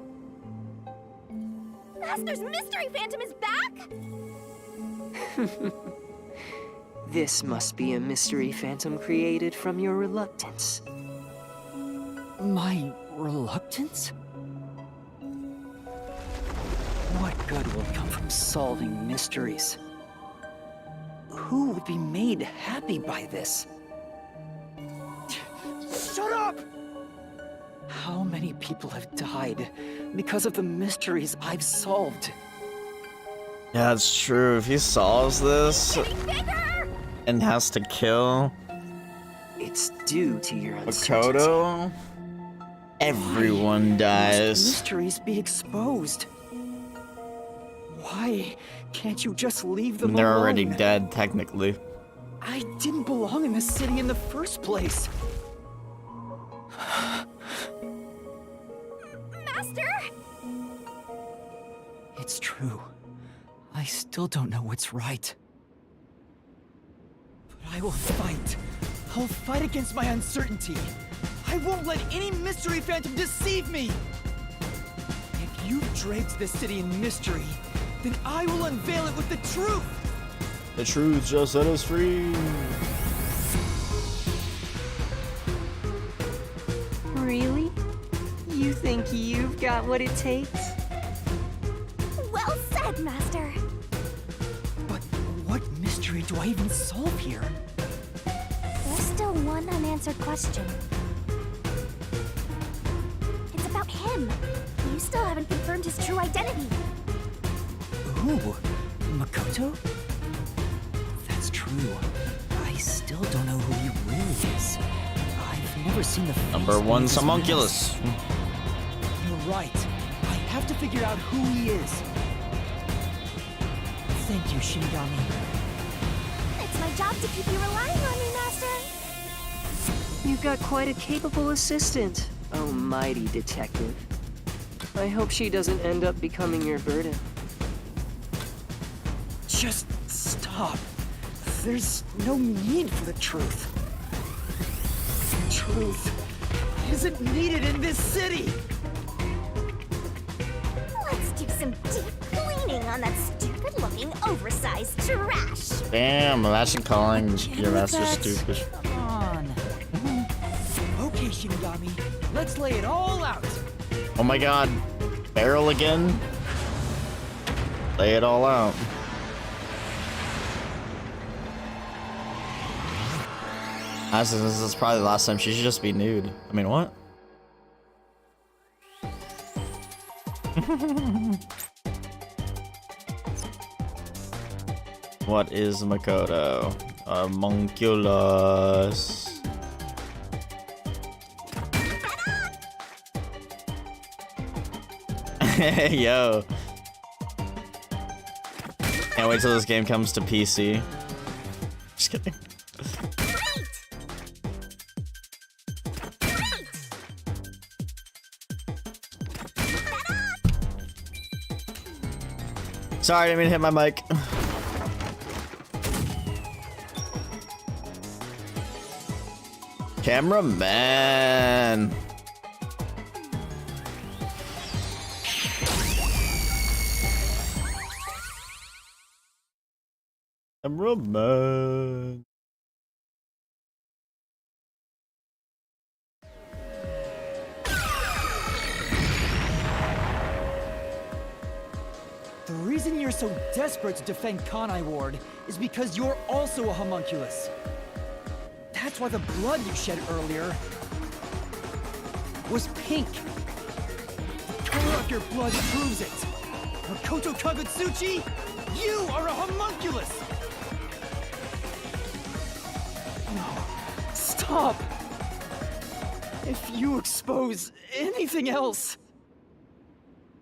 Master's mystery phantom is back? This must be a mystery phantom created from your reluctance. My reluctance? What good will come from solving mysteries? Who would be made happy by this? Shut up! How many people have died because of the mysteries I've solved? Yeah, that's true. If he solves this and has to kill It's due to your uncertainty. Makoto, everyone Must dies. mysteries be exposed? Why can't you just leave them And they're alone? already dead, technically. I didn't belong in this city in the first place. Master! It's true. I still don't know what's right. But I will fight. I'll fight against my uncertainty. I won't let any mystery phantom deceive me. If you've draped this city in mystery, then I will unveil it with the truth. The truth shall set us free. Really? You think you've got what it takes? Well said, Master. But what mystery do I even solve here? There's still one unanswered question. It's about him. You still haven't confirmed his true identity. Ooh, Makoto? That's true. I still don't know who he really is. I've never seen the face Number one, beneath his homunculus. mask. You're right. I have to figure out who he is. Thank you, Shinigami. It's my job to keep you relying on me, Master. You've got quite a capable assistant, oh mighty detective. I hope she doesn't end up becoming your burden. Just stop. There's no need for the truth. Truth isn't needed in this city. Let's do some deep cleaning on that stupid-looking, oversized trash. Damn, imagine calling your master That- stupid. Come on. Okay, Shinigami, let's lay it all out. Oh my god. Barrel again? Lay it all out. Honestly, this is probably the last time she should just be nude. I mean, what? What is Makoto? Homunculus. Yo. Can't wait till this game comes to PC. Just kidding. Sorry, I didn't mean to hit my mic. Cameraman. Cameraman. The reason you're so desperate to defend Kanai Ward is because you're also a homunculus. That's why the blood you shed earlier was pink. The color of your blood proves it. Makoto Kagutsuchi, you are a homunculus! No, stop! If you expose anything else,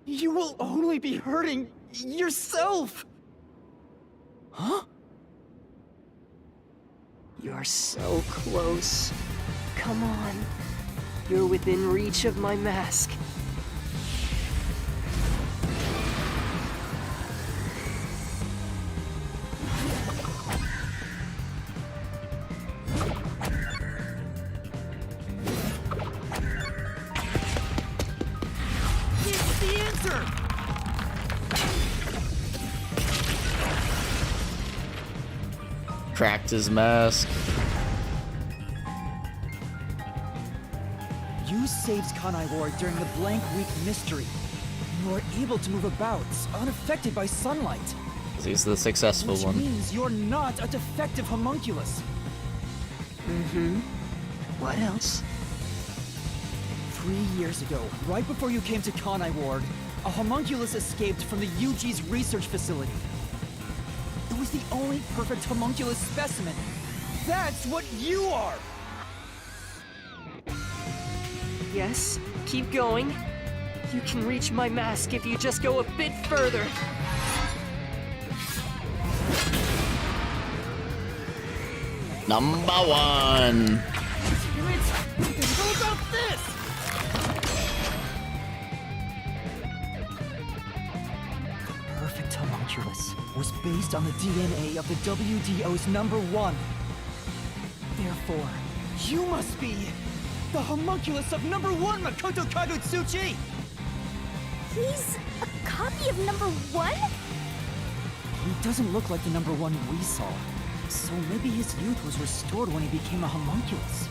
you will only be hurting yourself! Huh? You're so close. Come on. You're within reach of my mask. It's the answer! Cracked his mask. You saved Kanai Ward during the Blank Week mystery. You are able to move about, unaffected by sunlight. He's the successful Which one. means you're not a defective homunculus. What else? 3 years ago, right before you came to Kanai Ward, a homunculus escaped from the UG's research facility. It was the only perfect homunculus specimen. That's what you are! Yes, keep going. You can reach my mask if you just go a bit further. Number one. How about this? The perfect homunculus was based on the DNA of the WDO's #1. Therefore, you must be the homunculus of #1, Makoto Kagutsuchi! He's a copy of #1? He doesn't look like the #1 we saw, so maybe his youth was restored when he became a homunculus.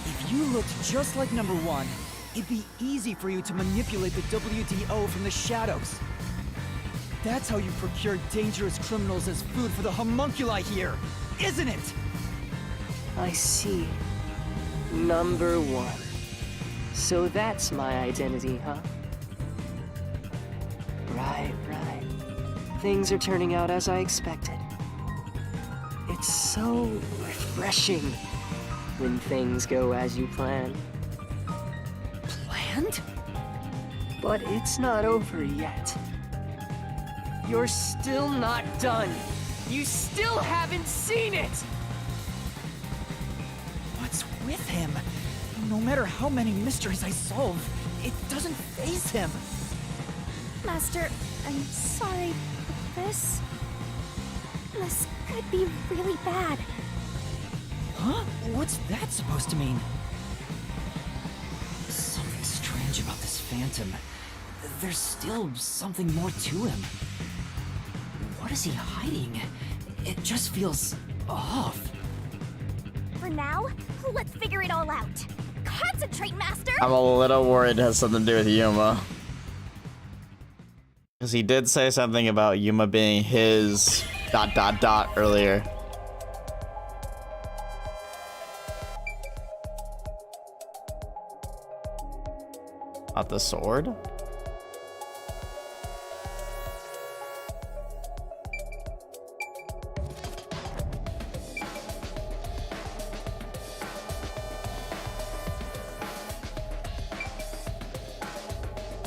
If you looked just like #1, it'd be easy for you to manipulate the WDO from the shadows. That's how you procure dangerous criminals as food for the homunculi here, isn't it? I see. #1. So that's my identity, huh? Right. Things are turning out as I expected. It's so refreshing when things go as you plan. Planned? But it's not over yet. You're still not done. You still haven't seen it! with him. No matter how many mysteries I solve, it doesn't faze him. Master, I'm sorry, but this could be really bad. Huh? What's that supposed to mean? Something strange about this phantom. There's still something more to him. What is he hiding? It just feels off. For now, let's figure it all out. Concentrate, Master! I'm a little worried it has something to do with Yuma. Because he did say something about Yuma being his ... earlier. Not the sword?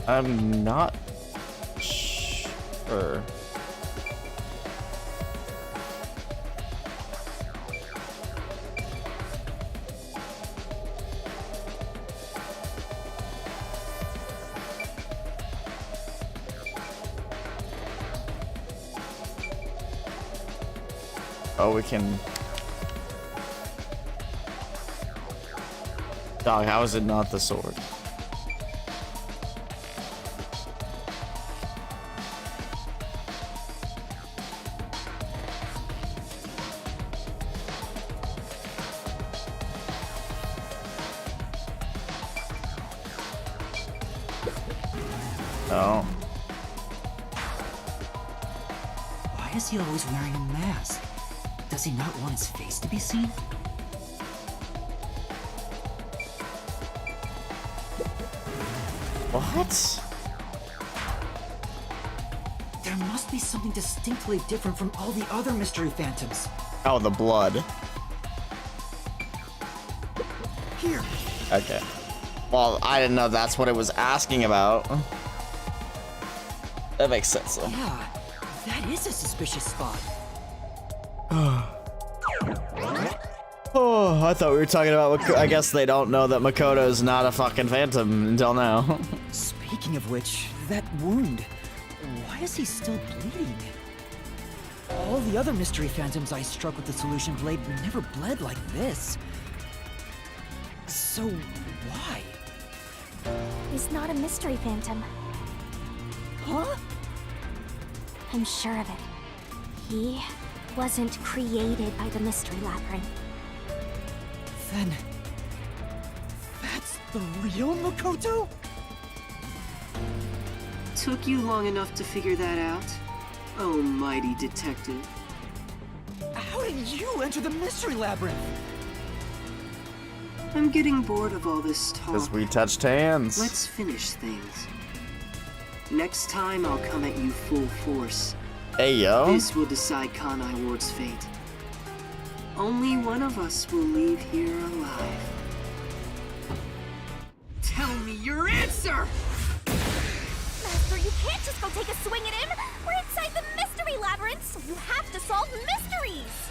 I'm not sure. Oh, we can... Dog, how is it not the sword? Oh. Why is he always wearing a mask? Does he not want his face to be seen? What? There must be something distinctly different from all the other mystery phantoms. Oh, the blood. Here. Okay. Well, I didn't know that's what it was asking about. That makes sense, though. Yeah, that is a suspicious spot. Oh, I thought we were talking about... I guess they don't know that Makoto's not a fucking phantom until now. Speaking of which, that wound. Why is he still bleeding? All the other mystery phantoms I struck with the solution blade never bled like this. So, why? He's not a mystery phantom. Huh? I'm sure of it. He wasn't created by the mystery labyrinth. Then... that's the real Makoto? Took you long enough to figure that out? Oh, mighty detective. How did you enter the mystery labyrinth? I'm getting bored of all this talk. Because we touched hands. Let's finish things. Next time, I'll come at you full force. Hey, yo. This will decide Kanai Ward's fate. Only one of us will leave here alive. Tell me your answer! Master, you can't just go take a swing at him! We're inside the mystery labyrinth, so you have to solve mysteries!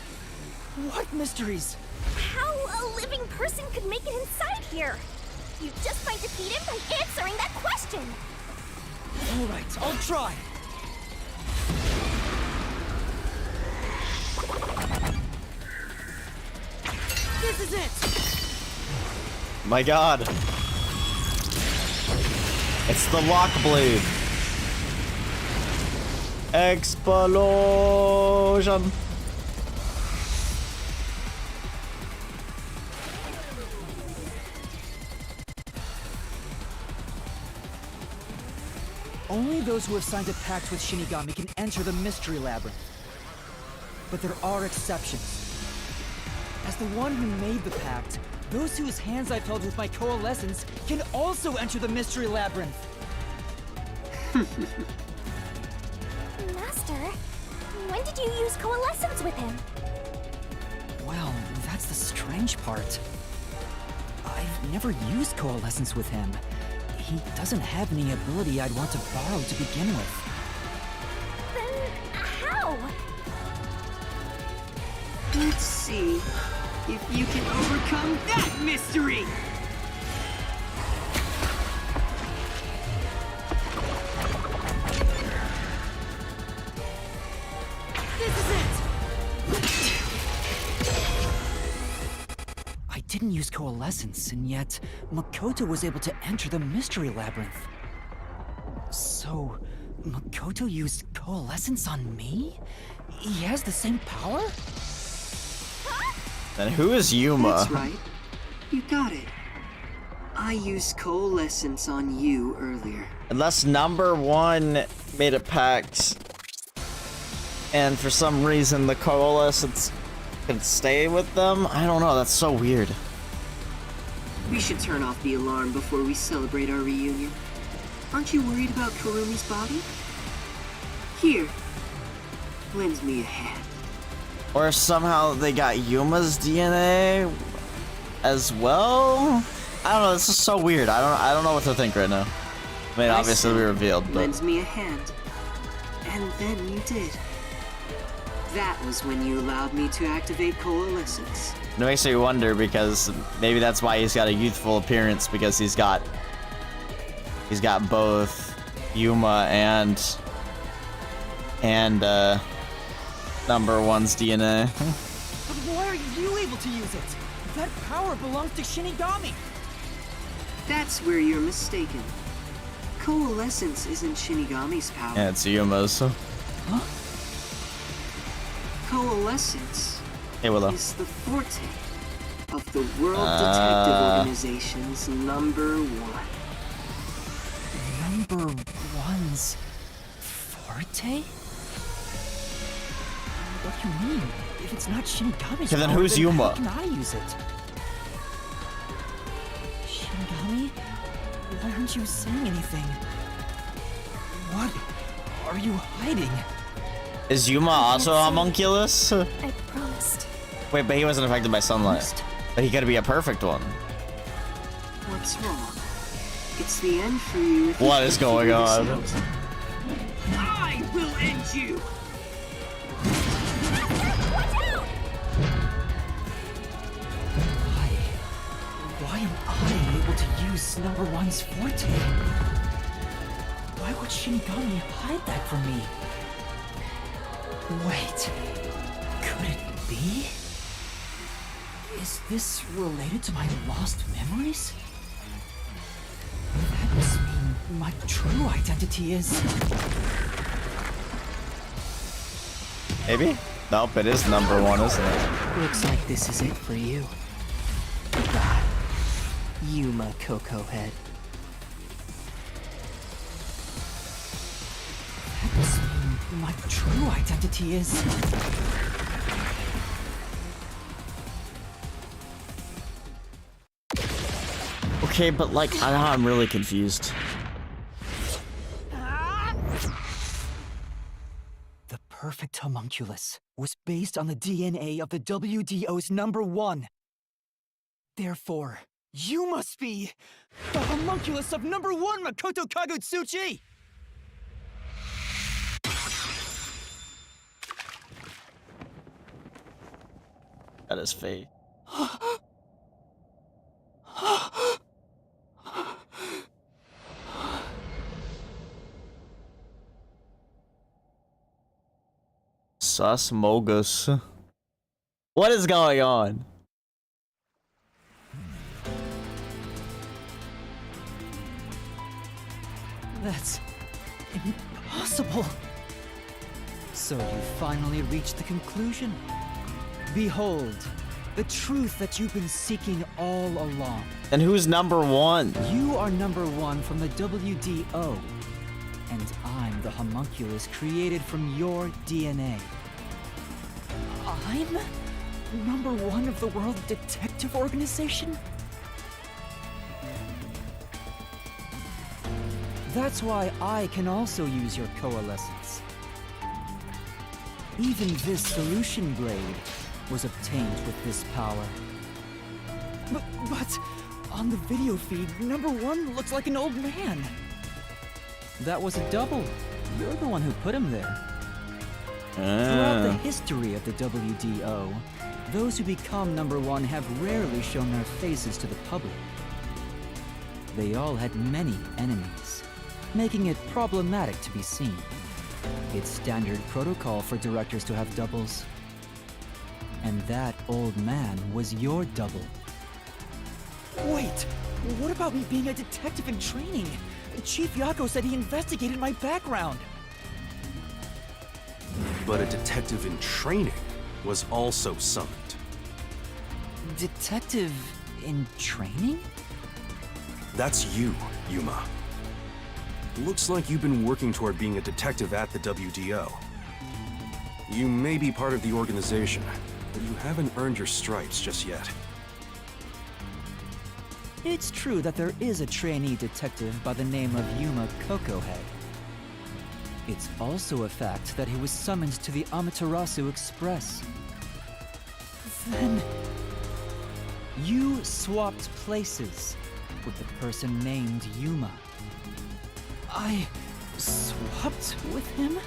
What mysteries? How a living person could make it inside here? You just might defeat him by answering that question! Alright, I'll try. This is it! My god. It's the lock blade. Explosion. Only those who have signed a pact with Shinigami can enter the mystery labyrinth. But there are exceptions. As the one who made the pact, those whose hands I've held with my coalescence can also enter the mystery labyrinth. Master, when did you use coalescence with him? Well, that's the strange part. I've never used coalescence with him. He doesn't have any ability I'd want to borrow to begin with. Then, how? Let's see. if you can overcome that mystery! This is it! I didn't use coalescence, and yet Makoto was able to enter the mystery labyrinth. So, Makoto used coalescence on me? He has the same power? Then who is Yuma? That's right. You got it. I used coalescence on you earlier. Unless number one made a pact, and for some reason the coalescence could stay with them? I don't know, that's so weird. We should turn off the alarm before we celebrate our reunion. Aren't you worried about Kurumi's body? Here, lend me a hand. Or if somehow they got Yuma's DNA as well? I don't know, this is so weird. I don't know what to think right now. I mean, obviously we revealed, but... Lend me a hand. And then you did. That was when you allowed me to activate coalescence. It makes me wonder, because maybe that's why he's got a youthful appearance, because he's got both Yuma and number one's DNA. But why are you able to use it? That power belongs to Shinigami! That's where you're mistaken. Coalescence isn't Shinigami's power. Yeah, it's Yuma's. Huh? Coalescence Hey, Willow. is the forte of the World Detective Organization's number one. Number one's forte? What do you mean? If it's not Shinigami's Okay, then power, who's Yuma? How can I use it? Shinigami? Why aren't you saying anything? What are you hiding? Is Yuma also a homunculus? I promised. Wait, but he wasn't affected by sunlight. But he could be a perfect one. What's wrong? It's the end for you. If What you is can going figure on? this out. I will end you! Why am I able to use number one's forte? Why would Shinigami hide that from me? Wait, could it be? Is this related to my lost memories? That must mean my true identity is... Maybe? Nope, it is number one, isn't it? Looks like this is it for you. God. Yuma Coco Head. That must mean my true identity is... Okay, but like, I'm really confused. The perfect homunculus was based on the DNA of the WDO's number one. Therefore, you must be the homunculus of number one Makoto Kagutsuchi! That is fate. Sus Mogus. What is going on? That's impossible. So you finally reached the conclusion? Behold, the truth that you've been seeking all along. And who's number one? You are number one from the WDO. And I'm the homunculus created from your DNA. I'm number one of the World Detective Organization? That's why I can also use your coalescence. Even this solution blade was obtained with this power. But on the video feed, number one looks like an old man. That was a double. You're the one who put him there. Throughout the history of the WDO, those who become #1 have rarely shown their faces to the public. They all had many enemies, making it problematic to be seen. It's standard protocol for directors to have doubles. And that old man was your double. Wait, what about me being a detective in training? Chief Yako said he investigated my background. But a detective in training was also summoned. Detective in training? That's you, Yuma. Looks like you've been working toward being a detective at the WDO. You may be part of the organization, but you haven't earned your stripes just yet. It's true that there is a trainee detective by the name of Yuma Cocohead. It's also a fact that he was summoned to the Amaterasu Express. Then... you swapped places with the person named Yuma. I swapped with him?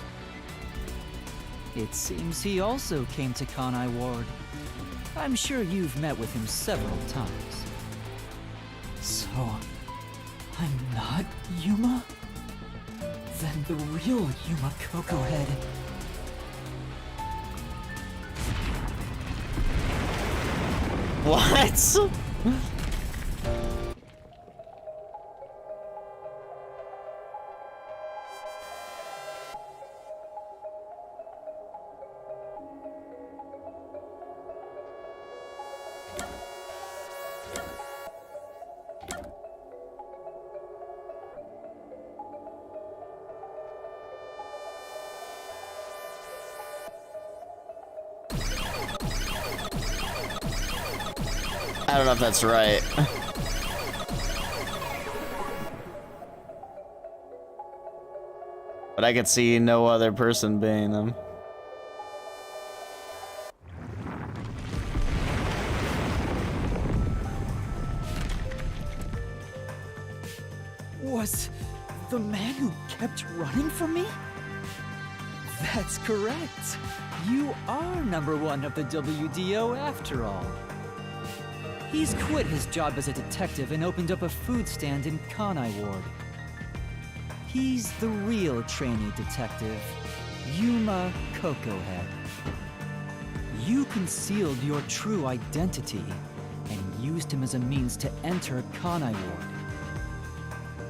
It seems he also came to Kanai Ward. I'm sure you've met with him several times. So, I'm not Yuma? Then the real Yuma Cocohead... What? I don't know if that's right. But I could see no other person being them. Was the man who kept running from me? That's correct. You are #1 of the WDO after all. He's quit his job as a detective and opened up a food stand in Kanai Ward. He's the real trainee detective, Yuma Cocohead. You concealed your true identity and used him as a means to enter Kanai Ward.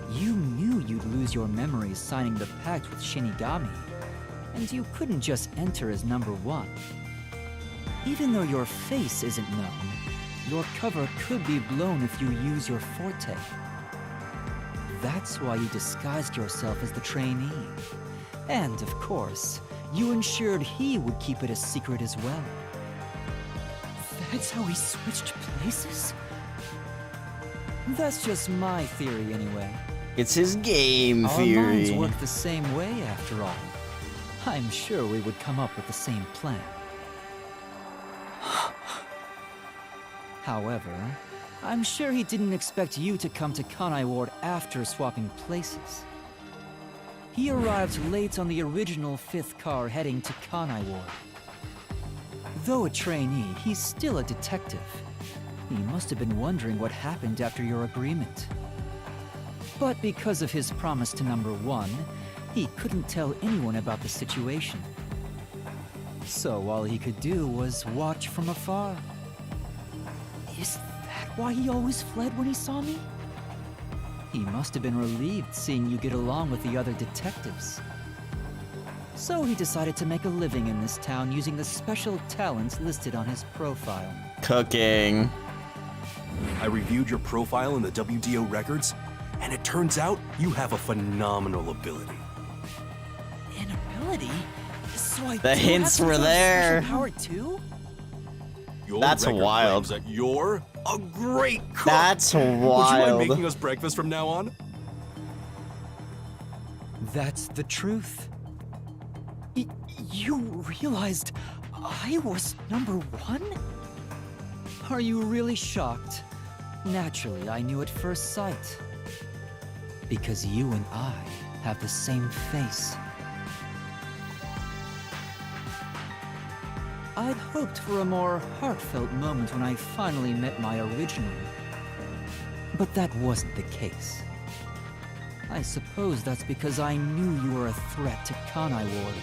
You knew you'd lose your memories signing the pact with Shinigami, and you couldn't just enter as #1. Even though your face isn't known, your cover could be blown if you use your forte. That's why you disguised yourself as the trainee. And, of course, you ensured he would keep it a secret as well. That's how we switched places? That's just my theory anyway. It's his game Our theory. minds work the same way after all. I'm sure we would come up with the same plan. However, I'm sure he didn't expect you to come to Kanai Ward after swapping places. He arrived late on the original 5th car heading to Kanai Ward. Though a trainee, he's still a detective. He must have been wondering what happened after your agreement. But because of his promise to #1, he couldn't tell anyone about the situation. So all he could do was watch from afar. Is that why he always fled when he saw me? He must have been relieved seeing you get along with the other detectives. So he decided to make a living in this town using the special talents listed on his profile. Cooking. I reviewed your profile in the WDO records, and it turns out you have a phenomenal ability. An ability? So I The do hints have were some sort of there. special power too? Your That's record wild. claims that you're a great cook. That's Would you mind wild. making us breakfast from now on? That's the truth. You realized I was #1? Are you really shocked? Naturally, I knew at first sight. Because you and I have the same face. I'd hoped for a more heartfelt moment when I finally met my original. But that wasn't the case. I suppose that's because I knew you were a threat to Kanai Ward.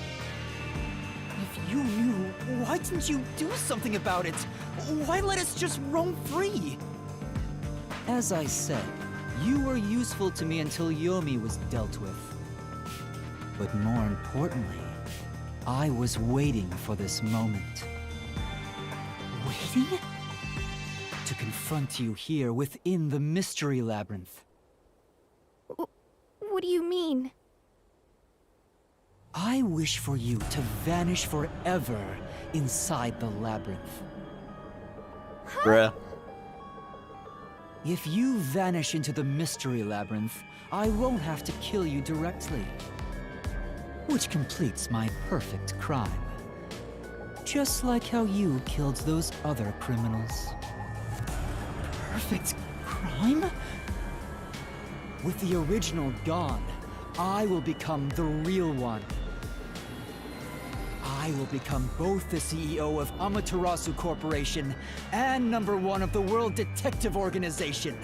If you knew, why didn't you do something about it? Why let us just roam free? As I said, you were useful to me until Yomi was dealt with. But more importantly, I was waiting for this moment. Waiting? To confront you here within the Mystery Labyrinth. What do you mean? I wish for you to vanish forever inside the labyrinth. Bruh. If you vanish into the Mystery Labyrinth, I won't have to kill you directly. Which completes my perfect crime. Just like how you killed those other criminals. Perfect crime? With the original gone, I will become the real one. I will become both the CEO of Amaterasu Corporation and #1 of the World Detective Organization.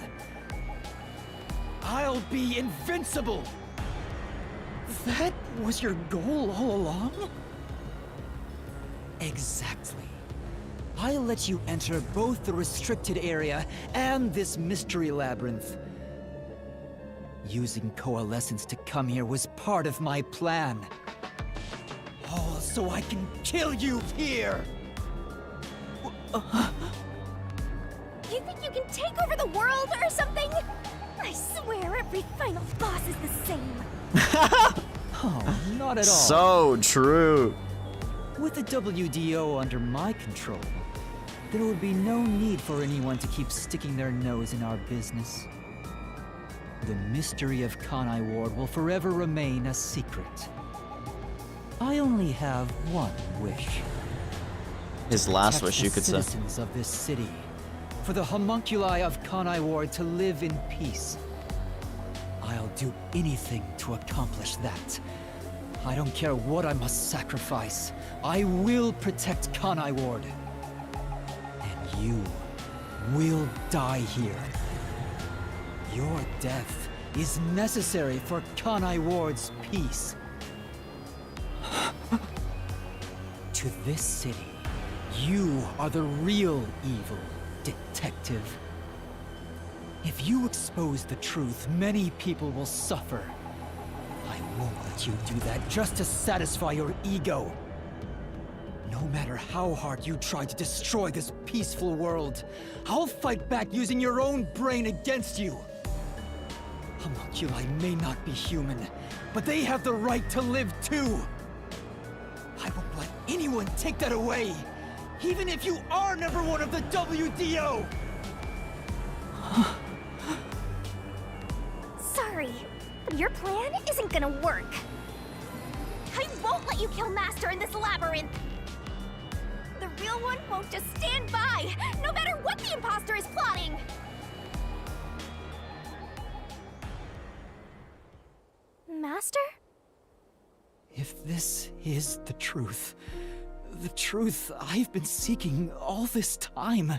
I'll be invincible! That was your goal all along? Exactly. I'll let you enter both the restricted area and this mystery labyrinth. Using Coalescence to come here was part of my plan. All so I can kill you here! You think you can take over the world or something? I swear every final boss is the same. Oh, not at all. So true. With the WDO under my control, there would be no need for anyone to keep sticking their nose in our business. The mystery of Kanai Ward will forever remain a secret. I only have one wish. His last wish, you could say. The citizens of this city, for the homunculi of Kanai Ward to live in peace. I'll do anything to accomplish that. I don't care what I must sacrifice. I will protect Kanai Ward. And you will die here. Your death is necessary for Kanai Ward's peace. To this city, you are the real evil, detective. If you expose the truth, many people will suffer. I won't let you do that just to satisfy your ego. No matter how hard you try to destroy this peaceful world, I'll fight back using your own brain against you. Homunculi may not be human, but they have the right to live too. I won't let anyone take that away, even if you are #1 of the WDO! Sorry, but your plan isn't gonna work. I won't let you kill Master in this labyrinth. The real one won't just stand by, no matter what the imposter is plotting. Master? If this is the truth I've been seeking all this time,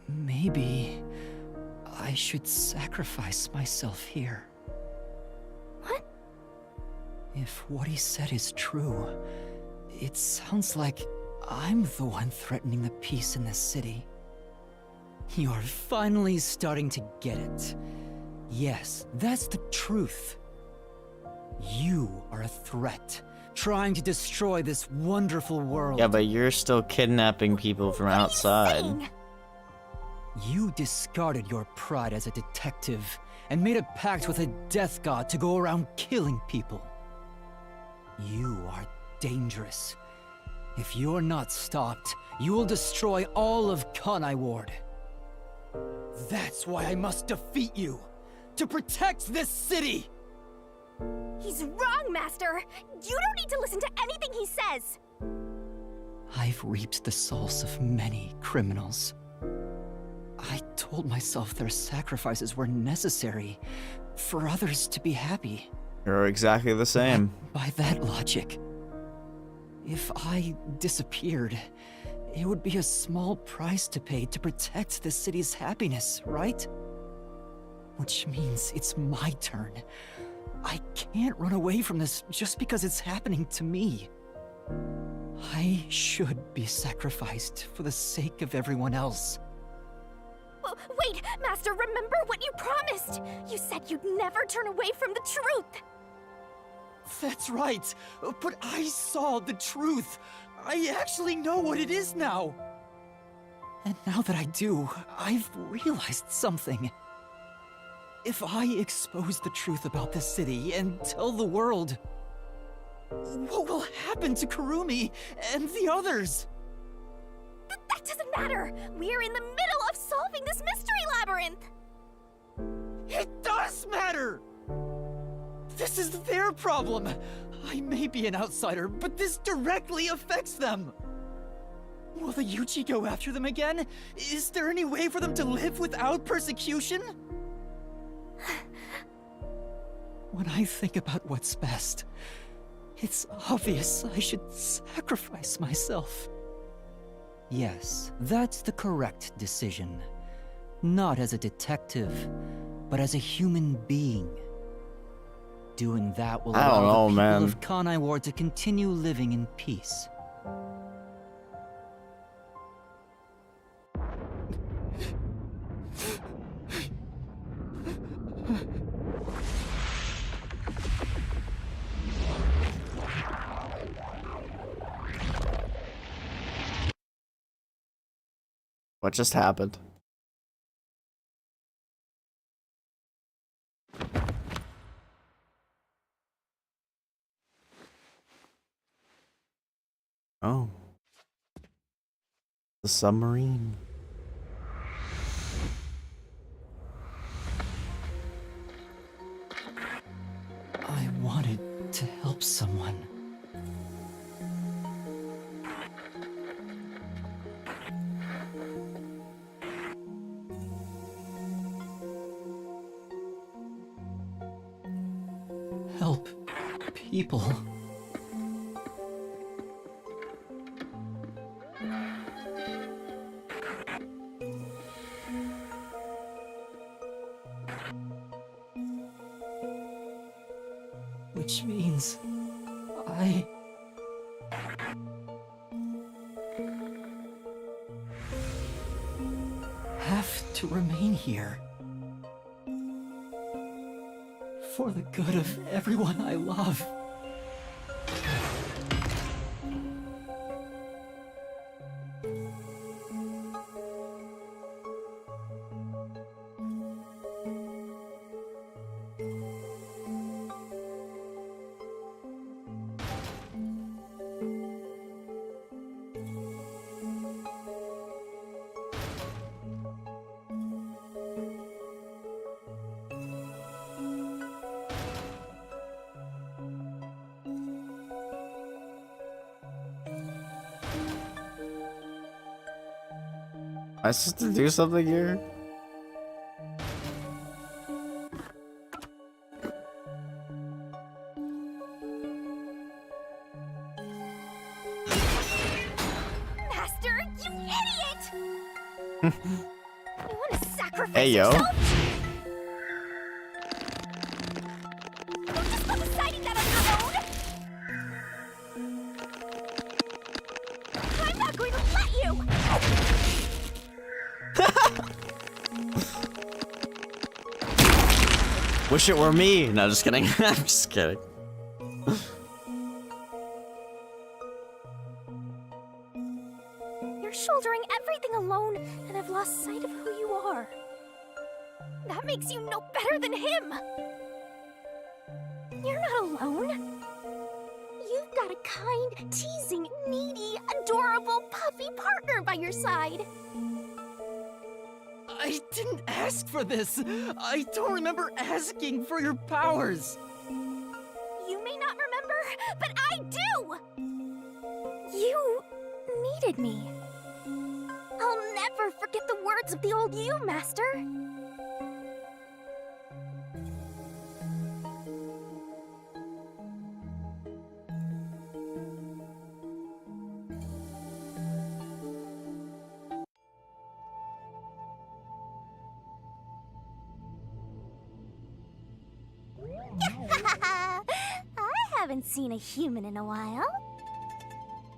maybe I should sacrifice myself here. What? If what he said is true, it sounds like I'm the one threatening the peace in this city. You're finally starting to get it. Yes, that's the truth. You are a threat, trying to destroy this wonderful world. Yeah, but you're still kidnapping people from outside. You discarded your pride as a detective and made a pact with a death god to go around killing people. You are dangerous. If you're not stopped, you will destroy all of Kanai Ward. That's why I must defeat you! To protect this city! He's wrong, Master! You don't need to listen to anything he says! I've reaped the souls of many criminals. I told myself their sacrifices were necessary for others to be happy. You're exactly the same. By that logic, If I disappeared, it would be a small price to pay to protect the city's happiness, right? Which means it's my turn. I can't run away from this just because it's happening to me. I should be sacrificed for the sake of everyone else. Wait, Master, remember what you promised! You said you'd never turn away from the truth! That's right, but I saw the truth. I actually know what it is now. And now that I do, I've realized something. If I expose the truth about this city and tell the world, what will happen to Kurumi and the others? That doesn't matter! We're in the middle of solving this mystery labyrinth! It does matter! This is their problem. I may be an outsider, but this directly affects them. Will the Yuchi go after them again? Is there any way for them to live without persecution? When I think about what's best, it's obvious I should sacrifice myself. Yes, that's the correct decision. Not as a detective, but as a human being. Doing that will allow the people of Kanai Ward to continue living in peace. What just happened? Oh. The submarine. I wanted to help someone. Help people. Which means I have to remain here. For the good of everyone I love. Am I supposed to do something here? Master, you idiot! You want to sacrifice Hey, yo. yourself? Don't just go deciding that on your own! I'm not going to let you! Wish it were me. No, just kidding. I'm just kidding. You're shouldering everything alone and have lost sight of who you are. That makes you no better than him! You're not alone. You've got a kind, teasing, needy, adorable, puffy partner by your side. I didn't ask for this. I don't remember asking for your powers. You may not remember, but I do! You needed me. I'll never forget the words of the old you, Master. I haven't seen a human in a while.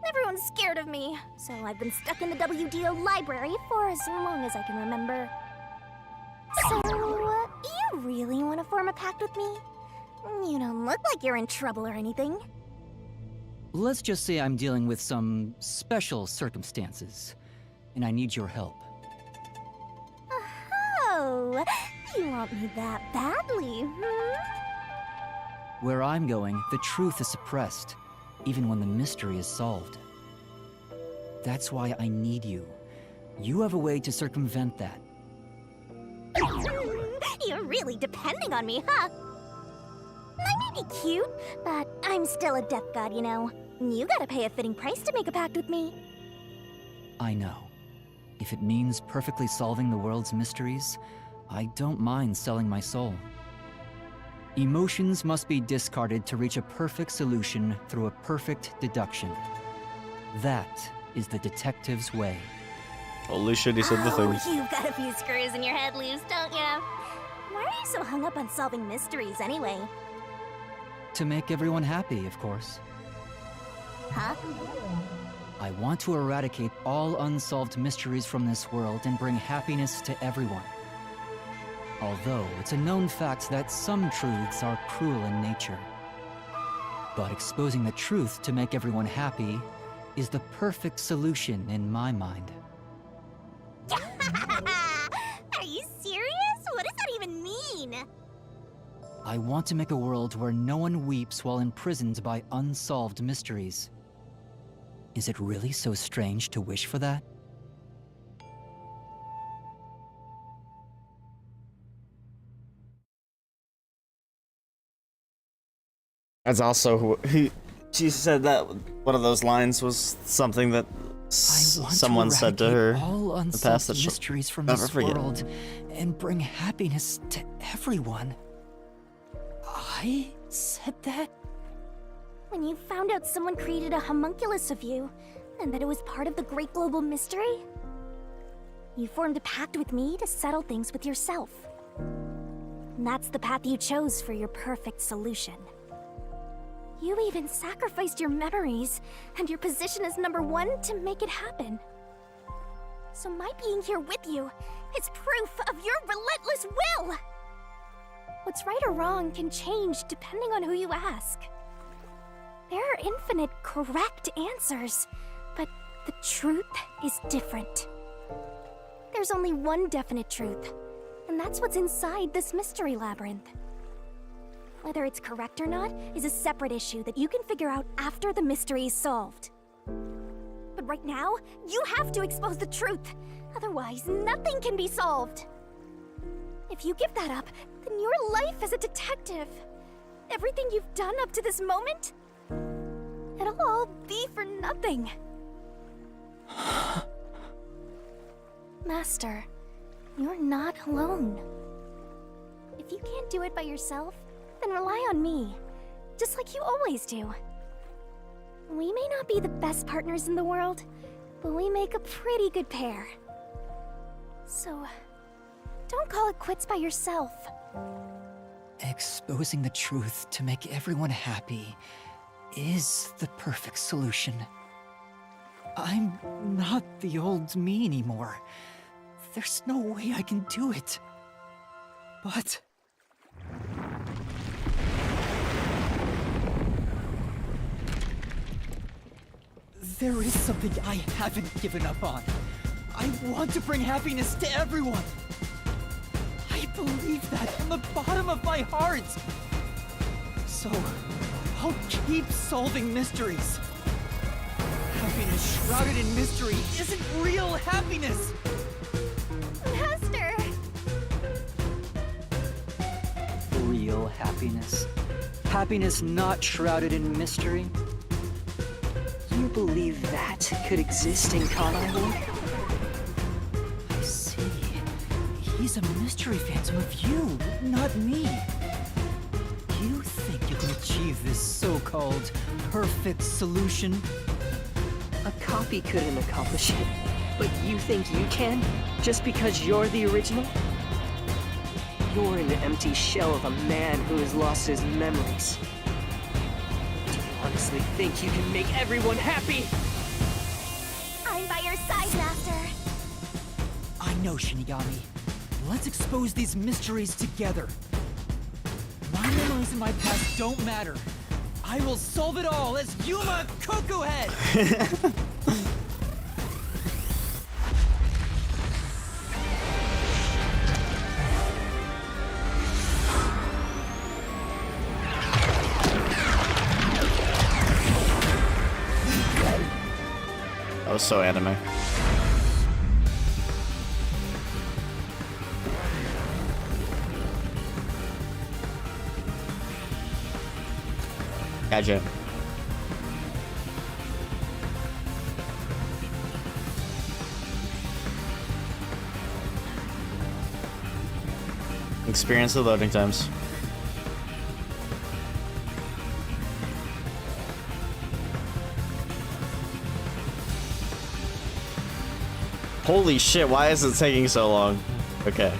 Everyone's scared of me, so I've been stuck in the WDO library for as long as I can remember. So, you really want to form a pact with me? You don't look like you're in trouble or anything. Let's just say I'm dealing with some special circumstances, and I need your help. Oh, you want me that badly, hmm? Where I'm going, the truth is suppressed, even when the mystery is solved. That's why I need you. You have a way to circumvent that. You're really depending on me, huh? I may be cute, but I'm still a death god, you know. You gotta pay a fitting price to make a pact with me. I know. If it means perfectly solving the world's mysteries, I don't mind selling my soul. Emotions must be discarded to reach a perfect solution through a perfect deduction. That is the detective's way. Holy shit, he said the thing. You've got a few screws in your head loose, don't you? Why are you so hung up on solving mysteries anyway? To make everyone happy, of course. Huh? I want to eradicate all unsolved mysteries from this world and bring happiness to everyone. Although it's a known fact that some truths are cruel in nature. But exposing the truth to make everyone happy is the perfect solution in my mind. Are you serious? What does that even mean? I want to make a world where no one weeps while imprisoned by unsolved mysteries. Is it really so strange to wish for that? That's also who she said that one of those lines was something that someone said to her all in the past that she'll mysteries from never this forget. world and bring happiness to everyone. I said that? When you found out someone created a homunculus of you, and that it was part of the great global mystery, you formed a pact with me to settle things with yourself. And that's the path you chose for your perfect solution. You even sacrificed your memories and your position as #1 to make it happen. So my being here with you is proof of your relentless will! What's right or wrong can change depending on who you ask. There are infinite correct answers, but the truth is different. There's only one definite truth, and that's what's inside this mystery labyrinth. Whether it's correct or not is a separate issue that you can figure out after the mystery is solved. But right now, you have to expose the truth. Otherwise, nothing can be solved. If you give that up, then your life as a detective, everything you've done up to this moment, it'll all be for nothing. Master, you're not alone. If you can't do it by yourself, then rely on me, just like you always do. We may not be the best partners in the world, but we make a pretty good pair. So, don't call it quits by yourself. Exposing the truth to make everyone happy is the perfect solution. I'm not the old me anymore. There's no way I can do it. But... there is something I haven't given up on. I want to bring happiness to everyone. I believe that from the bottom of my heart. So, I'll keep solving mysteries. Happiness shrouded in mystery isn't real happiness. Master! Real happiness. Happiness not shrouded in mystery. You believe that could exist in Kanai? I see. He's a mystery phantom of you, not me. You think you can achieve this so-called perfect solution? A copy couldn't accomplish it, but you think you can? Just because you're the original? You're an empty shell of a man who has lost his memories. Do you honestly think you can make everyone happy? I'm by your side, Master. I know, Shinigami. Let's expose these mysteries together. My memories in my past don't matter. I will solve it all as Yuma Coco Head! That was so anime. Gotcha. Experience the loading times. Holy shit, why is it taking so long? Okay.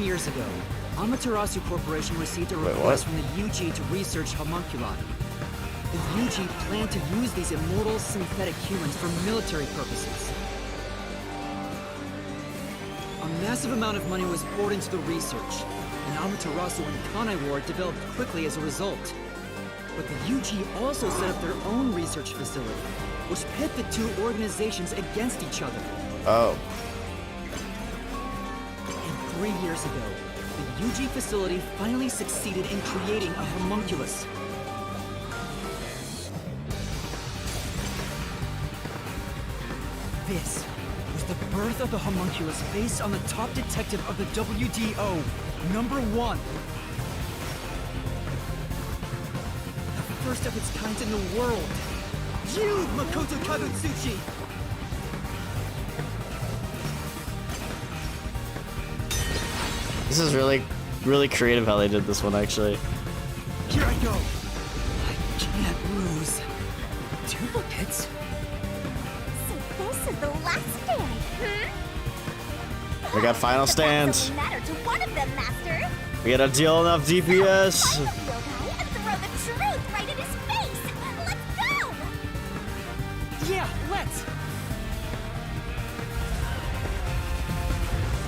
Years ago, Amaterasu Corporation received a request from the UG to research homunculi. The UG planned to use these immortal synthetic humans for military purposes. A massive amount of money was poured into the research, and Amaterasu and Kanai Ward developed quickly as a result. But the UG also set up their own research facility, which pit the two organizations against each other. Oh. 3 years ago, the UG facility finally succeeded in creating a homunculus. This was the birth of the homunculus based on the top detective of the WDO, #1. The first of its kind in the world. You, Makoto Kabutsuchi! This is really creative how they did this one, actually. Here I go! I can't lose. Duplicates? So this is the last stand, We got final stand. Doesn't matter to one of them, Master. We gotta deal enough DPS. Fight the real guy and throw the truth right in his face. Let's go! Yeah, let's!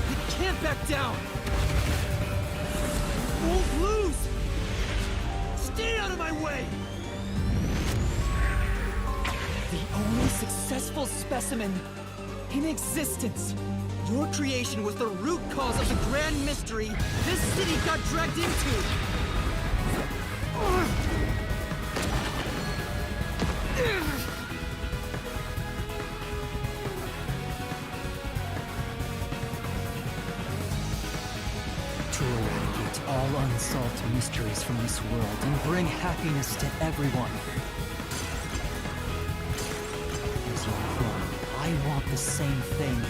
I can't back down! Won't lose! Stay out of my way! The only successful specimen in existence. Your creation was the root cause of the grand mystery this city got dragged into. To eradicate all unsolved mysteries from this world and bring happiness to everyone. As your clone, I want the same thing.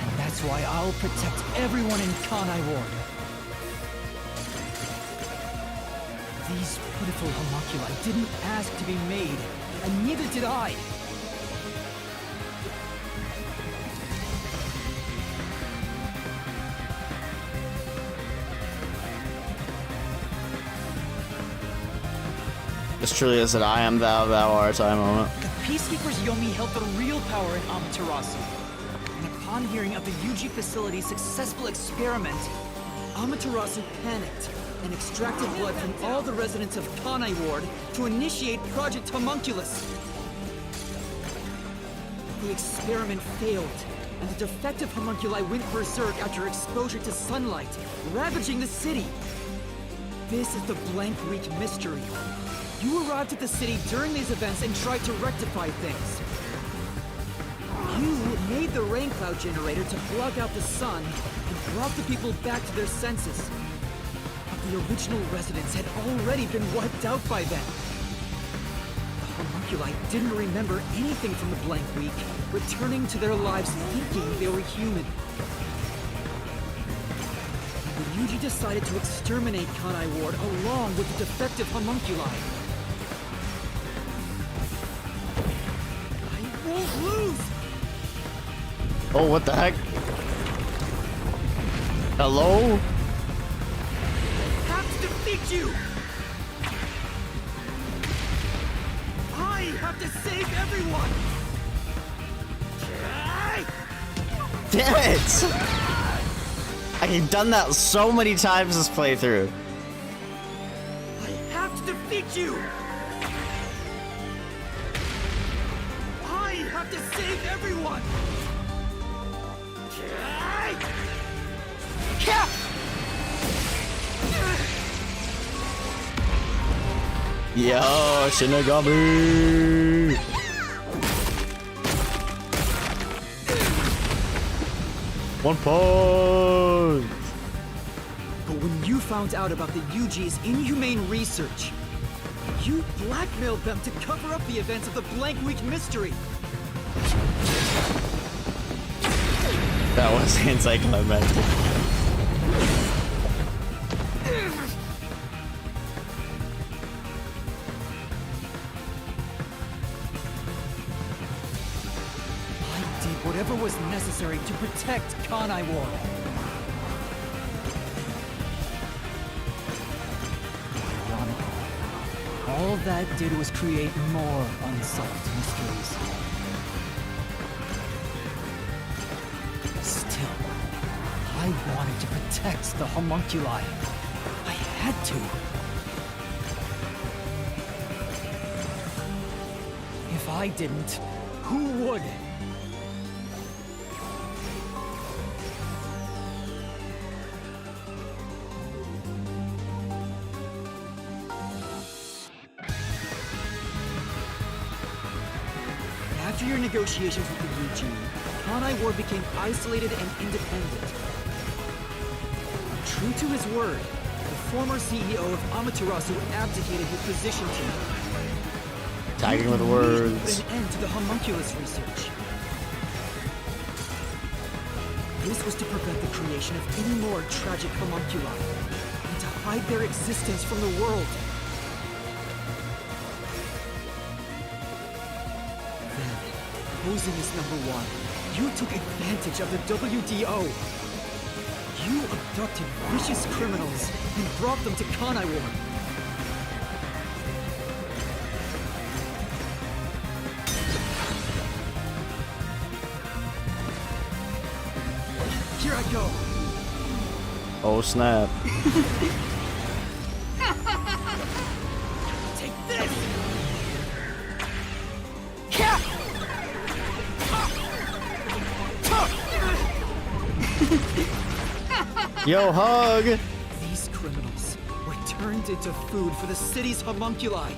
And that's why I'll protect everyone in Kanai Ward. These pitiful homunculi didn't ask to be made, and neither did I. This truly is an I am thou, thou art I moment. The Peacekeeper's Yomi held the real power in Amaterasu. And upon hearing of the UG facility's successful experiment, Amaterasu panicked and extracted blood from all the residents of Kanai Ward to initiate Project Homunculus. The experiment failed, and the defective homunculi went berserk after exposure to sunlight, ravaging the city. This is the Blank Week mystery. You arrived at the city during these events and tried to rectify things. You made the rain cloud generator to block out the sun and brought the people back to their senses. But the original residents had already been wiped out by then. The homunculi didn't remember anything from the Blank Week, returning to their lives thinking they were human. The UG decided to exterminate Kanai Ward along with the defective homunculi. Oh, what the heck? Hello? Have to defeat you! I have to save everyone! Damn it! I've done that so many times this playthrough. I have to defeat you! I have to save everyone! Yo, Shinigami! One punch! But when you found out about the UG's inhumane research, you blackmailed them to cover up the events of the Blank Week mystery. That was anticlimactic. I did whatever was necessary to protect Kanai Ward. Ironical. All that did was create more unsolved mysteries. Still, I wanted to protect the homunculi. I had to. If I didn't, who would? After your negotiations with the UG, Kanai Ward became isolated and independent. True to his word, the former CEO of Amaterasu abdicated his position to me. Tagging with words. Put an end to the homunculus research. This was to prevent the creation of any more tragic homunculi, and to hide their existence from the world. Then, posing as #1, you took advantage of the WDO. You abducted vicious criminals and brought them to Kanai Ward. Here I go. Oh snap. Take this! Yo, hug! These criminals were turned into food for the city's homunculi.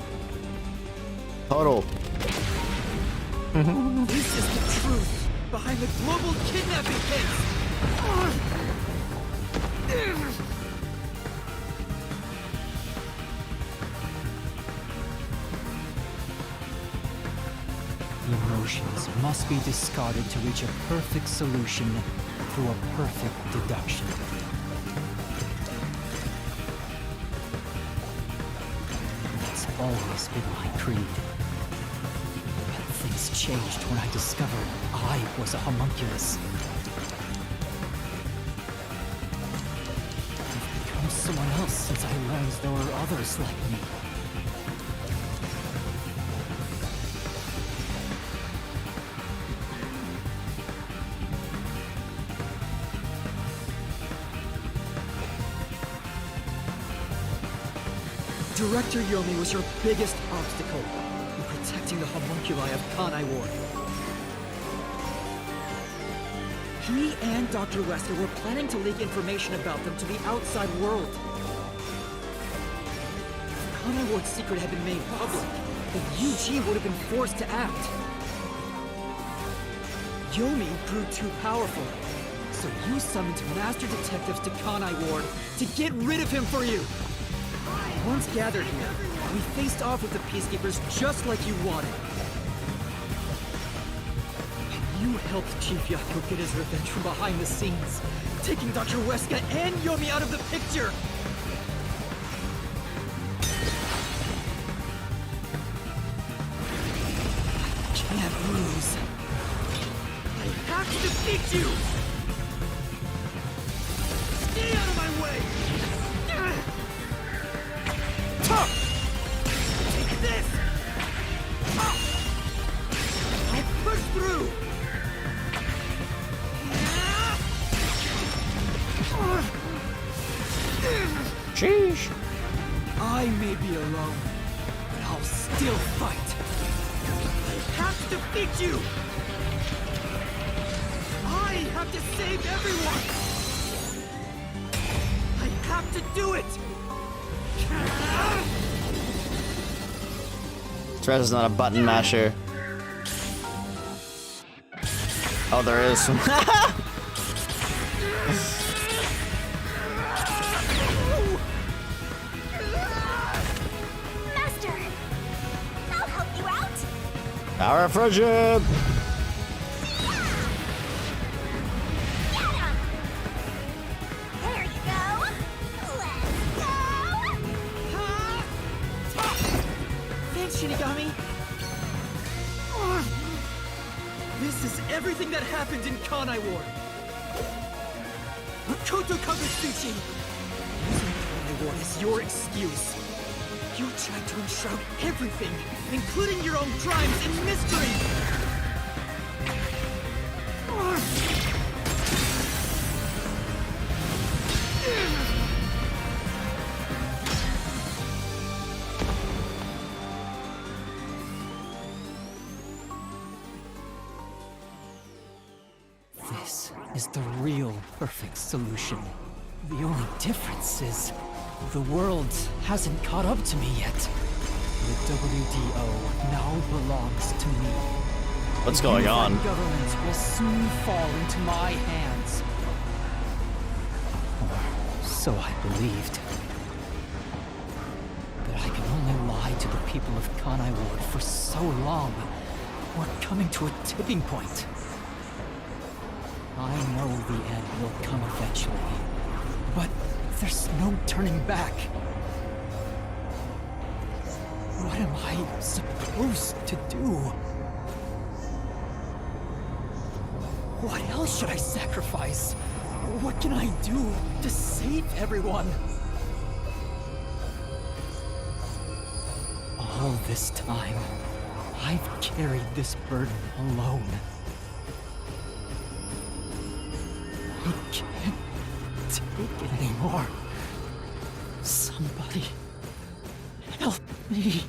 Total. This is the truth behind the global kidnapping case. Emotions must be discarded to reach a perfect solution through a perfect deduction. That's always been my creed. But things changed when I discovered I was a homunculus. I've become someone else since I learned there were others like me. Director Yomi was your biggest obstacle in protecting the homunculi of Kanai Ward. He and Dr. Wesker were planning to leak information about them to the outside world. If Kanai Ward's secret had been made public, then UG would have been forced to act. Yomi proved too powerful, so you summoned master detectives to Kanai Ward to get rid of him for you. Once gathered here, we faced off with the Peacekeepers just like you wanted. And you helped Chief Yako get his revenge from behind the scenes, taking Dr. Weska and Yomi out of the picture! I can't lose. I have to defeat you! Stay out of my way! Take this! I'll push through! Sheesh. I may be alone, but I'll still fight. I have to defeat you! I have to save everyone! I have to do it! Trevor's not a button masher. Oh, there is. Master! I'll help you out! Power of friendship! Get him! There you go! Let's go! Thanks, Shinigami! This is everything that happened in Kanai Ward! Makoto Kagetsuchi! Using Kanai Ward is your excuse. You tried to enshroud everything, including your own crimes in mystery! This is the real perfect solution. The only difference is the world hasn't caught up to me yet. The WDO now belongs to me. What's going on? The government will soon fall into my hands. Or so I believed. But I can only lie to the people of Kanai Ward for so long. We're coming to a tipping point. I know the end will come eventually, but there's no turning back. What am I supposed to do? What else should I sacrifice? What can I do to save everyone? All this time, I've carried this burden alone. I can't take it anymore. Somebody help me.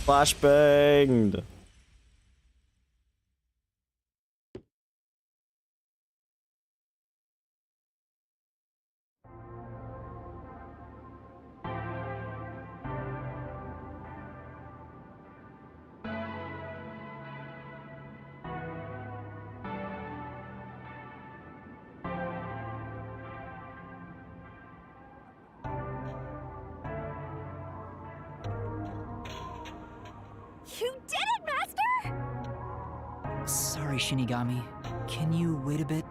Flashbanged. You did it, Master! Sorry, Shinigami. Can you wait a bit?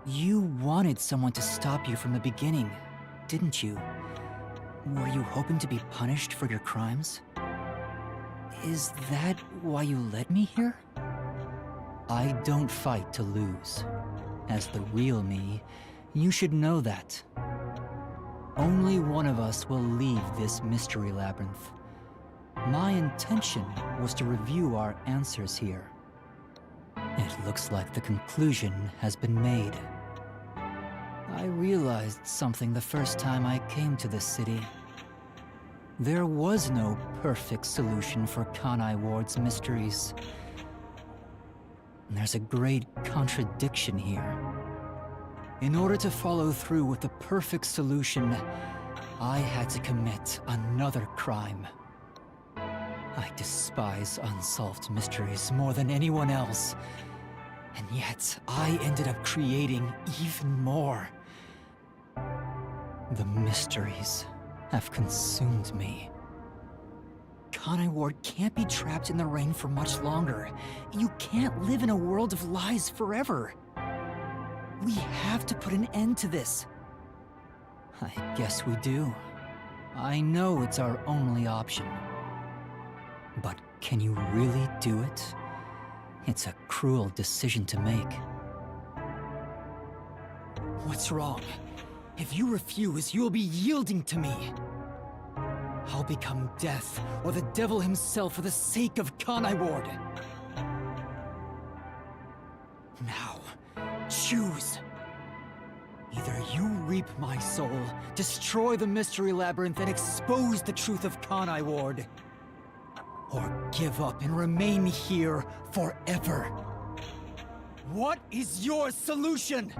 You wanted someone to stop you from the beginning, didn't you? Were you hoping to be punished for your crimes? Is that why you led me here? I don't fight to lose. As the real me, you should know that. Only one of us will leave this mystery labyrinth. My intention was to review our answers here. It looks like the conclusion has been made. I realized something the first time I came to this city. There was no perfect solution for Kanai Ward's mysteries. There's a great contradiction here. In order to follow through with the perfect solution, I had to commit another crime. I despise unsolved mysteries more than anyone else. And yet, I ended up creating even more. The mysteries have consumed me. Kanai Ward can't be trapped in the rain for much longer. You can't live in a world of lies forever. We have to put an end to this. I guess we do. I know it's our only option. But can you really do it? It's a cruel decision to make. What's wrong? If you refuse, you'll be yielding to me. I'll become death, or the devil himself for the sake of Kanai Ward. Now, choose. Either you reap my soul, destroy the Mystery Labyrinth, and expose the truth of Kanai Ward, or give up and remain here forever. What is your solution?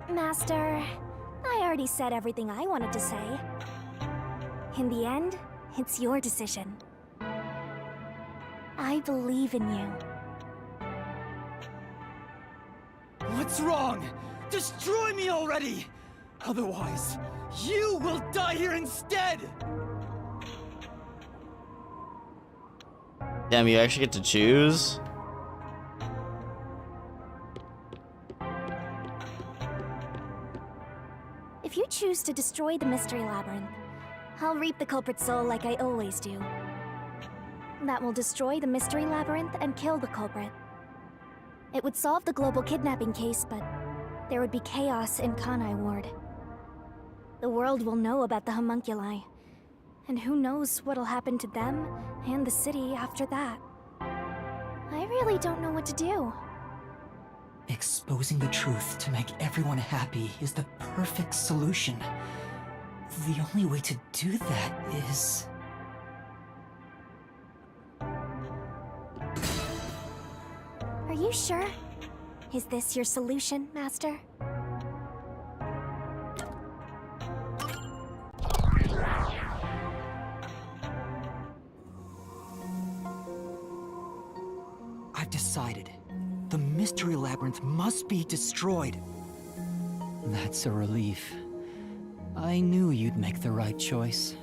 Master, I already said everything I wanted to say. In the end, it's your decision. I believe in you. What's wrong? Destroy me already! Otherwise, you will die here instead! Damn, you actually get to choose? If you choose to destroy the Mystery Labyrinth, I'll reap the culprit's soul like I always do. That will destroy the Mystery Labyrinth and kill the culprit. It would solve the global kidnapping case, but there would be chaos in Kanai Ward. The world will know about the homunculi, and who knows what'll happen to them and the city after that. I really don't know what to do. Exposing the truth to make everyone happy is the perfect solution. The only way to do that is... Are you sure? Is this your solution, Master? I've decided. The Mystery Labyrinth must be destroyed. That's a relief. I knew you'd make the right choice.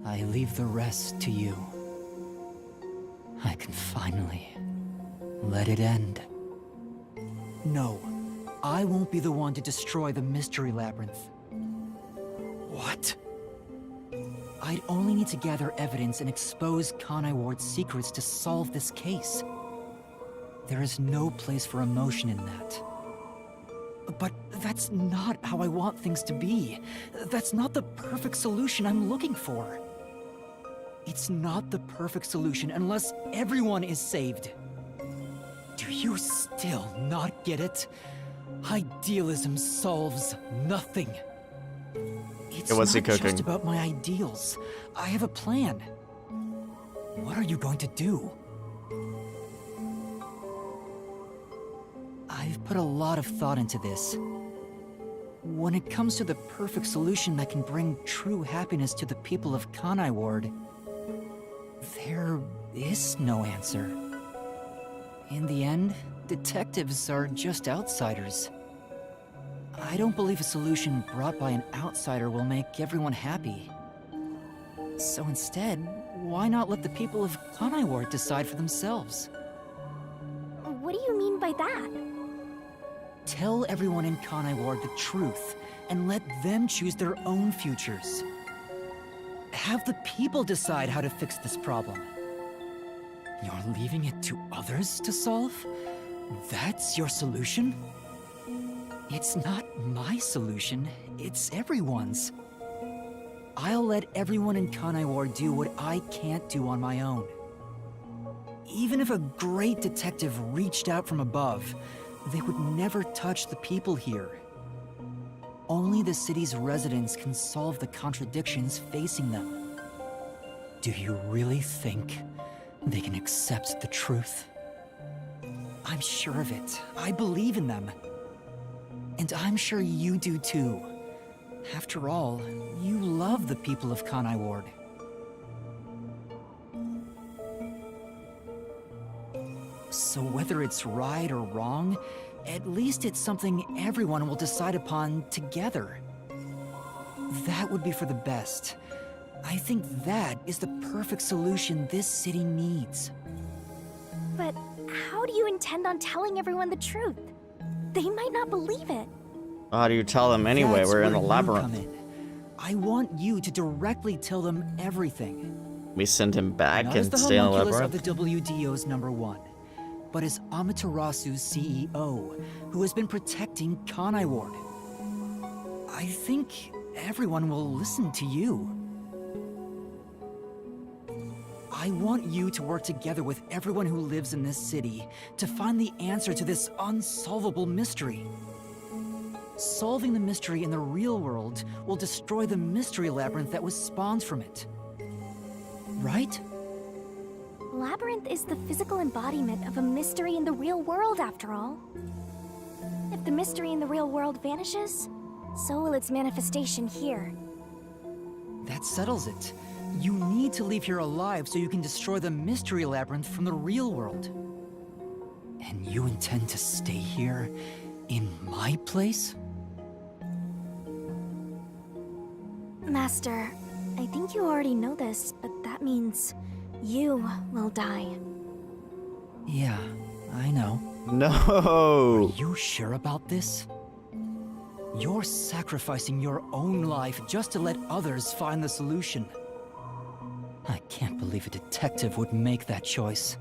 I leave the rest to you. I can finally let it end. No, I won't be the one to destroy the Mystery Labyrinth. What? I'd only need to gather evidence and expose Kanai Ward's secrets to solve this case. There is no place for emotion in that. But that's not how I want things to be. That's not the perfect solution I'm looking for. It's not the perfect solution unless everyone is saved. Do you still not get it? Idealism solves nothing. It's what's he not cooking? just about my ideals. I have a plan. What are you going to do? I've put a lot of thought into this. When it comes to the perfect solution that can bring true happiness to the people of Kanai Ward, there is no answer. In the end, detectives are just outsiders. I don't believe a solution brought by an outsider will make everyone happy. So instead, why not let the people of Kanai Ward decide for themselves? What do you mean by that? Tell everyone in Kanai Ward the truth, and let them choose their own futures. Have the people decide how to fix this problem. You're leaving it to others to solve? That's your solution? It's not my solution, it's everyone's. I'll let everyone in Kanai Ward do what I can't do on my own. Even if a great detective reached out from above, they would never touch the people here. Only the city's residents can solve the contradictions facing them. Do you really think they can accept the truth? I'm sure of it. I believe in them. And I'm sure you do too. After all, you love the people of Kanai Ward. So whether it's right or wrong, at least it's something everyone will decide upon together. That would be for the best. I think that is the perfect solution this city needs. But how do you intend on telling everyone the truth? They might not believe it. How do you tell them anyway? That's We're in a where you labyrinth. come in. I want you to directly tell them everything. We send him back Not as and the stay in a homunculus labyrinth. of the WDO's #1, but as Amaterasu's CEO, who has been protecting Kanai Ward. I think everyone will listen to you. I want you to work together with everyone who lives in this city to find the answer to this unsolvable mystery. Solving the mystery in the real world will destroy the mystery labyrinth that was spawned from it. Right? Labyrinth is the physical embodiment of a mystery in the real world, after all. If the mystery in the real world vanishes, so will its manifestation here. That settles it. You need to leave here alive so you can destroy the mystery labyrinth from the real world. And you intend to stay here in my place? Master, I think you already know this, but that means you will die. Yeah, I know. No. Are you sure about this? You're sacrificing your own life just to let others find the solution. I can't believe a detective would make that choice.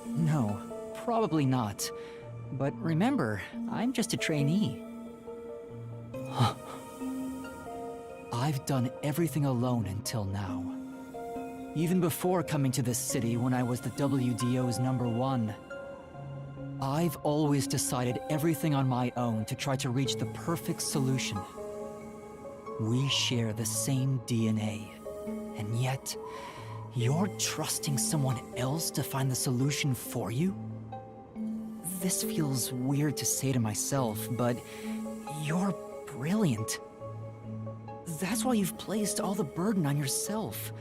No, probably not. But remember, I'm just a trainee. I've done everything alone until now. Even before coming to this city when I was the WDO's #1. I've always decided everything on my own to try to reach the perfect solution. We share the same DNA. And yet, you're trusting someone else to find the solution for you? This feels weird to say to myself, but you're brilliant. That's why you've placed all the burden on yourself,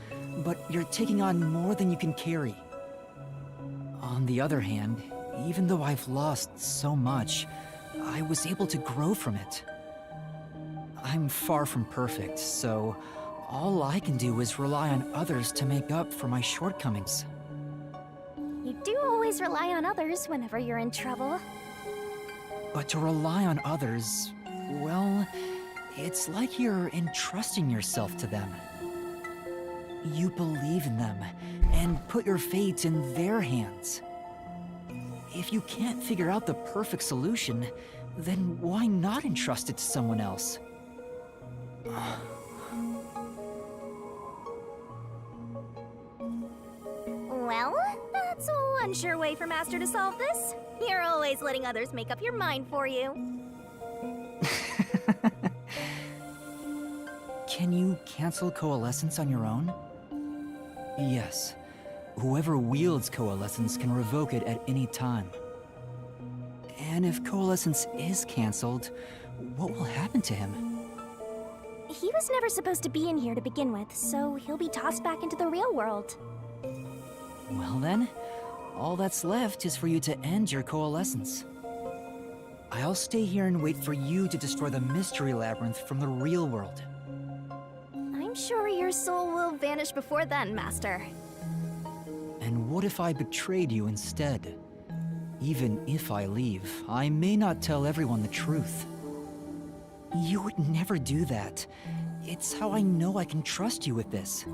but you're taking on more than you can carry. On the other hand, even though I've lost so much, I was able to grow from it. I'm far from perfect, so all I can do is rely on others to make up for my shortcomings. You do always rely on others whenever you're in trouble. But to rely on others, well, it's like you're entrusting yourself to them. You believe in them and put your fate in their hands. If you can't figure out the perfect solution, then why not entrust it to someone else? Well, that's one sure way for Master to solve this. You're always letting others make up your mind for you. Can you cancel Coalescence on your own? Yes. Whoever wields Coalescence can revoke it at any time. And if Coalescence is cancelled, what will happen to him? He was never supposed to be in here to begin with, so he'll be tossed back into the real world. Well then, all that's left is for you to end your Coalescence. I'll stay here and wait for you to destroy the Mystery Labyrinth from the real world. I'm sure your soul will vanish before then, Master. And what if I betrayed you instead? Even if I leave, I may not tell everyone the truth. You would never do that. It's how I know I can trust you with this.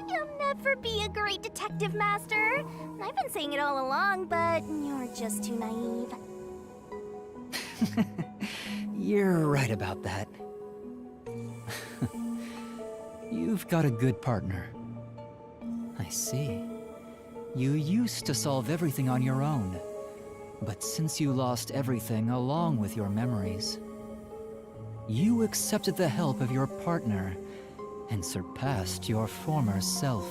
You'll never be a great detective, Master. I've been saying it all along, but you're just too naive. You're right about that. You've got a good partner. I see. You used to solve everything on your own. But since you lost everything along with your memories, you accepted the help of your partner and surpassed your former self.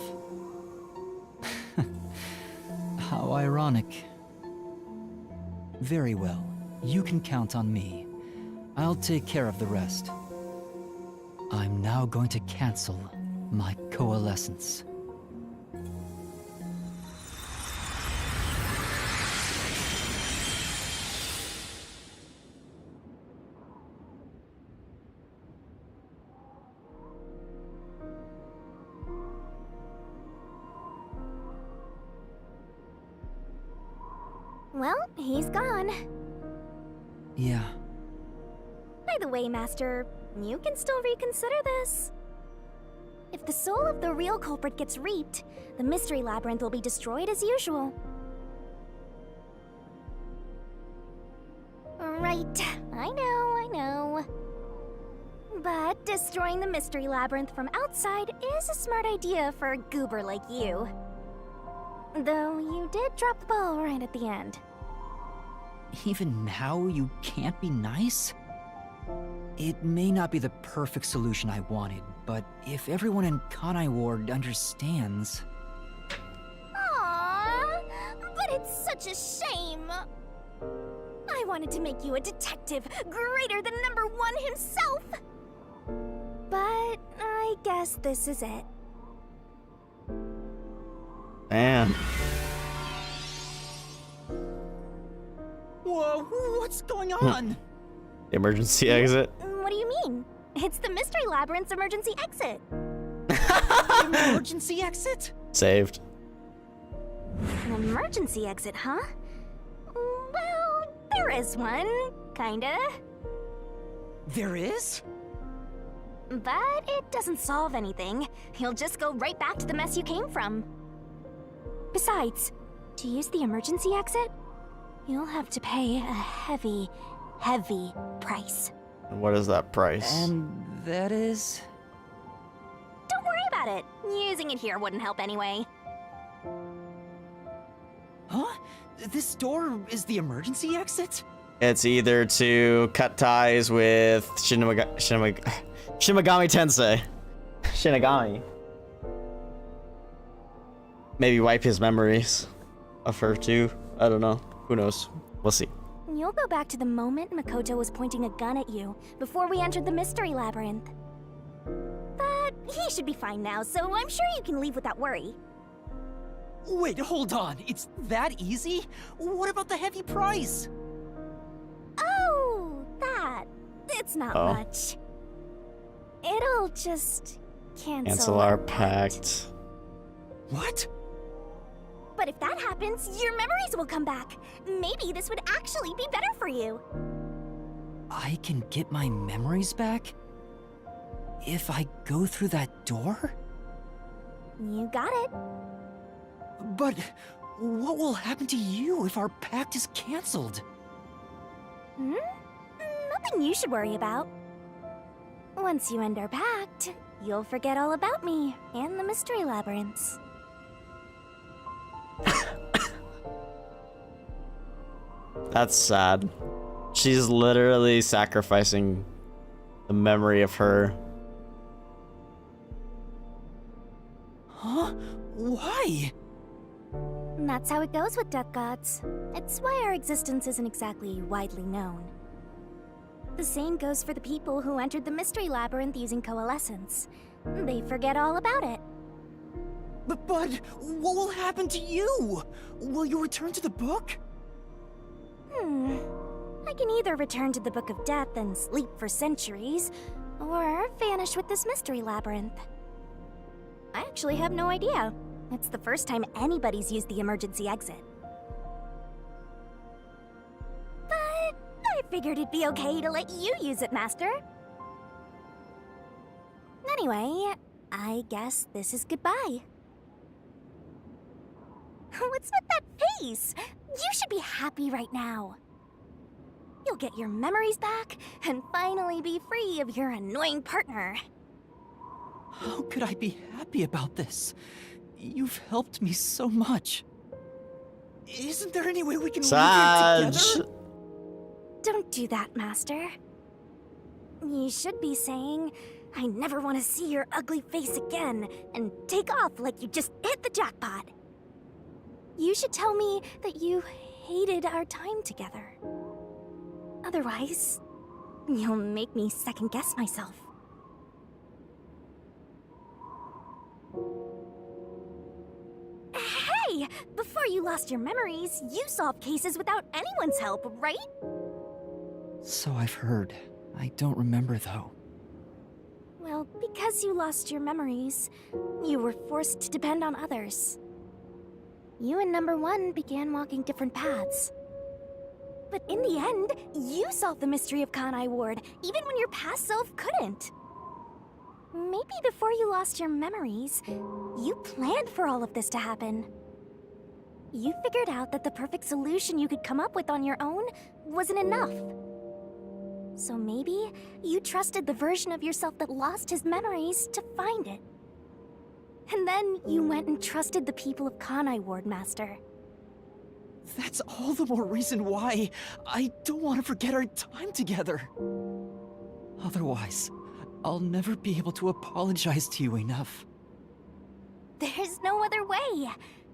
How ironic. Very well. You can count on me. I'll take care of the rest. I'm now going to cancel my Coalescence. Well, he's gone. Yeah. By the way, Master, you can still reconsider this. If the soul of the real culprit gets reaped, the mystery labyrinth will be destroyed as usual. Right, I know. But destroying the mystery labyrinth from outside is a smart idea for a goober like you. Though you did drop the ball right at the end. Even now, you can't be nice? It may not be the perfect solution I wanted, but if everyone in Kanai Ward understands... Aww, but it's such a shame. I wanted to make you a detective greater than #1 himself. But I guess this is it. Man. Whoa, what's going on? Emergency exit. What do you mean? It's the mystery labyrinth's emergency exit. Emergency exit? Saved. An emergency exit, huh? Well, there is one, kinda. There is? But it doesn't solve anything. You'll just go right back to the mess you came from. Besides, to use the emergency exit, you'll have to pay a heavy price. And what is that price? And that is... Don't worry about it. Using it here wouldn't help anyway. Huh? This door is the emergency exit? It's either to cut ties with Shinigami Tensei. Shinigami. Maybe wipe his memories of her too. I don't know. Who knows? We'll see. You'll go back to the moment Makoto was pointing a gun at you before we entered the mystery labyrinth. But he should be fine now, so I'm sure you can leave without worry. Wait, hold on. It's that easy? What about the heavy price? Oh, that. It's not much. It'll just cancel our pact. What? But if that happens, your memories will come back. Maybe this would actually be better for you. I can get my memories back? If I go through that door? You got it. But what will happen to you if our pact is cancelled? Nothing you should worry about. Once you end our pact, you'll forget all about me and the mystery labyrinths. That's sad. She's literally sacrificing the memory of her. Huh? Why? That's how it goes with death gods. It's why our existence isn't exactly widely known. The same goes for the people who entered the mystery labyrinth using coalescence. They forget all about it. But what will happen to you? Will you return to the book? I can either return to the Book of Death and sleep for centuries, or vanish with this mystery labyrinth. I actually have no idea. It's the first time anybody's used the emergency exit. But I figured it'd be okay to let you use it, Master. Anyway, I guess this is goodbye. What's with that face? You should be happy right now. You'll get your memories back and finally be free of your annoying partner. How could I be happy about this? You've helped me so much. Isn't there any way we can leave here together? Don't do that, Master. You should be saying, I never want to see your ugly face again, and take off like you just hit the jackpot. You should tell me that you hated our time together. Otherwise, you'll make me second-guess myself. Hey! Before you lost your memories, you solved cases without anyone's help, right? So I've heard. I don't remember, though. Well, because you lost your memories, you were forced to depend on others. You and #1 began walking different paths. But in the end, you solved the mystery of Kanai Ward, even when your past self couldn't. Maybe before you lost your memories, you planned for all of this to happen. You figured out that the perfect solution you could come up with on your own wasn't enough. So maybe you trusted the version of yourself that lost his memories to find it. And then you went and trusted the people of Kanai Ward, Master. That's all the more reason why I don't want to forget our time together. Otherwise, I'll never be able to apologize to you enough. There's no other way.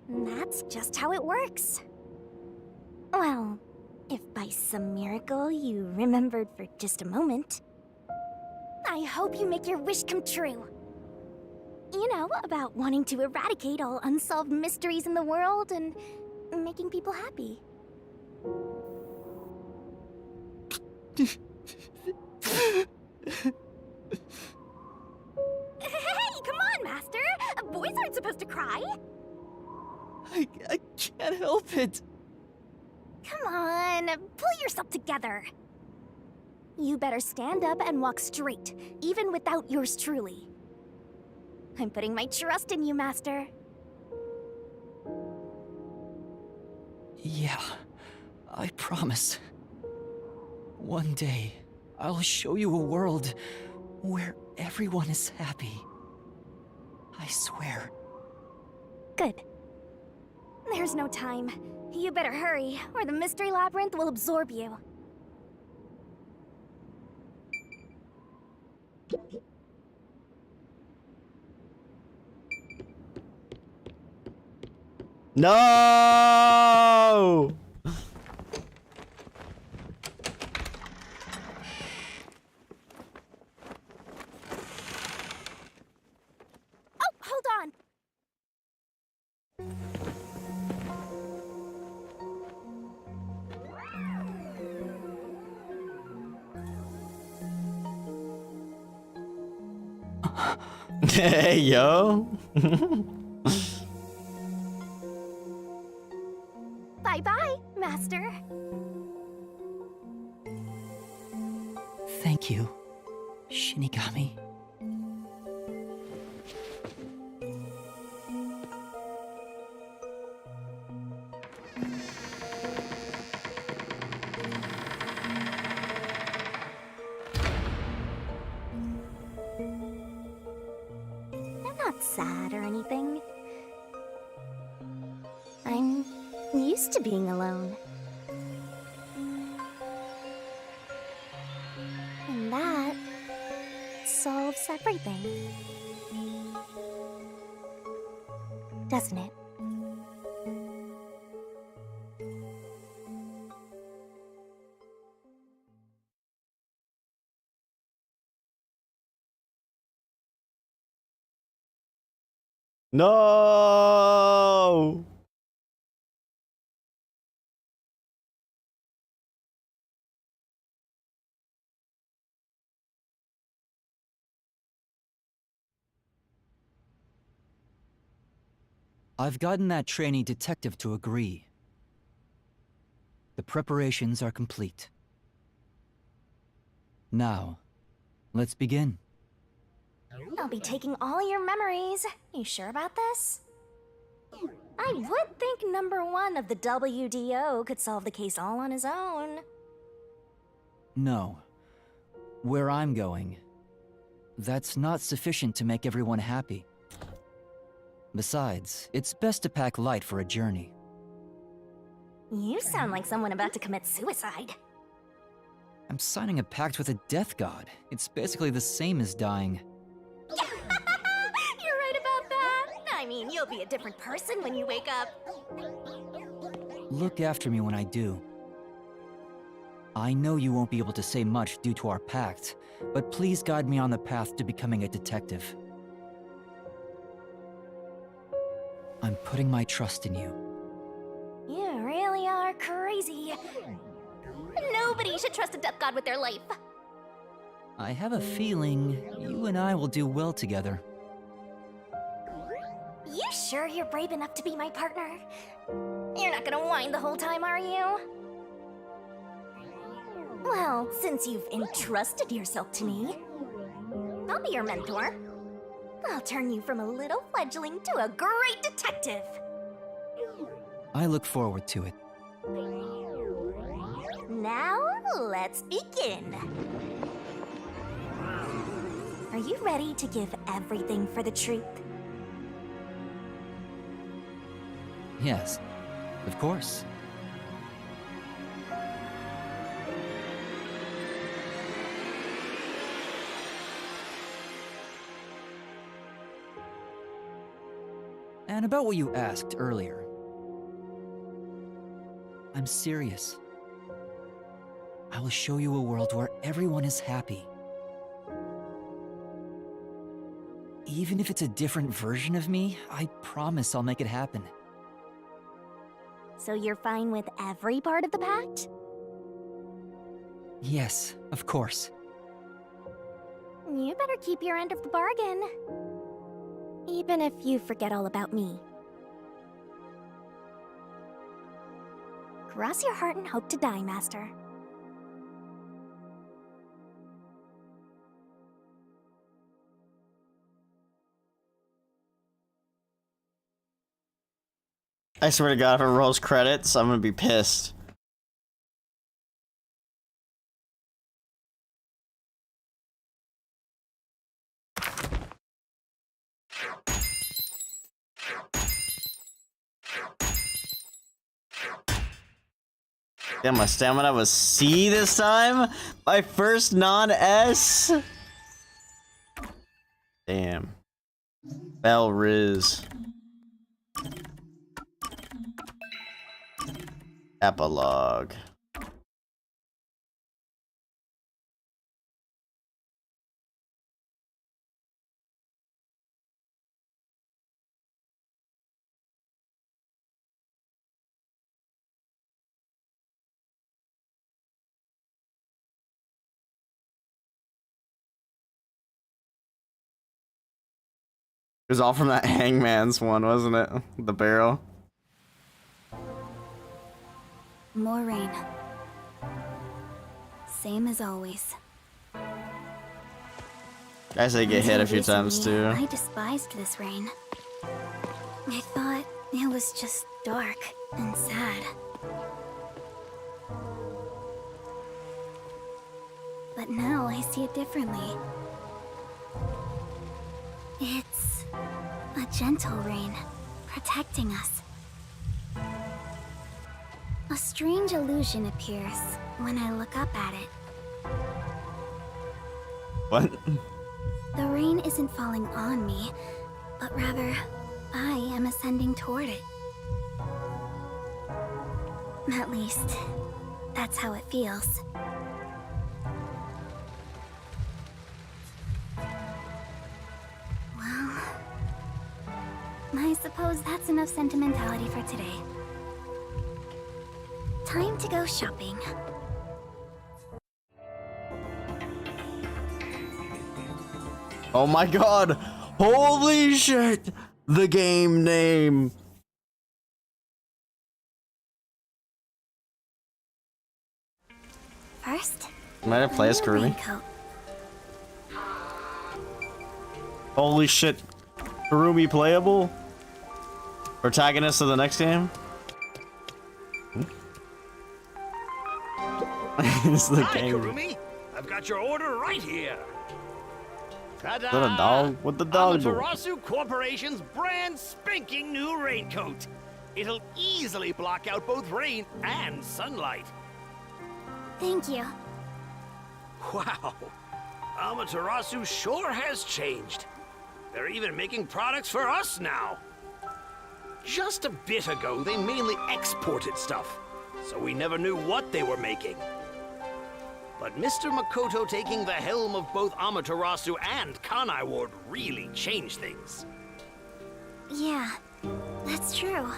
That's just how it works. Well, if by some miracle you remembered for just a moment, I hope you make your wish come true. You know, about wanting to eradicate all unsolved mysteries in the world and making people happy. Hey, come on, Master! Boys aren't supposed to cry! I can't help it. Come on, pull yourself together. You better stand up and walk straight, even without yours truly. I'm putting my trust in you, Master. Yeah, I promise. One day, I'll show you a world where everyone is happy. I swear. Good. There's no time. You better hurry, or the mystery labyrinth will absorb you. No! Oh, hold on! Hey, yo. Bye-bye, Master. Thank you, Shinigami. I'm not sad or anything. I'm used to being alone. And that solves everything. Doesn't it? No! I've gotten that trainee detective to agree. The preparations are complete. Now, let's begin. I'll be taking all your memories. You sure about this? I would think number one of the WDO could solve the case all on his own. No. Where I'm going, that's not sufficient to make everyone happy. Besides, it's best to pack light for a journey. You sound like someone about to commit suicide. I'm signing a pact with a death god. It's basically the same as dying. You're right about that. I mean, you'll be a different person when you wake up. Look after me when I do. I know you won't be able to say much due to our pact, but please guide me on the path to becoming a detective. I'm putting my trust in you. You really are crazy. Nobody should trust a death god with their life. I have a feeling you and I will do well together. You sure you're brave enough to be my partner? You're not gonna whine the whole time, are you? Well, since you've entrusted yourself to me, I'll be your mentor. I'll turn you from a little fledgling to a great detective. I look forward to it. Now, let's begin. Are you ready to give everything for the truth? Yes, of course. And about what you asked earlier. I'm serious. I will show you a world where everyone is happy. Even if it's a different version of me, I promise I'll make it happen. So you're fine with every part of the pact? Yes, of course. You better keep your end of the bargain. Even if you forget all about me. Cross your heart and hope to die, Master. I swear to God, if it rolls credits, I'm gonna be pissed. Damn, my stamina was C this time? My first non-S? Damn. Bell Riz. Epilogue. It was all from that Hangman's one, wasn't it? The barrel. More rain. Same as always. Guys, they get hit a few times too. I despised this rain. I thought it was just dark and sad. But now I see it differently. It's a gentle rain, protecting us. A strange illusion appears when I look up at it. What? The rain isn't falling on me, but rather, I am ascending toward it. At least, that's how it feels. Well, I suppose that's enough sentimentality for today. Time to go shopping. Oh my God! Holy shit! The game name! First, Might I play as a little Kurumi? raincoat. Holy shit! Kurumi playable? Protagonist of the next game? It's the Hi, game. Kurumi. I've got your order right here. Ta-da! Is that a dog? What the dog do? Amaterasu Corporation's brand spanking new raincoat. It'll easily block out both rain and sunlight. Thank you. Wow. Amaterasu sure has changed. They're even making products for us now. Just a bit ago, they mainly exported stuff, so we never knew what they were making. But Mr. Makoto taking the helm of both Amaterasu and Kanai Ward really changed things. Yeah, that's true.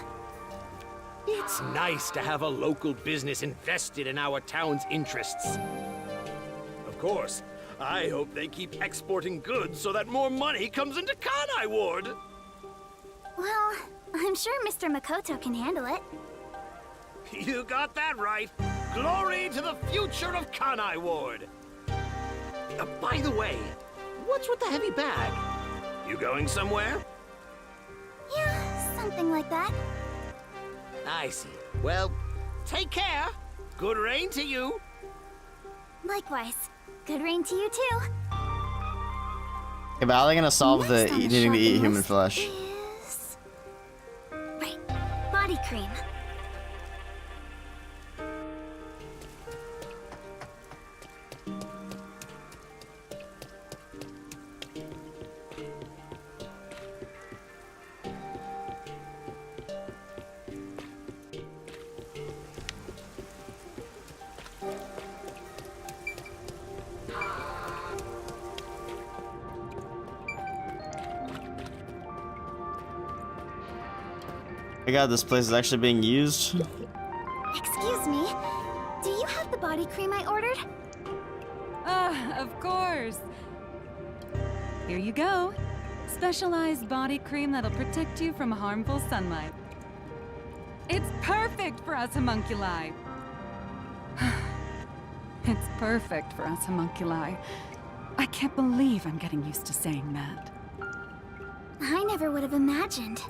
It's nice to have a local business invested in our town's interests. Of course, I hope they keep exporting goods so that more money comes into Kanai Ward. Well, I'm sure Mr. Makoto can handle it. You got that right. Glory to the future of Kanai Ward! By the way, what's with the heavy bag? You going somewhere? Yeah, something like that. I see. Well, take care. Good rain to you. Likewise. Good rain to you too. Okay, but how are they gonna solve the Next on the needing to eat shopping human list flesh? is- Right. Body cream. My god, this place is actually being used. Excuse me. Do you have the body cream I ordered? Ah, of course. Here you go. Specialized body cream that'll protect you from harmful sunlight. It's perfect for us homunculi. It's perfect for us homunculi. I can't believe I'm getting used to saying that. I never would have imagined.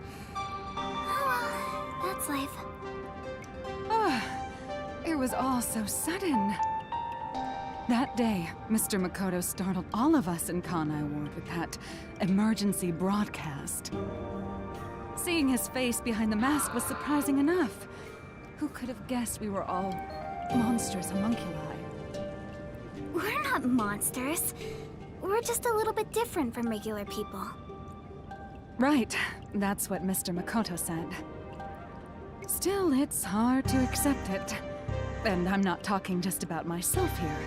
Oh well, that's life. It was all so sudden. That day, Mr. Makoto startled all of us in Kanai Ward with that emergency broadcast. Seeing his face behind the mask was surprising enough. Who could have guessed we were all monstrous homunculi? We're not monsters. We're just a little bit different from regular people. Right, that's what Mr. Makoto said. Still, it's hard to accept it. And I'm not talking just about myself here.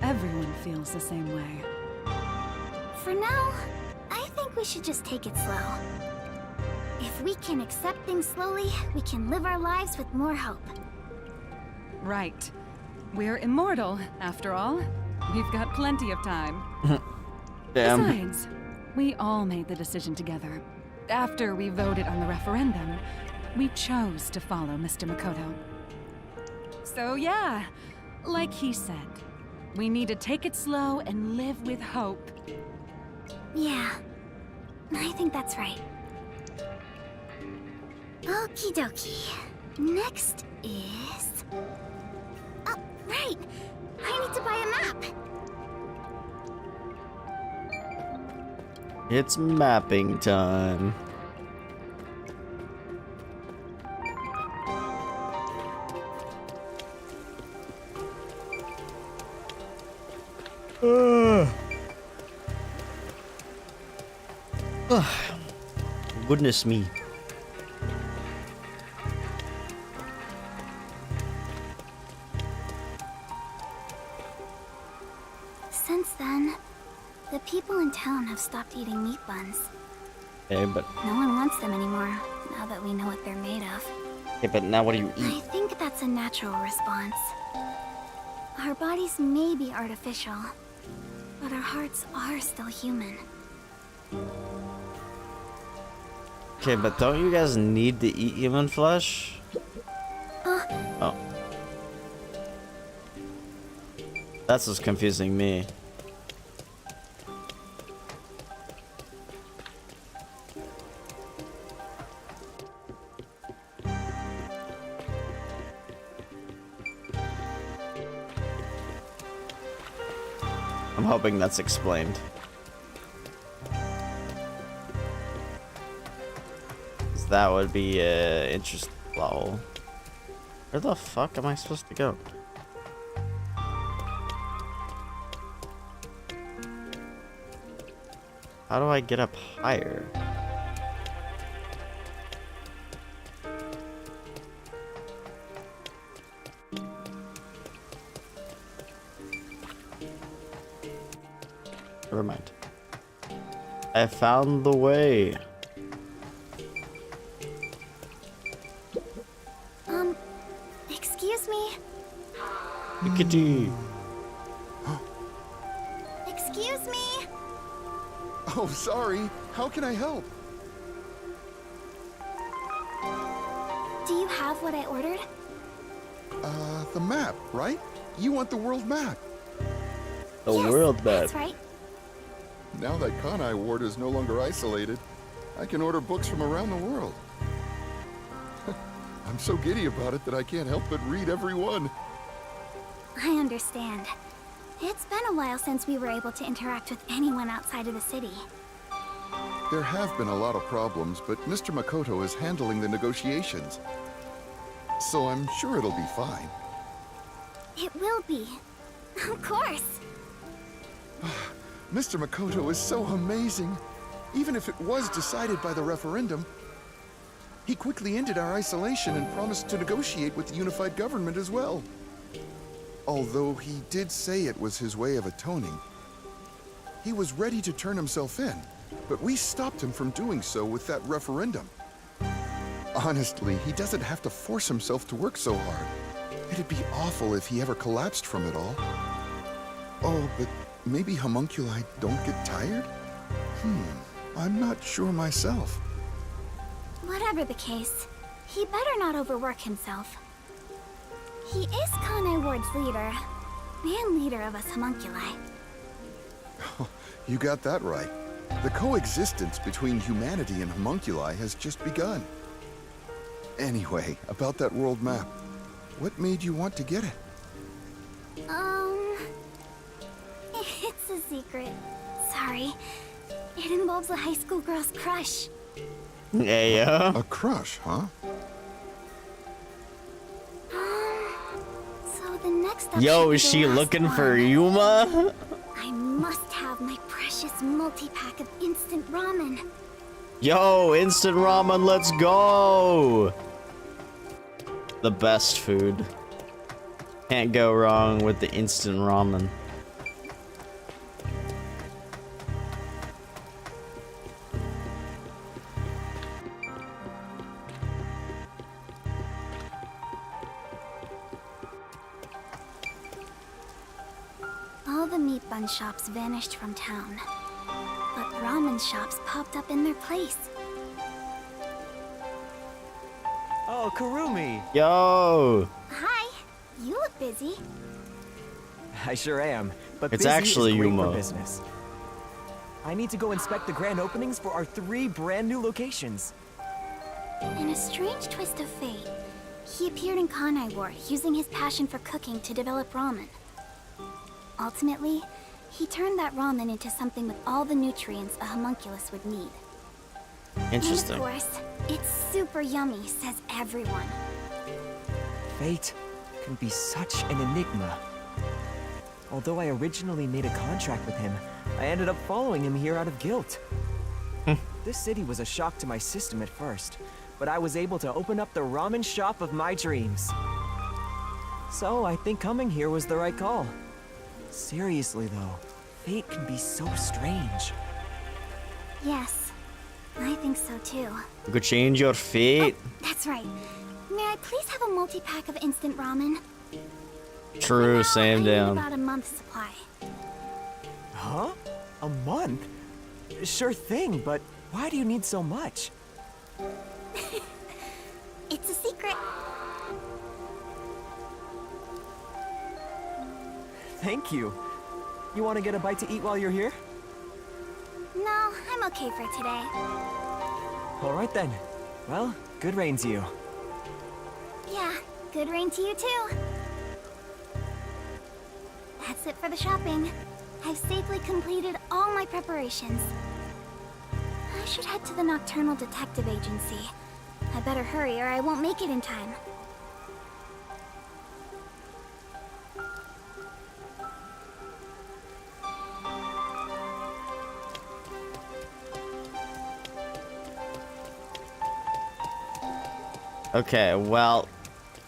Everyone feels the same way. For now, I think we should just take it slow. If we can accept things slowly, we can live our lives with more hope. Right. We're immortal, after all. We've got plenty of time. Damn. Besides, we all made the decision together. After we voted on the referendum, we chose to follow Mr. Makoto. So yeah, like he said, we need to take it slow and live with hope. Yeah, I think that's right. Okie dokie. Next is... Oh, right! I need to buy a map! It's mapping time. Goodness me. Since then, the people in town have stopped eating meat buns. Okay, but No one wants them anymore, now that we know what they're made of. now what do you I eat? think that's a natural response. Our bodies may be artificial, but our hearts are still human. Okay, but don't you guys need to eat human flesh? Oh. That's what's confusing me. I'm hoping that's explained. 'Cause that would be interesting. Lol. Where the fuck am I supposed to go? How do I get up higher? Never mind. I found the way. Excuse me? Yickety. Excuse me? Oh, sorry. How can I help? Do you have what I ordered? The map, right? You want the world map. The world map. That's right. Now that Kanai Ward is no longer isolated, I can order books from around the world. I'm so giddy about it that I can't help but read every one. I understand. It's been a while since we were able to interact with anyone outside of the city. There have been a lot of problems, but Mr. Makoto is handling the negotiations. So I'm sure it'll be fine. It will be. Of course. Mr. Makoto is so amazing. Even if it was decided by the referendum, he quickly ended our isolation and promised to negotiate with the unified government as well. Although he did say it was his way of atoning. He was ready to turn himself in, but we stopped him from doing so with that referendum. Honestly, he doesn't have to force himself to work so hard. It'd be awful if he ever collapsed from it all. Oh, but maybe homunculi don't get tired? I'm not sure myself. Whatever the case, he better not overwork himself. He is Kanai Ward's leader, and leader of us homunculi. You got that right. The coexistence between humanity and homunculi has just begun. Anyway, about that world map. What made you want to get it? It's a secret. Sorry. It involves a high school girl's crush. Yeah. A crush, huh? So the next step Yo, should is be she the last looking one. for Yuma? I must have my precious multi-pack of instant ramen. Yo, instant ramen, let's go! The best food. Can't go wrong with the instant ramen. All the meat bun shops vanished from town, but ramen shops popped up in their place. Oh, Kurumi! Yo! Hi, you look busy. I sure am, but It's busy actually is great Yuma. for business. I need to go inspect the grand openings for our 3 brand new locations. In a strange twist of fate, he appeared in Kanai Ward using his passion for cooking to develop ramen. Ultimately, he turned that ramen into something with all the nutrients a homunculus would need. Interesting. And of course, it's super yummy, says everyone. Fate can be such an enigma. Although I originally made a contract with him, I ended up following him here out of guilt. This city was a shock to my system at first, but I was able to open up the ramen shop of my dreams. So I think coming here was the right call. Seriously though, fate can be so strange. Yes, I think so too. You could change your fate. Oh, that's right. May I please have a multi-pack of instant ramen? True, same I need down. about a month's supply. Huh? A month? Sure thing, but why do you need so much? It's a secret. Thank you. You want to get a bite to eat while you're here? No, I'm okay for today. All right then. Well, good rain to you. Yeah, good rain to you too. That's it for the shopping. I've safely completed all my preparations. I should head to the Nocturnal Detective Agency. I better hurry or I won't make it in time. Okay, well,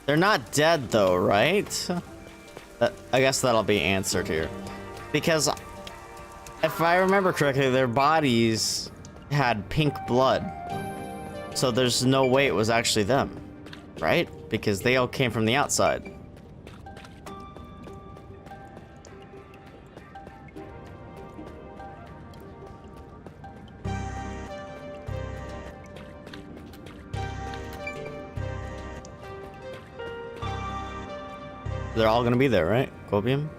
they're not dead though, right? I guess that'll be answered here. Because if I remember correctly, their bodies had pink blood. So there's no way it was actually them, right? Because they all came from the outside. They're all gonna be there, right? Copium?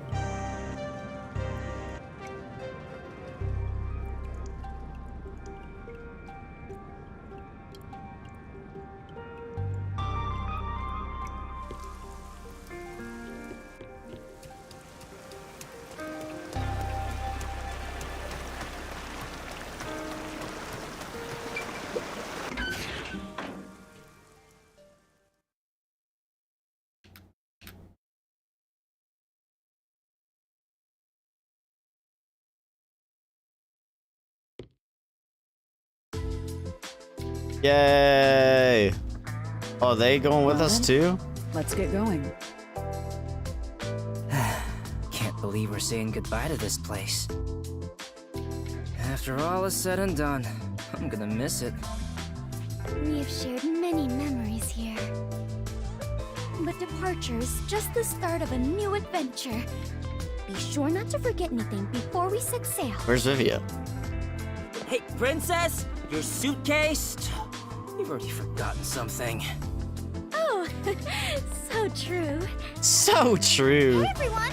Yay! Oh, they going with us too? Let's get going. Can't believe we're saying goodbye to this place. After all is said and done, I'm gonna miss it. We have shared many memories here. But departure is just the start of a new adventure. Be sure not to forget anything before we set sail. Where's Vivia? Hey, princess! Your suitcase? You've already forgotten something. Oh, so true. So true. Hey everyone!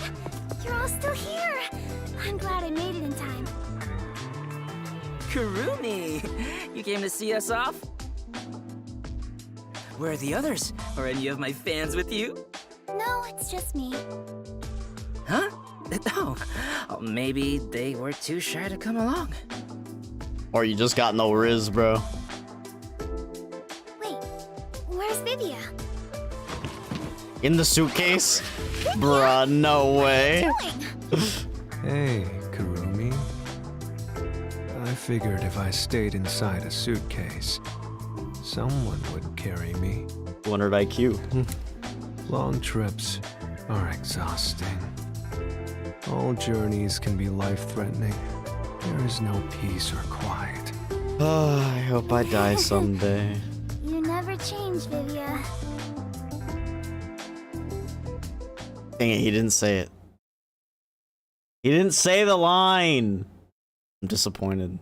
You're all still here. I'm glad I made it in time. Kurumi! You came to see us off? Where are the others? Are any of my fans with you? No, it's just me. Huh? Oh, maybe they were too shy to come along. Or you just got no riz, bro. Wait, where's Vivia? In the suitcase? Bruh, no way. Hey, Kurumi. I figured if I stayed inside a suitcase, someone would carry me. 100 IQ. Long trips are exhausting. All journeys can be life-threatening. There is no peace or quiet. Oh, I hope I die someday. You never change, Vivia. Dang it, he didn't say it. He didn't say the line. I'm disappointed.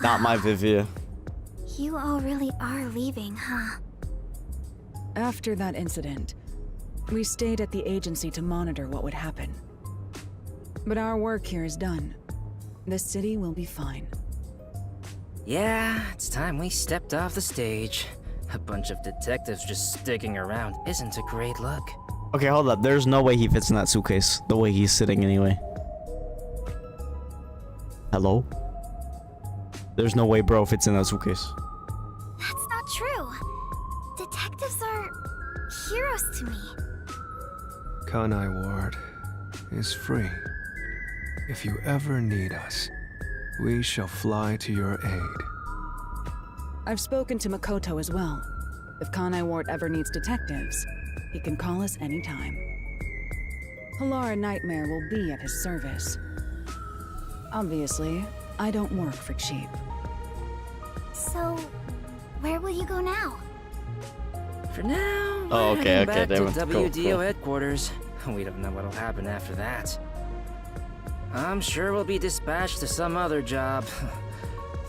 Not my Vivia. You all really are leaving, huh? After that incident, we stayed at the agency to monitor what would happen. But our work here is done. The city will be fine. Yeah, it's time we stepped off the stage. A bunch of detectives just sticking around isn't a great look. Okay, hold up. There's no way he fits in that suitcase. The way he's sitting anyway. Hello? There's no way bro fits in that suitcase. That's not true. Detectives are heroes to me. Kanai Ward is free. If you ever need us, we shall fly to your aid. I've spoken to Makoto as well. If Kanai Ward ever needs detectives, he can call us anytime. Halara Nightmare will be at his service. Obviously, I don't work for cheap. So, where will you go now? For now, Oh, we're okay, heading okay, back they to went to WDO headquarters. We don't know what'll happen after that. I'm sure we'll be dispatched to some other job.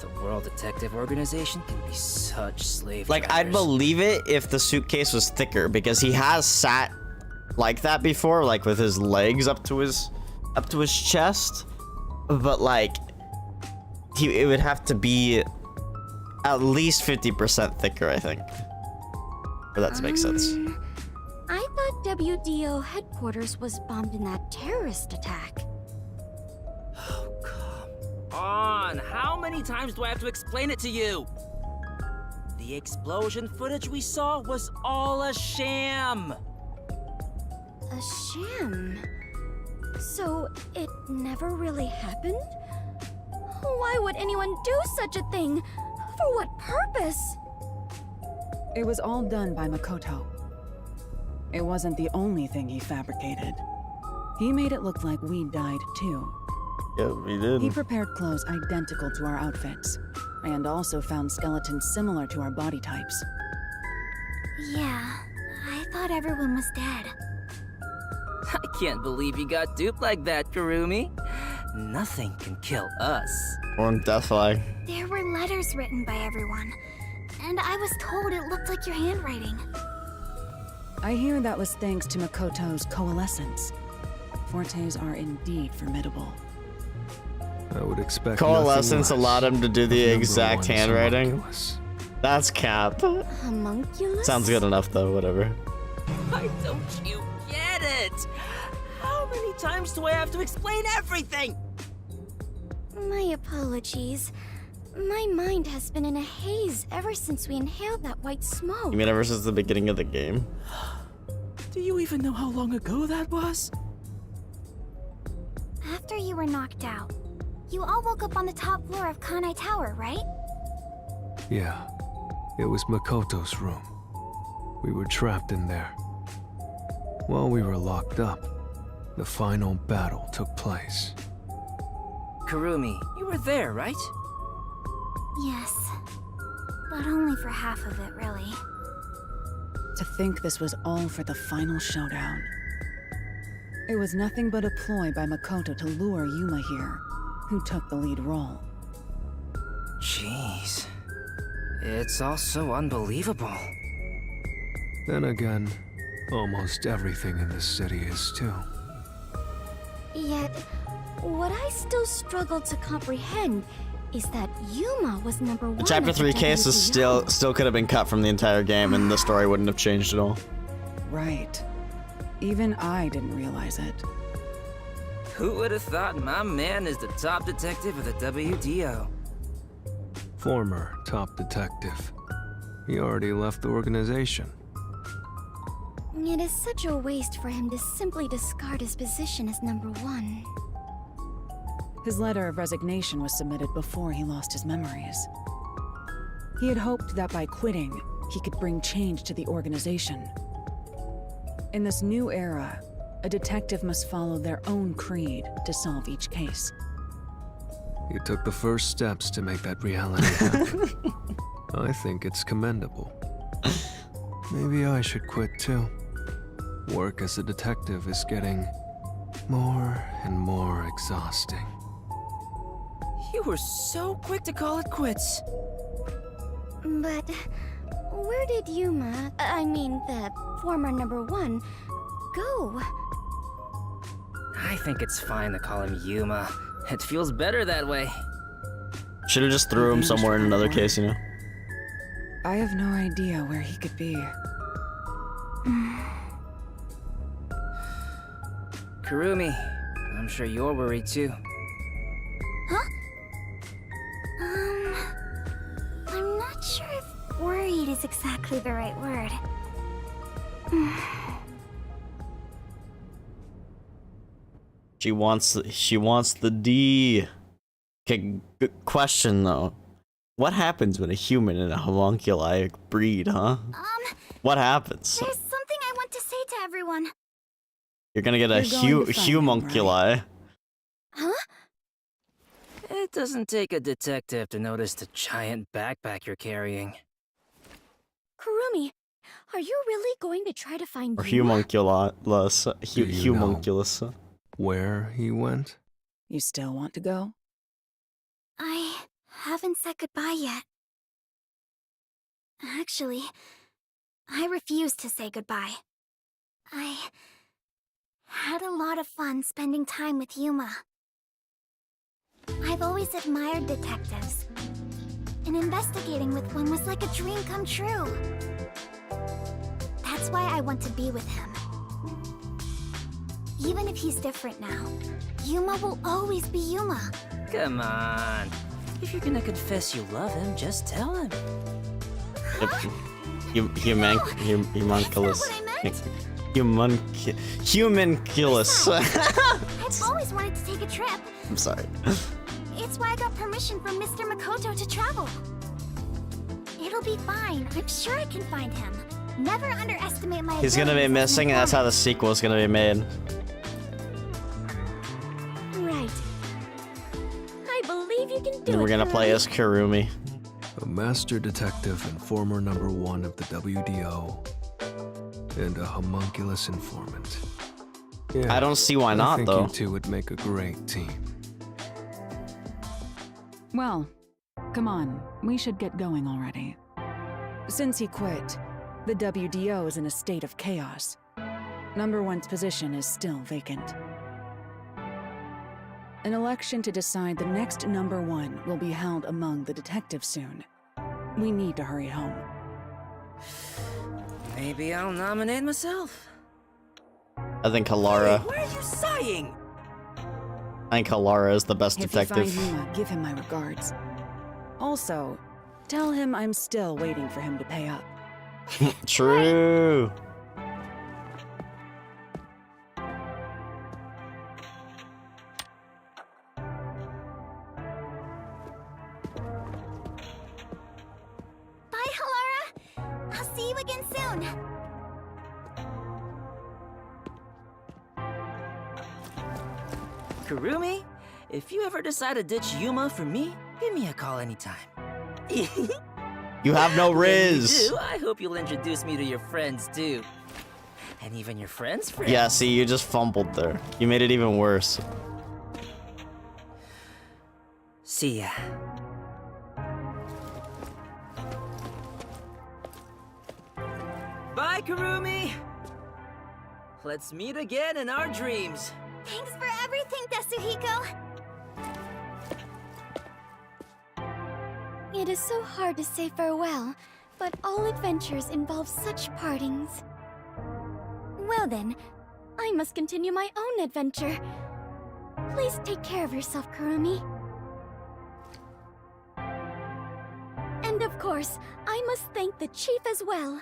The World Detective Organization can be such slave Like, I'd drivers. believe it if the suitcase was thicker, because he has sat like that before, like with his legs up to his chest. But like, it would have to be at least 50% thicker, I think, for that to make sense. I thought WDO headquarters was bombed in that terrorist attack. On! How many times do I have to explain it to you? The explosion footage we saw was all a sham! A sham? So, it never really happened? Why would anyone do such a thing? For what purpose? It was all done by Makoto. It wasn't the only thing he fabricated. He made it look like we died too. Yeah, we did. He prepared clothes identical to our outfits, and also found skeletons similar to our body types. Yeah, I thought everyone was dead. I can't believe you got duped like that, Kurumi. Nothing can kill us. Or death flag. There were letters written by everyone, and I was told it looked like your handwriting. I hear that was thanks to Makoto's coalescence. Fortes are indeed formidable. I would expect Coalescence nothing allowed him to do the less. exact Number one is handwriting. homunculus. That's cap. Homunculus? Sounds good enough though, whatever. Why don't you get it? How many times do I have to explain everything? My apologies. My mind has been in a haze ever since we inhaled that white smoke. You mean ever since the beginning of the game? Do you even know how long ago that was? After you were knocked out, you all woke up on the top floor of Kanai Tower, right? Yeah, it was Makoto's room. We were trapped in there. While we were locked up, the final battle took place. Kurumi, you were there, right? Yes. But only for half of it, really. To think this was all for the final showdown. It was nothing but a ploy by Makoto to lure Yuma here, who took the lead role. Jeez. It's all so unbelievable. Then again, almost everything in this city is too. Yet, what I still struggle to comprehend is that Yuma was number one. The Chapter 3 case is still could have been cut from the entire game and the story wouldn't have changed at all. Right. Even I didn't realize it. Who would have thought my man is the top detective of the WDO? Former top detective. He already left the organization. It is such a waste for him to simply discard his position as number one. His letter of resignation was submitted before he lost his memories. He had hoped that by quitting, he could bring change to the organization. In this new era, a detective must follow their own creed to solve each case. You took the first steps to make that reality happen. I think it's commendable. Maybe I should quit too. Work as a detective is getting more and more exhausting. You were so quick to call it quits. But where did Yuma, I mean the former number one, go? I think it's fine to call him Yuma. It feels better that way. Should have just threw him somewhere in another case, you know? I have no idea where he could be. Kurumi, I'm sure you're worried too. Huh? I'm not sure if worried is exactly the right word. She wants the D. Okay, good question though. What happens when a human and a homunculi breed, huh? What happens? There's something I want to say to everyone. You're gonna get a homunculi. Huh? It doesn't take a detective to notice the giant backpack you're carrying. Kurumi, are you really going to try to find Or Yuma? homunculus. Do you know Homunculus. where he went? You still want to go? I haven't said goodbye yet. Actually, I refuse to say goodbye. I had a lot of fun spending time with Yuma. I've always admired detectives, and investigating with one was like a dream come true. That's why I want to be with him. Even if he's different now, Yuma will always be Yuma. Come on. If you're gonna confess you love him, just tell him. Homunculus. Homunculus. I've always wanted to take a trip. I'm sorry. It's why I got permission from Mr. Makoto to travel. It'll be fine. I'm sure I can find him. Never underestimate my He's gonna be abilities as an missing, and that's how the sequel is gonna be made. Right. I believe you can do And we're it, gonna play Kurumi. as Kurumi. A master detective and former number one of the WDO. And a homunculus informant. Yeah, I don't see why I not, think though. you two would make a great team. Well, come on, we should get going already. Since he quit, the WDO is in a state of chaos. Number One's position is still vacant. An election to decide the next Number One will be held among the detectives soon. We need to hurry home. Maybe I'll nominate myself. I think Halara. Hey, why are you sighing? I think Halara is the best detective. If you find Yuma, give him my regards. Also, tell him I'm still waiting for him to pay up. True. Bye, Halara! I'll see you again soon! Kurumi, if you ever decide to ditch Yuma for me, give me a call anytime. You have no When riz. you do, I hope you'll introduce me to your friends too. And even your friends' friends. Yeah, see, you just fumbled there. You made it even worse. See ya. Bye, Kurumi! Let's meet again in our dreams. Thanks for everything, Tetsuhiko! It is so hard to say farewell, but all adventures involve such partings. Well then, I must continue my own adventure. Please take care of yourself, Kurumi. And of course, I must thank the chief as well.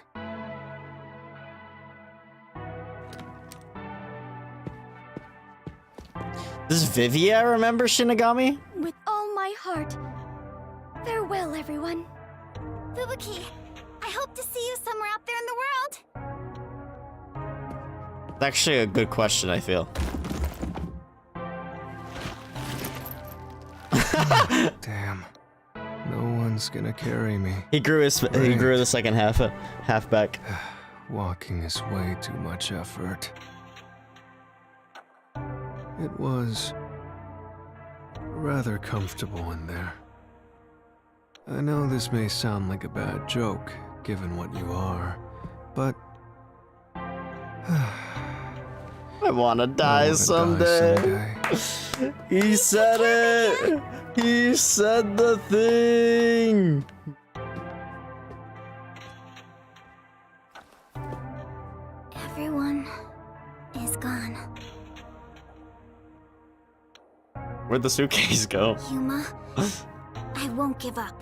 Does Vivia remember Shinigami? With all my heart. Farewell, everyone. Fubuki, I hope to see you somewhere out there in the world. It's actually a good question, I feel. Damn. No one's gonna carry me. He grew the second half back. Walking is way too much effort. It was rather comfortable in there. I know this may sound like a bad joke, given what you are, but I wanna die someday. He said it! He said the thing! Everyone is gone. Where'd the suitcase go? Yuma, I won't give up.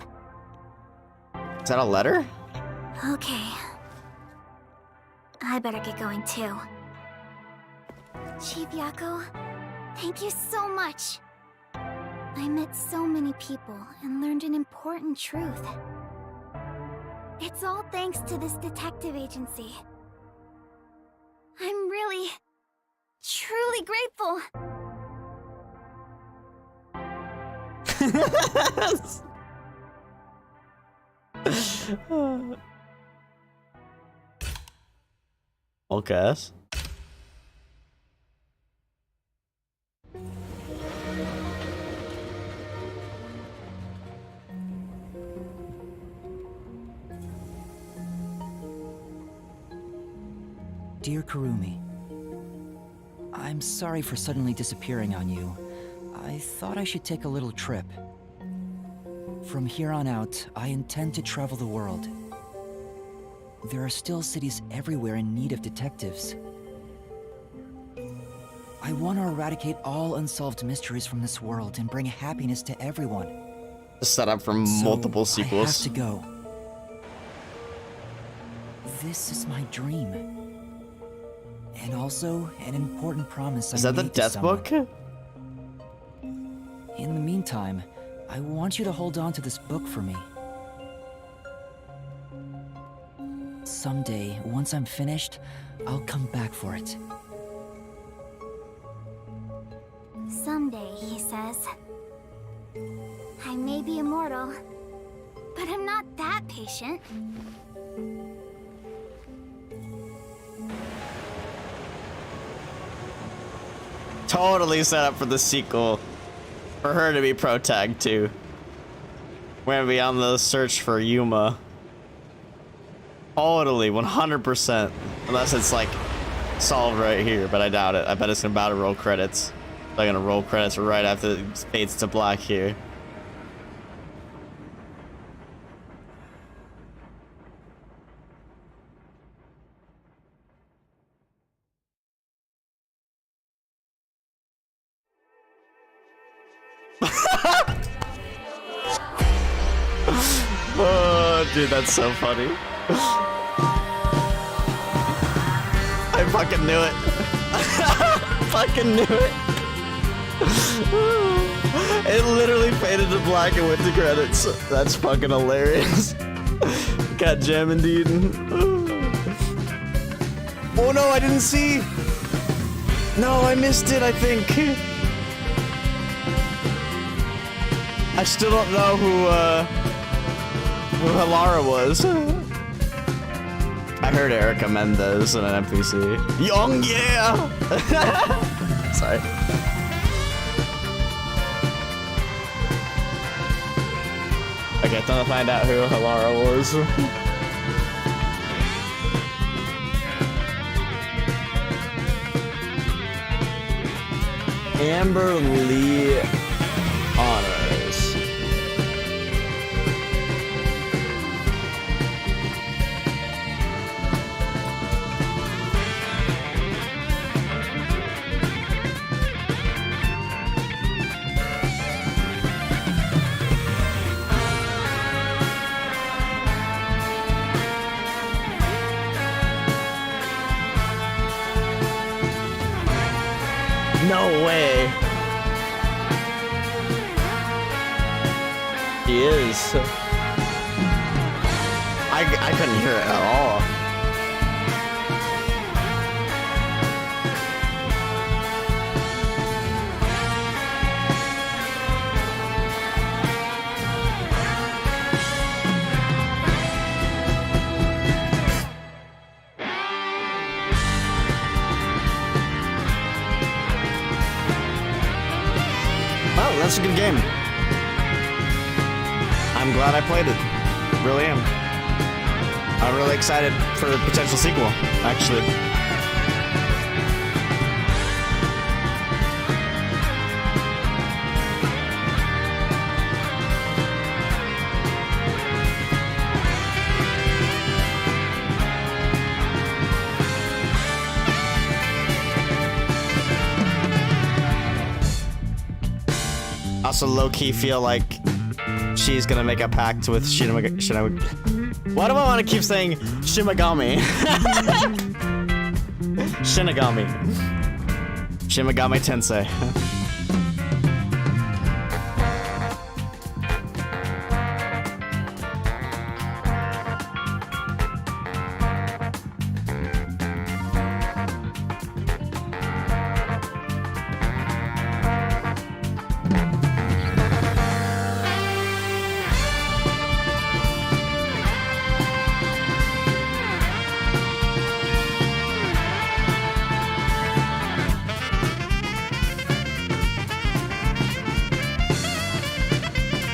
Is that a letter? Okay. I better get going too. Chief Yako, thank you so much. I met so many people and learned an important truth. It's all thanks to this detective agency. I'm really, truly grateful. Okay. Dear Kurumi, I'm sorry for suddenly disappearing on you. I thought I should take a little trip. From here on out, I intend to travel the world. There are still cities everywhere in need of detectives. I want to eradicate all unsolved mysteries from this world and bring happiness to everyone. Set up for multiple sequels. I have to go. This is my dream. And also an important promise I Is that the made to death someone. book? In the meantime, I want you to hold on to this book for me. Someday, once I'm finished, I'll come back for it. Someday, he says. I may be immortal, but I'm not that patient. Totally set up for the sequel. For her to be pro tag too. We're gonna be on the search for Yuma. Totally, 100%. Unless it's like solved right here, but I doubt it. I bet it's about to roll credits. They're gonna roll credits right after it fades to black here. Oh, dude, that's so funny. I fucking knew it. Fucking knew it. It literally faded to black and went to credits. That's fucking hilarious. Got jamming, dude. Oh no, I didn't see. No, I missed it, I think. I still don't know who Halara was. I heard Erica Mendez in an NPC. Young, yeah! Sorry. Okay, time to find out who Halara was. Amber Lee Honors. No way. He is. I couldn't hear it at all. Oh, that's a good game. I'm glad I played it. Really am. I'm really excited for the potential sequel, actually. Also low-key feel like she's gonna make a pact with Shinigami. Why do I want to keep saying Shimagami? Shinigami. Shimagami Tensei.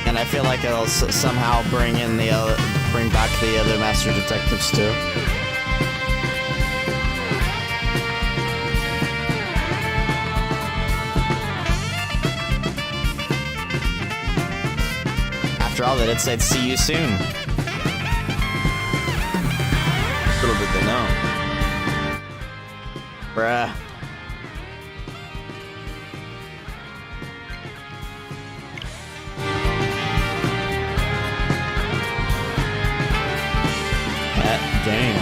And I feel like it'll somehow bring back the other master detectives too. After all, they did say see you soon. Little did they know. Bruh. Damn.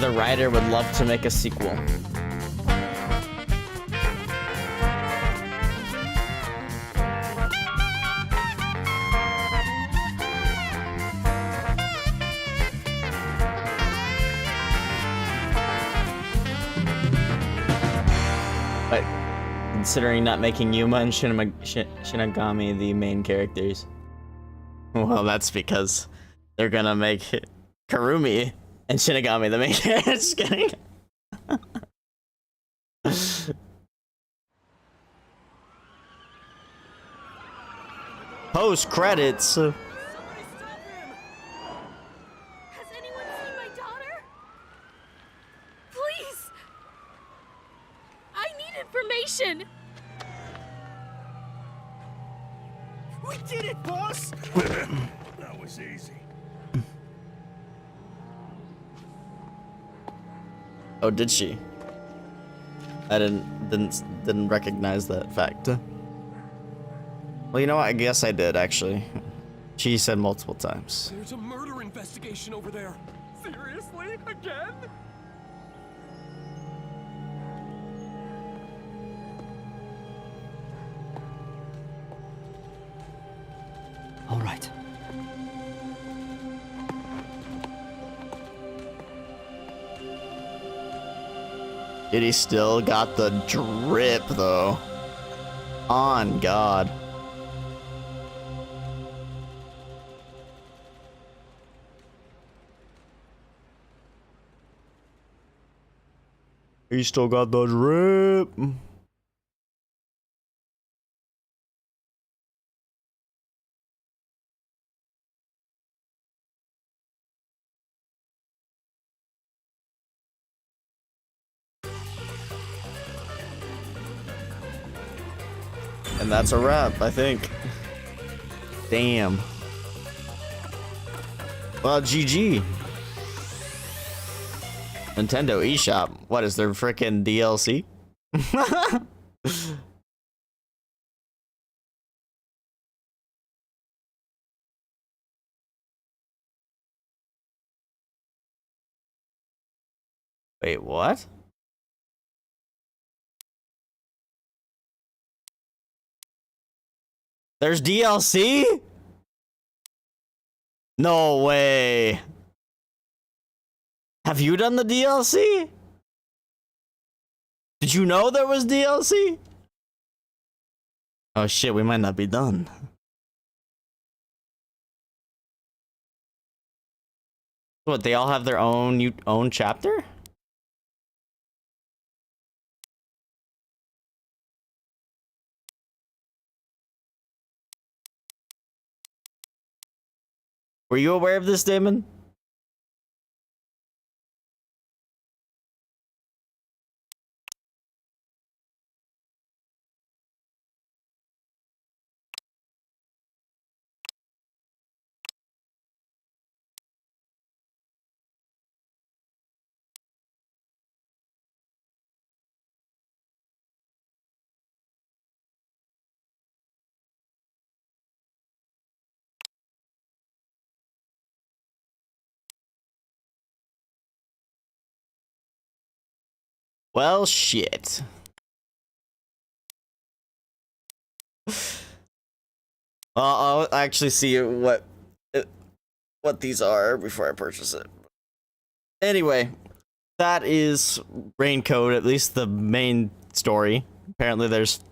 The writer would love to make a sequel. But considering not making Yuma and Shinigami the main characters, well, that's because they're gonna make Karumi and Shinigami the main characters. Just kidding. Post credits. Has anyone seen my daughter? Please! I need information! We did it, boss! That was easy. Oh, did she? I didn't recognize that fact. Well, you know what? I guess I did actually. She said multiple times. There's a murder investigation over there. Seriously? Again? All right. Dude, he still got the drip though. On God. He still got the drip. And that's a wrap, I think. Damn. Well, GG. Nintendo eShop. What is their frickin' DLC? Wait, what? There's DLC? No way. Have you done the DLC? Did you know there was DLC? Oh shit, we might not be done. What, they all have their own chapter? Were you aware of this, Damon? Well, shit. I'll actually see what these are before I purchase it. Anyway, that is Raincoat, at least the main story. Apparently there's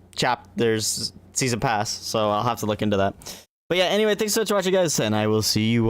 season pass, so I'll have to look into that. But yeah, anyway, thanks so much for watching, guys, and I will see you all